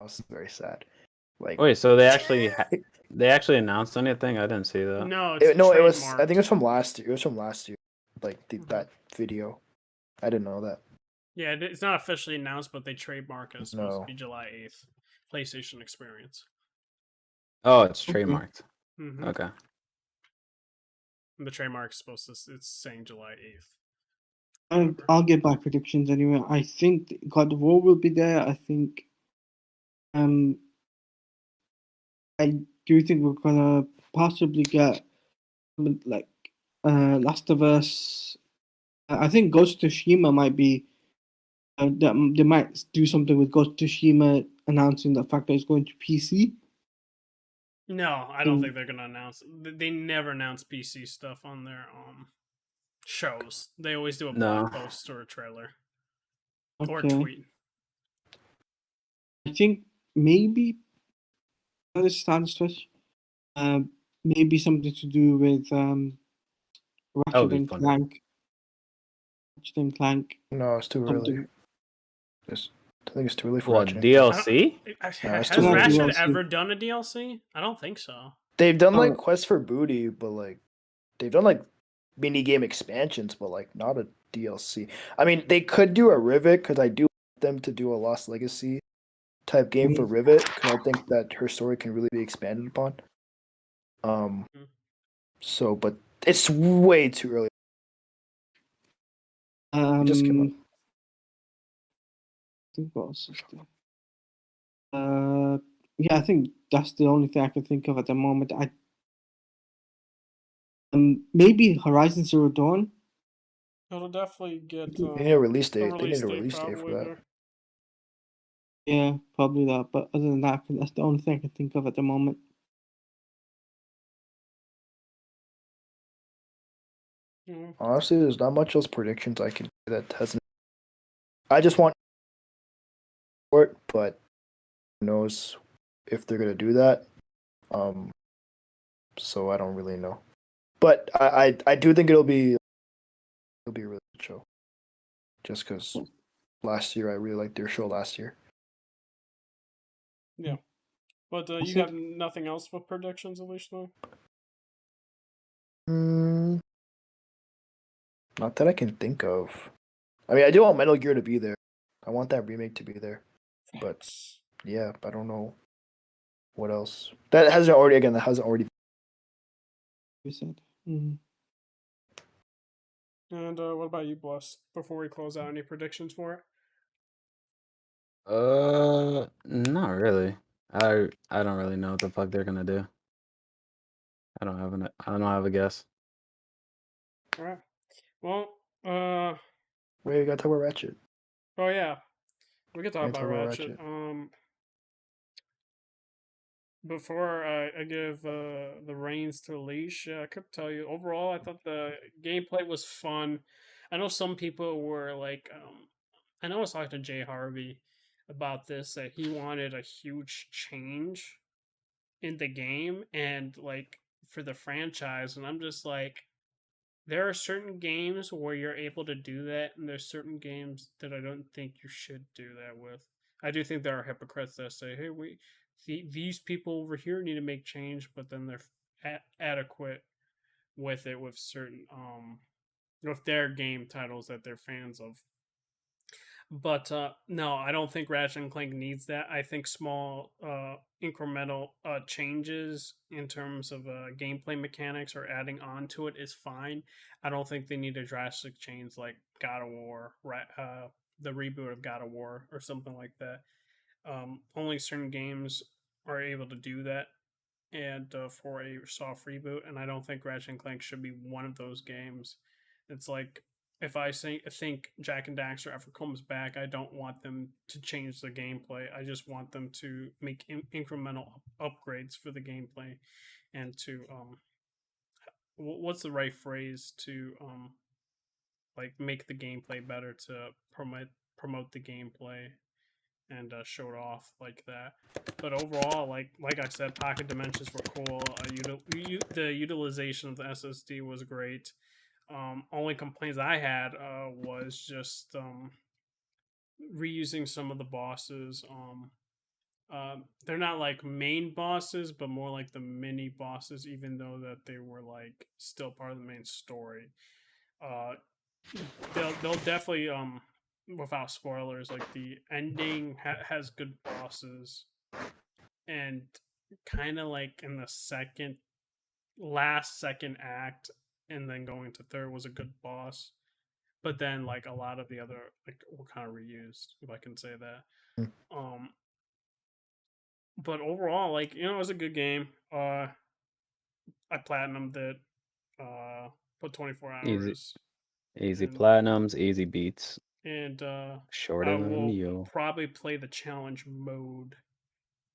I was very sad. Like, Wait, so they actually announced anything? I didn't see that. No, it's no, it was. I trademarked. think it was from last year. It was from last year. Like Mhm. that video. I didn't know that. Yeah, it's not officially announced, but they trademark it. It's supposed to No. be July 8th. PlayStation Experience. Oh, it's Okay. trademarked. Mm-hmm. Okay. The trademark is supposed to. It's saying July 8th. I'll get my predictions anyway. I think God of War will be there. I think I do think we're gonna possibly get like Last of Us. I think Ghost of Tsushima might be. They might do something with Ghost of Tsushima announcing the fact that it's going to PC. No, I don't think they're gonna announce. They never announce PC stuff on their shows. They always do a No. blog post or a trailer or a Okay. tweet. I think maybe that is Star Stretch. Maybe something to do with That would Ratchet be and fun. Clank. Ratchet and Clank. No, it's too early. Something. I think it's too early for What, Ratchet. DLC? Has too early. Ratchet DLC. ever done a DLC? I don't think so. They've done like Oh. Quest for Booty, but like they've done like mini game expansions, but like not a DLC. I mean, they could do a Rivet because I do want them to do a Lost Legacy type game for Rivet because I think that her story can really be expanded upon. Mhm. So, but it's way too early. It just came out. I think what else is there? Yeah, I think that's the only thing I can think of at the moment. Maybe Horizon Zero Dawn. It'll definitely get They need a release a date. They release need a date release date for probably that. there. Yeah, probably that. But other than that, that's the only thing I can think of at the moment. Mhm. Honestly, there's not much else predictions I can say that hasn't. I just want for it, but who knows if they're gonna do that. So I don't really know. But I do think it'll be a really good show. Just because last year I really liked their show last year. Yeah, but you That's got it. nothing else with predictions, at least though. Not that I can think of. I mean, I do want Metal Gear to be there. I want that remake to be there. But yeah, I don't know what else. That hasn't already. You said. Mhm. And what about you, Bless? Before we close out, any predictions for it? Not really. I don't really know what the fuck they're gonna do. I don't have a guess. All right. Well, Wait, we gotta talk about Ratchet. oh yeah, we could talk We about gotta talk about Ratchet. Ratchet. Before I give the reins to Alicia, I could tell you overall, I thought the gameplay was fun. I know some people were like, I know I was talking to Jay Harvey about this that he wanted a huge change in the game and like for the franchise, and I'm just like, there are certain games where you're able to do that, and there's certain games that I don't think you should do that with. I do think there are hypocrites that say, "Hey, these people over here need to make change," but then they're adequate with it with certain with their game titles that they're fans of. But no, I don't think Ratchet and Clank needs that. I think small incremental changes in terms of gameplay mechanics or adding on to it is fine. I don't think they need a drastic change like God of War, the reboot of God of War, or something like that. Only certain games are able to do that, and for a soft reboot, and I don't think Ratchet and Clank should be one of those games. It's like if think Jack and Daxter ever comes back, I don't want them to change the gameplay. I just want them to make incremental upgrades for the gameplay and to what's the right phrase to like make the gameplay better to promote the gameplay and show it off like that. But overall, like I said, pocket dimensions were cool. The utilization of the SSD was great. Only complaints I had was just reusing some of the bosses. They're not like main bosses, but more like the mini bosses, even though that they were like still part of the main story. Uh, they'll definitely without spoilers, like the ending has good bosses, and kind of like in the second act, and then going to third was a good boss. But then like a lot of the other like were kind of reused, if I can say that. Hmm. Um, but overall, like it was a good game. I platinumed it. Put 24 Easy, hours, easy and platinums, easy beats, and I shorter than will you. probably play the challenge mode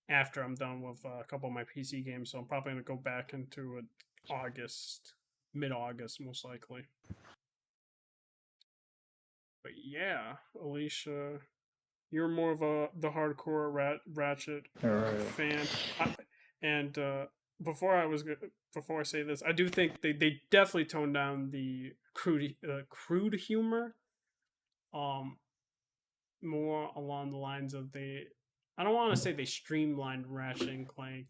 after I'm done with a couple of my PC games. So I'm probably gonna go back into it mid August, most likely. But yeah, Alicia, you're more of the hardcore Ratchet All right. fan, and before I say this, I do think they definitely toned down the crude humor, um, more along the lines of I don't want to say they streamlined Ratchet and Clank,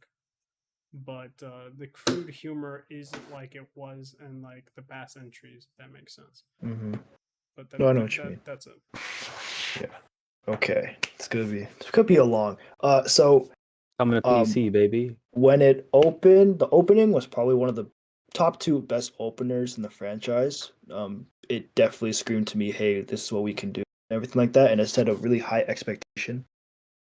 but the crude humor isn't like it was in like the past entries. If that makes sense. Mm-hmm. But No, I know what you mean. that's it. Yeah. Okay. It's gonna be a long. So Coming to PC, baby. when it opened, the opening was probably one of the top two best openers in the franchise. It definitely screamed to me, "Hey, this is what we can do," and everything like that, and it set a really high expectation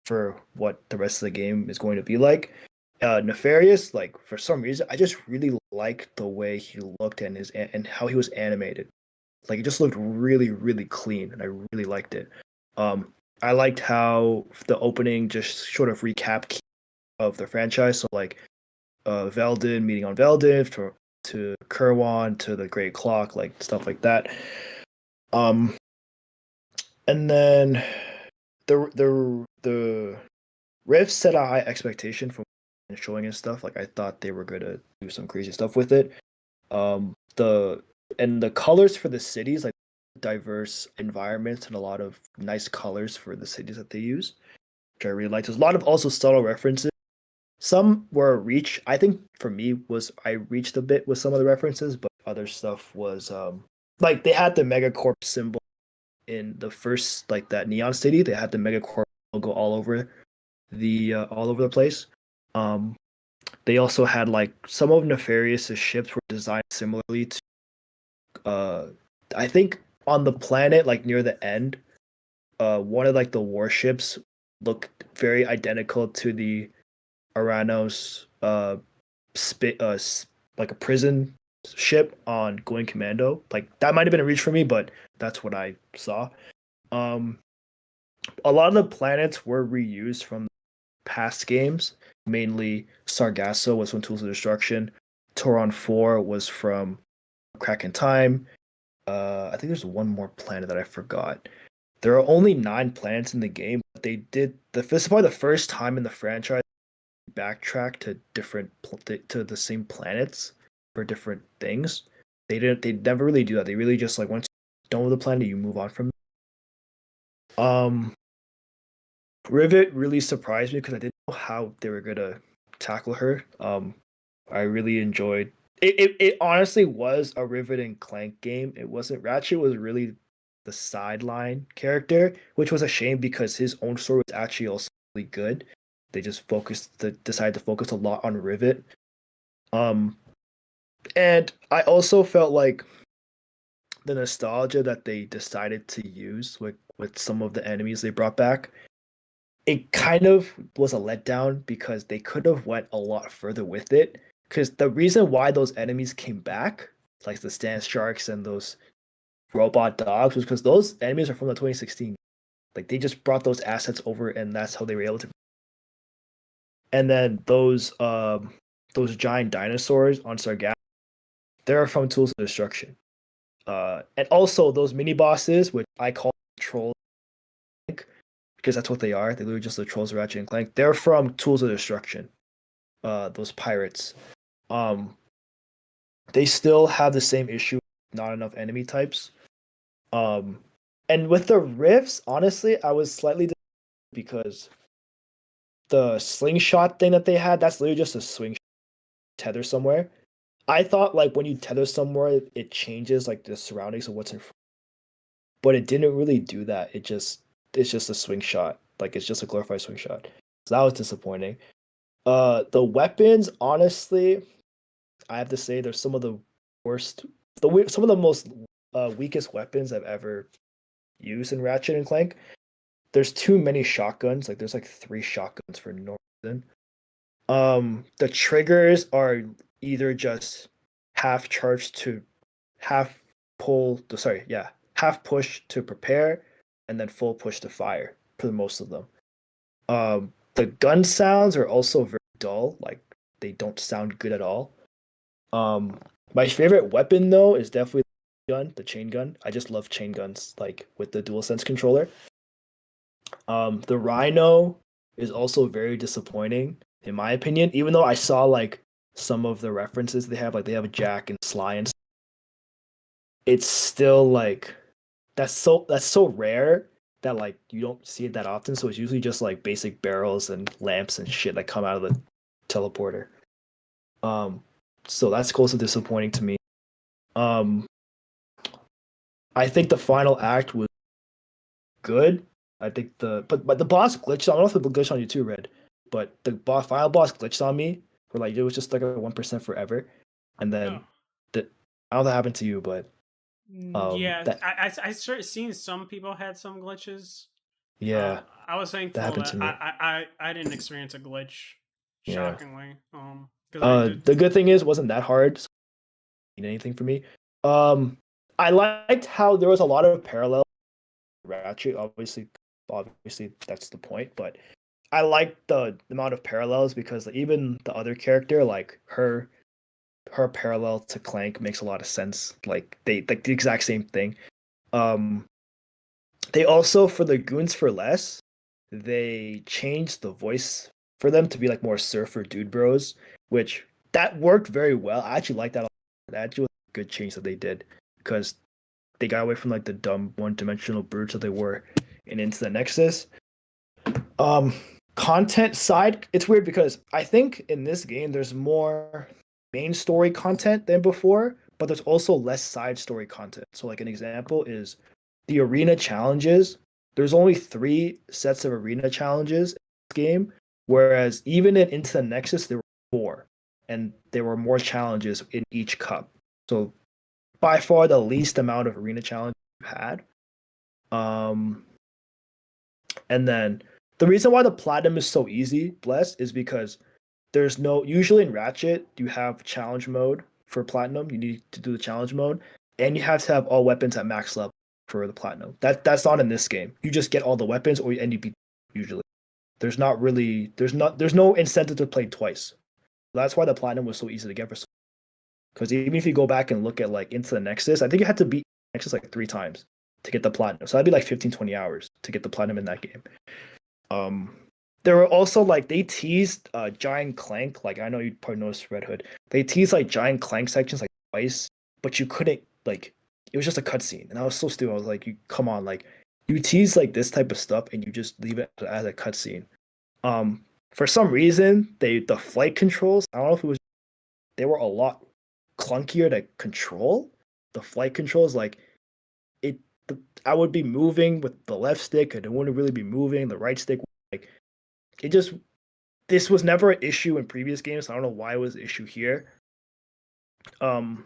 for what the rest of the game is going to be like. Nefarious, like for some reason, I just really liked the way he looked and how he was animated. Like it just looked really, really clean, and I really liked it. I liked how the opening just sort of recapped of the franchise. So like Veldin meeting on Veldin to Kerwan to the Great Clock, like stuff like that. And then the Rift set a high expectation for showing and stuff. Like I thought they were gonna do some crazy stuff with it. The colors for the cities, like diverse environments and a lot of nice colors for the cities that they use, which I really liked. There's a lot of also subtle references. Some were a reach. I think for me was I reached a bit with some of the references, but other stuff was like they had the Megacorp symbol in the first like that Neon City. They had the Megacorp logo all over the place. They also had like some of Nefarious's ships were designed similarly to I think on the planet like near the end, one of like the warships looked very identical to the Aranos like a prison ship on Going Commando. Like that might have been a reach for me, but that's what I saw. Um, a lot of the planets were reused from past games. Mainly Sargasso was from Tools of Destruction. Toron 4 was from Crack in Time. I think there's one more planet that I forgot. There are only 9 planets in the game, but they did this is probably the first time in the franchise backtrack to to the same planets for different things. They never really do that. They really just like once you're done with the planet, you move on from it. Rivet really surprised me because I didn't know how they were gonna tackle her. I really enjoyed it honestly was a Rivet and Clank game. It wasn't Ratchet was really the sideline character, which was a shame because his own story was actually also really good. They just decided to focus a lot on Rivet. And I also felt like the nostalgia that they decided to use with some of the enemies they brought back, it kind of was a letdown because they could have went a lot further with it. Because the reason why those enemies came back, like the Stand Sharks and those robot dogs, was because those enemies are from the 2016. Like they just brought those assets over, and that's how they were able to. And then those giant dinosaurs on Sargasso, they're from Tools of Destruction. And also those mini bosses, which I call trolls, because that's what they are. They're literally just the trolls of Ratchet and Clank. They're from Tools of Destruction. Those pirates. They still have the same issue, not enough enemy types. And with the rifts, honestly, I was slightly because the slingshot thing that they had, that's literally just a swing tether somewhere. I thought like when you tether somewhere, it changes like the surroundings of what's in front. But it didn't really do that. It's just a swing shot. Like it's just a glorified swing shot. So that was disappointing. The weapons, honestly, I have to say they're some of the worst, some of the most weakest weapons I've ever used in Ratchet and Clank. There's too many shotguns. Like there's like 3 shotguns for no reason. The triggers are either just half charge to half pull. Sorry, yeah, half push to prepare, and then full push to fire for most of them. The gun sounds are also very dull. Like they don't sound good at all. My favorite weapon though is definitely the chain gun. I just love chain guns, like with the DualSense controller. The Rhino is also very disappointing in my opinion. Even though I saw like some of the references they have, like they have a Jack and Sly and stuff, it's still like that's so rare that like you don't see it that often. So it's usually just like basic barrels and lamps and shit that come out of the teleporter. So that's also disappointing to me. I think the final act was good. I think but the boss glitched. I don't know if it glitched on you too, Red. But the final boss glitched on me. Where like it was just like a 1% forever, and then the I don't know if that happened to you, but Yeah, that I started seeing some people had some glitches. yeah, I was that thankful happened that to me. I didn't experience a glitch, Yeah. shockingly. Because I did. The good thing is it wasn't that hard. So it didn't mean anything for me. I liked how there was a lot of parallel Ratchet. Obviously that's the point, but I like the amount of parallels because even the other character, like her parallel to Clank makes a lot of sense. Like they like the exact same thing. Um, they also for the Goons for Less, they changed the voice for them to be like more surfer dude bros, which that worked very well. I actually like that. That actually was a good change that they did because they got away from like the dumb one-dimensional brutes that they were in Into the Nexus. Um, content side, it's weird because I think in this game there's more main story content than before, but there's also less side story content. So like an example is the arena challenges. There's only 3 sets of arena challenges in this game, whereas even in Into the Nexus there were 4, and there were more challenges in each cup. So by far the least amount of arena challenges we've had. And then the reason why the platinum is so easy, Bless, is because there's no usually in Ratchet you have challenge mode for platinum. You need to do the challenge mode, and you have to have all weapons at max level for the platinum. That's not in this game. You just get all the weapons, and you beat usually. There's no incentive to play twice. That's why the platinum was so easy to get for. Because even if you go back and look at like Into the Nexus, I think you had to beat Nexus like 3 times to get the platinum. So that'd be like 15, 20 hours to get the platinum in that game. There were also like they teased Giant Clank. Like I know you probably noticed Red Hood. They teased like Giant Clank sections like twice, but you couldn't like it was just a cutscene. And I was so stupid. I was like, you come on, like you tease like this type of stuff and you just leave it as a cutscene. For some reason, the flight controls, I don't know if it was they were a lot clunkier to control. The flight controls, like I would be moving with the left stick, and it wouldn't really be moving. The right stick, like it just. This was never an issue in previous games. So I don't know why it was an issue here. I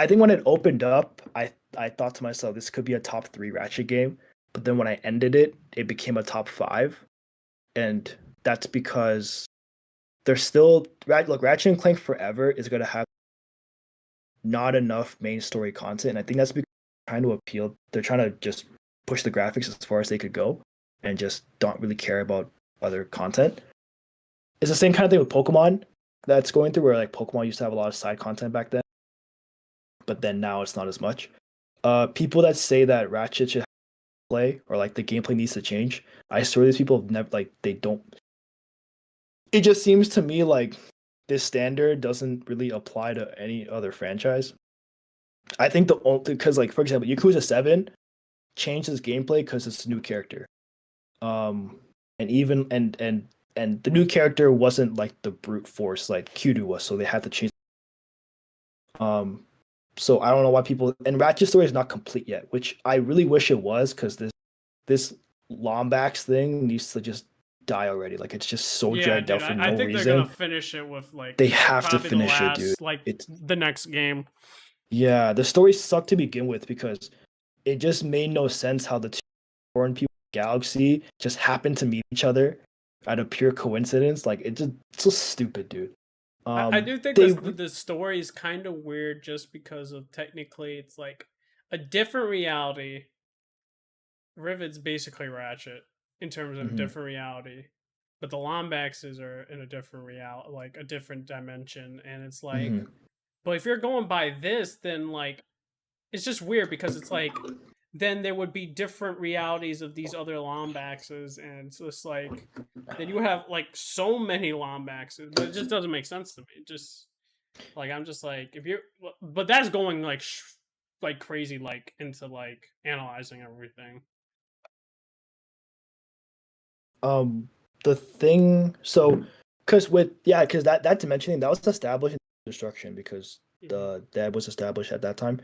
think when it opened up, I thought to myself this could be a top 3 Ratchet game, but then when I ended it, it became a top 5, and that's because there's still look Ratchet and Clank Forever is going to have not enough main story content, and I think that's because they're trying to appeal. They're trying to just push the graphics as far as they could go, and just don't really care about other content. It's the same kind of thing with Pokemon that's going through, where like Pokemon used to have a lot of side content back then, but then now it's not as much. People that say that Ratchet should play or like the gameplay needs to change, I swear these people have never like they don't. It just seems to me like this standard doesn't really apply to any other franchise. I think the only because like for example, Yakuza 7 changed its gameplay because it's a new character. And even and the new character wasn't like the brute force like Kyudo was, so they had to change. So I don't know why people and Ratchet story is not complete yet, which I really wish it was, because this Lombax thing needs to just die already. Like it's just so dragged out for no I think reason. they're gonna finish it with like they have to probably finish it, dude. like It's the next game. yeah, the story sucked to begin with because it just made no sense how the two foreign people in the galaxy just happened to meet each other out of pure coincidence. Like it's so stupid, dude. I do think they the story is kind of weird just because of technically it's like a different reality. Rivet's basically Ratchet in terms of Mhm. different reality, but the Lombaxes are in a different reality, like a different dimension, and it's like, Mhm. but if you're going by this, then like it's just weird because it's like then there would be different realities of these other Lombaxes, and it's just like then you have like so many Lombaxes, but it just doesn't make sense to me. It just like I'm just like if you're, but that's going like like crazy like into like analyzing everything. The thing, so because that dimension thing that was established in Destruction, because the dead was established at that time.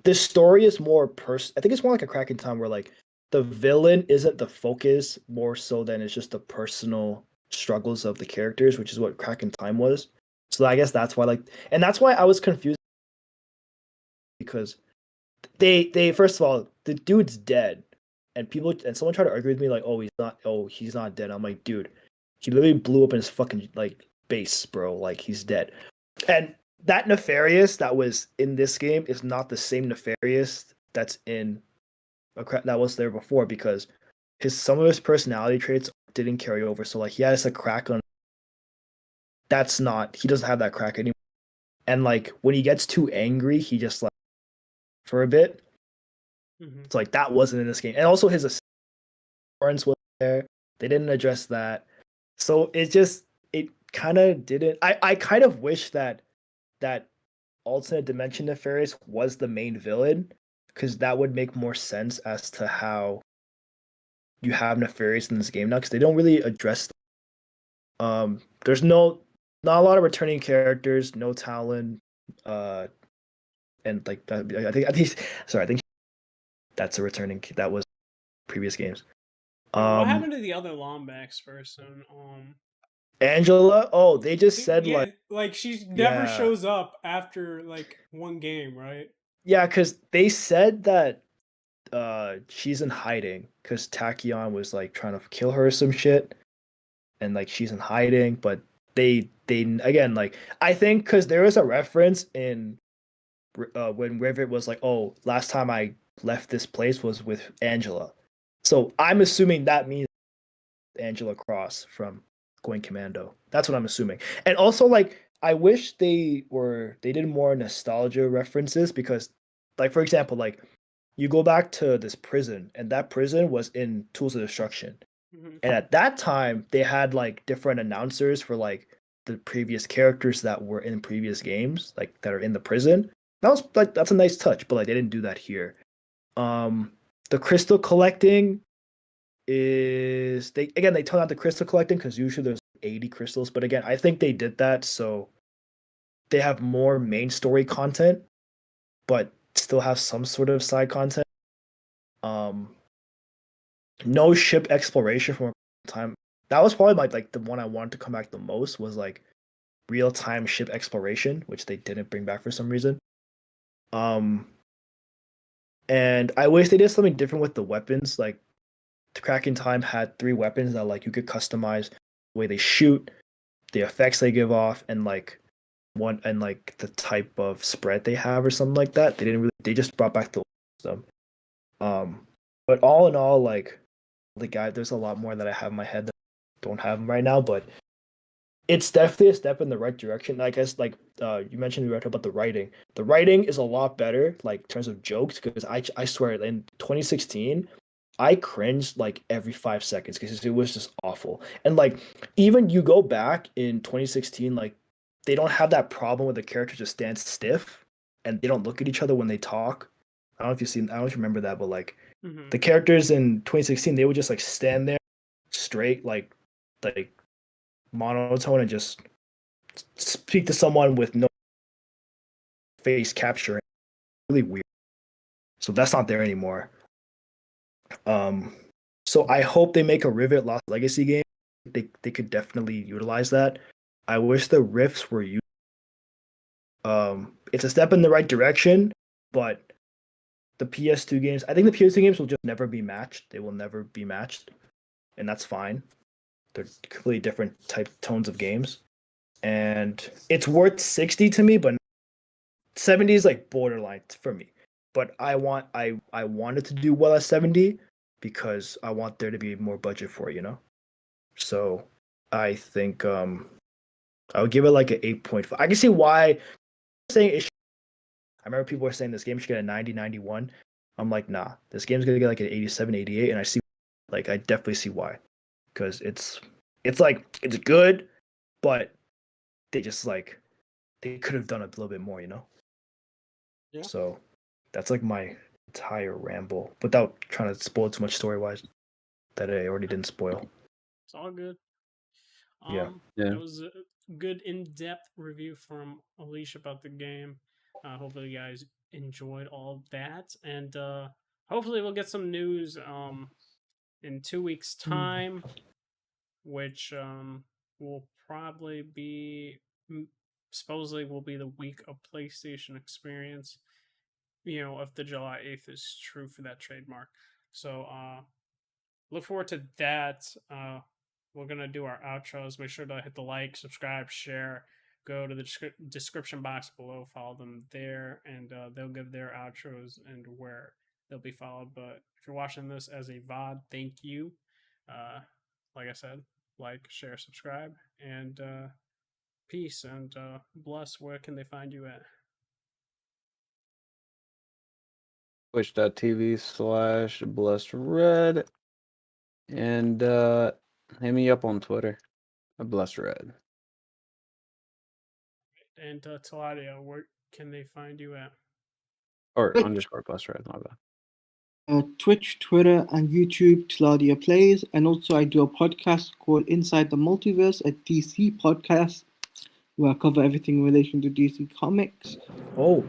This story is more I think it's more like a Crack in Time, where like the villain isn't the focus more so than it's just the personal struggles of the characters, which is what Crack in Time was. So I guess that's why and that's why I was confused, because they first of all, the dude's dead, and someone tried to argue with me like, he's not dead. I'm like, dude, he literally blew up in his fucking like base, bro. Like he's dead. And that Nefarious that was in this game is not the same Nefarious that's in that was there before, because some of his personality traits didn't carry over. So like he has a crack on. He doesn't have that crack anymore. And like when he gets too angry, he just like for a bit. It's like that wasn't in this game. And also his assistance was there. They didn't address that. So it kind of didn't. I kind of wish that alternate dimension Nefarious was the main villain, because that would make more sense as to how you have Nefarious in this game now, because they don't really address. There's not a lot of returning characters, no Talon, and like that. I think that's a returning. That was previous games. What happened to the other Lombax person? Angela. Oh, they just said like she never yeah. shows up after like one game, right? Yeah, because they said that she's in hiding because Tachyon was like trying to kill her or some shit. and like she's in hiding, but they again, like, I think because there was a reference in when Rivet was like, oh, last time I left this place was with Angela, so I'm assuming that means Angela Cross from Going Commando. That's what I'm assuming. And also, like, I wish they did more nostalgia references, because, like, for example, like, you go back to this prison, and that prison was in Tools of Destruction. Mhm. And at that time, they had like different announcers for like the previous characters that were in previous games, like that are in the prison. That was like, that's a nice touch, but like they didn't do that here. Um, the crystal collecting is, they tone out the crystal collecting because usually there's 80 crystals, but again, I think they did that so they have more main story content, but still have some sort of side content. Um, no ship exploration for time. That was probably like the one I wanted to come back the most, was like real time ship exploration, which they didn't bring back for some reason. Um, and I wish they did something different with the weapons. Like, the Cracking Time had 3 weapons that like you could customize the way they shoot, the effects they give off, and like one, and like the type of spread they have or something like that. They didn't really. They just brought back the system. But all in all, like, the guy, there's a lot more that I have in my head that I don't have right now, but it's definitely a step in the right direction. I guess, like, you mentioned, we were talking about the writing. The writing is a lot better, like, in terms of jokes, because I swear in 2016 I cringed like every 5 seconds because it was just awful. And like, even you go back in 2016, like, they don't have that problem where the character just stands stiff and they don't look at each other when they talk. I don't know if you remember that, but like, Mhm. the characters in 2016, they would just like stand there straight, like monotone, and just speak to someone with no face capture. Really weird. So that's not there anymore. Um, so I hope they make a Rivet Lost Legacy game. They could definitely utilize that. I wish the riffs were used. It's a step in the right direction, but the PS2 games, I think the PS2 games will just never be matched. They will never be matched, and that's fine. They're completely different type tones of games, and it's worth 60 to me, but 70 is like borderline for me. But I wanted to do well at 70 because I want there to be more budget for it, you know? So I think I would give it like an 8.5. I can see why saying it should, I remember people were saying this game should get a 90, 91. I'm like, nah, this game's gonna get like an 87, 88, and I see, like, I definitely see why. Because it's like, it's good, but they just like, they could have done a little bit more, you know? Yeah. So that's like my entire ramble without trying to spoil too much story wise that I already didn't spoil. It's all good. Yeah. Yeah. That was a good in-depth review from Alicia about the game. Hopefully, you guys enjoyed all of that, and hopefully, we'll get some news in 2 weeks' time, which will probably be supposedly will be the week of PlayStation Experience. You know, if the July 8th is true for that trademark. So, look forward to that. We're gonna do our outros. Make sure to hit the like, subscribe, share. Go to the description box below. Follow them there, and they'll give their outros and where they'll be followed. But if you're watching this as a VOD, thank you. Uh, like I said, like, share, subscribe, and peace and bless. Where can they find you at? Twitch.tv/blessedred. And hit me up on Twitter. Blessed Red. And Taladia, where can they find you at? Or Twitch. underscore Blessed Red, my bad. Twitch, Twitter, and YouTube, Claudia Plays. And also, I do a podcast called Inside the Multiverse, a DC podcast, where I cover everything in relation to DC Comics. Oh,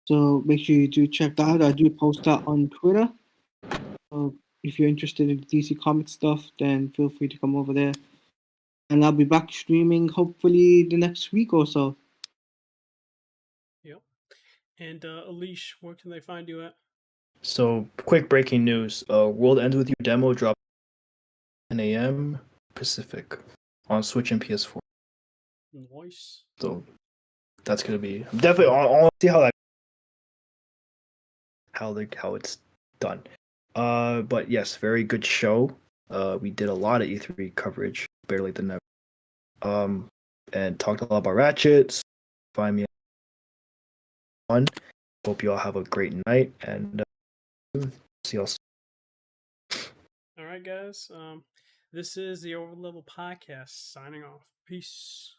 So make sure you do check that out. I do post that on Twitter. So if you're interested in DC Comics stuff, then feel free to come over there. And I'll be back streaming hopefully the next week or so. Yep. And Alish, where can they find you at? so quick breaking news. World Ends With You demo dropped 10 a.m. Pacific on Switch and PS4. Nice. So that's gonna be definitely. I'll see how it's done. But yes, very good show. We did a lot of E3 coverage, barely than ever. And talked a lot about Ratchet. Find me on. Hope you all have a great night and see y'all soon. All right, guys. This is the Overleveled podcast signing off. Peace.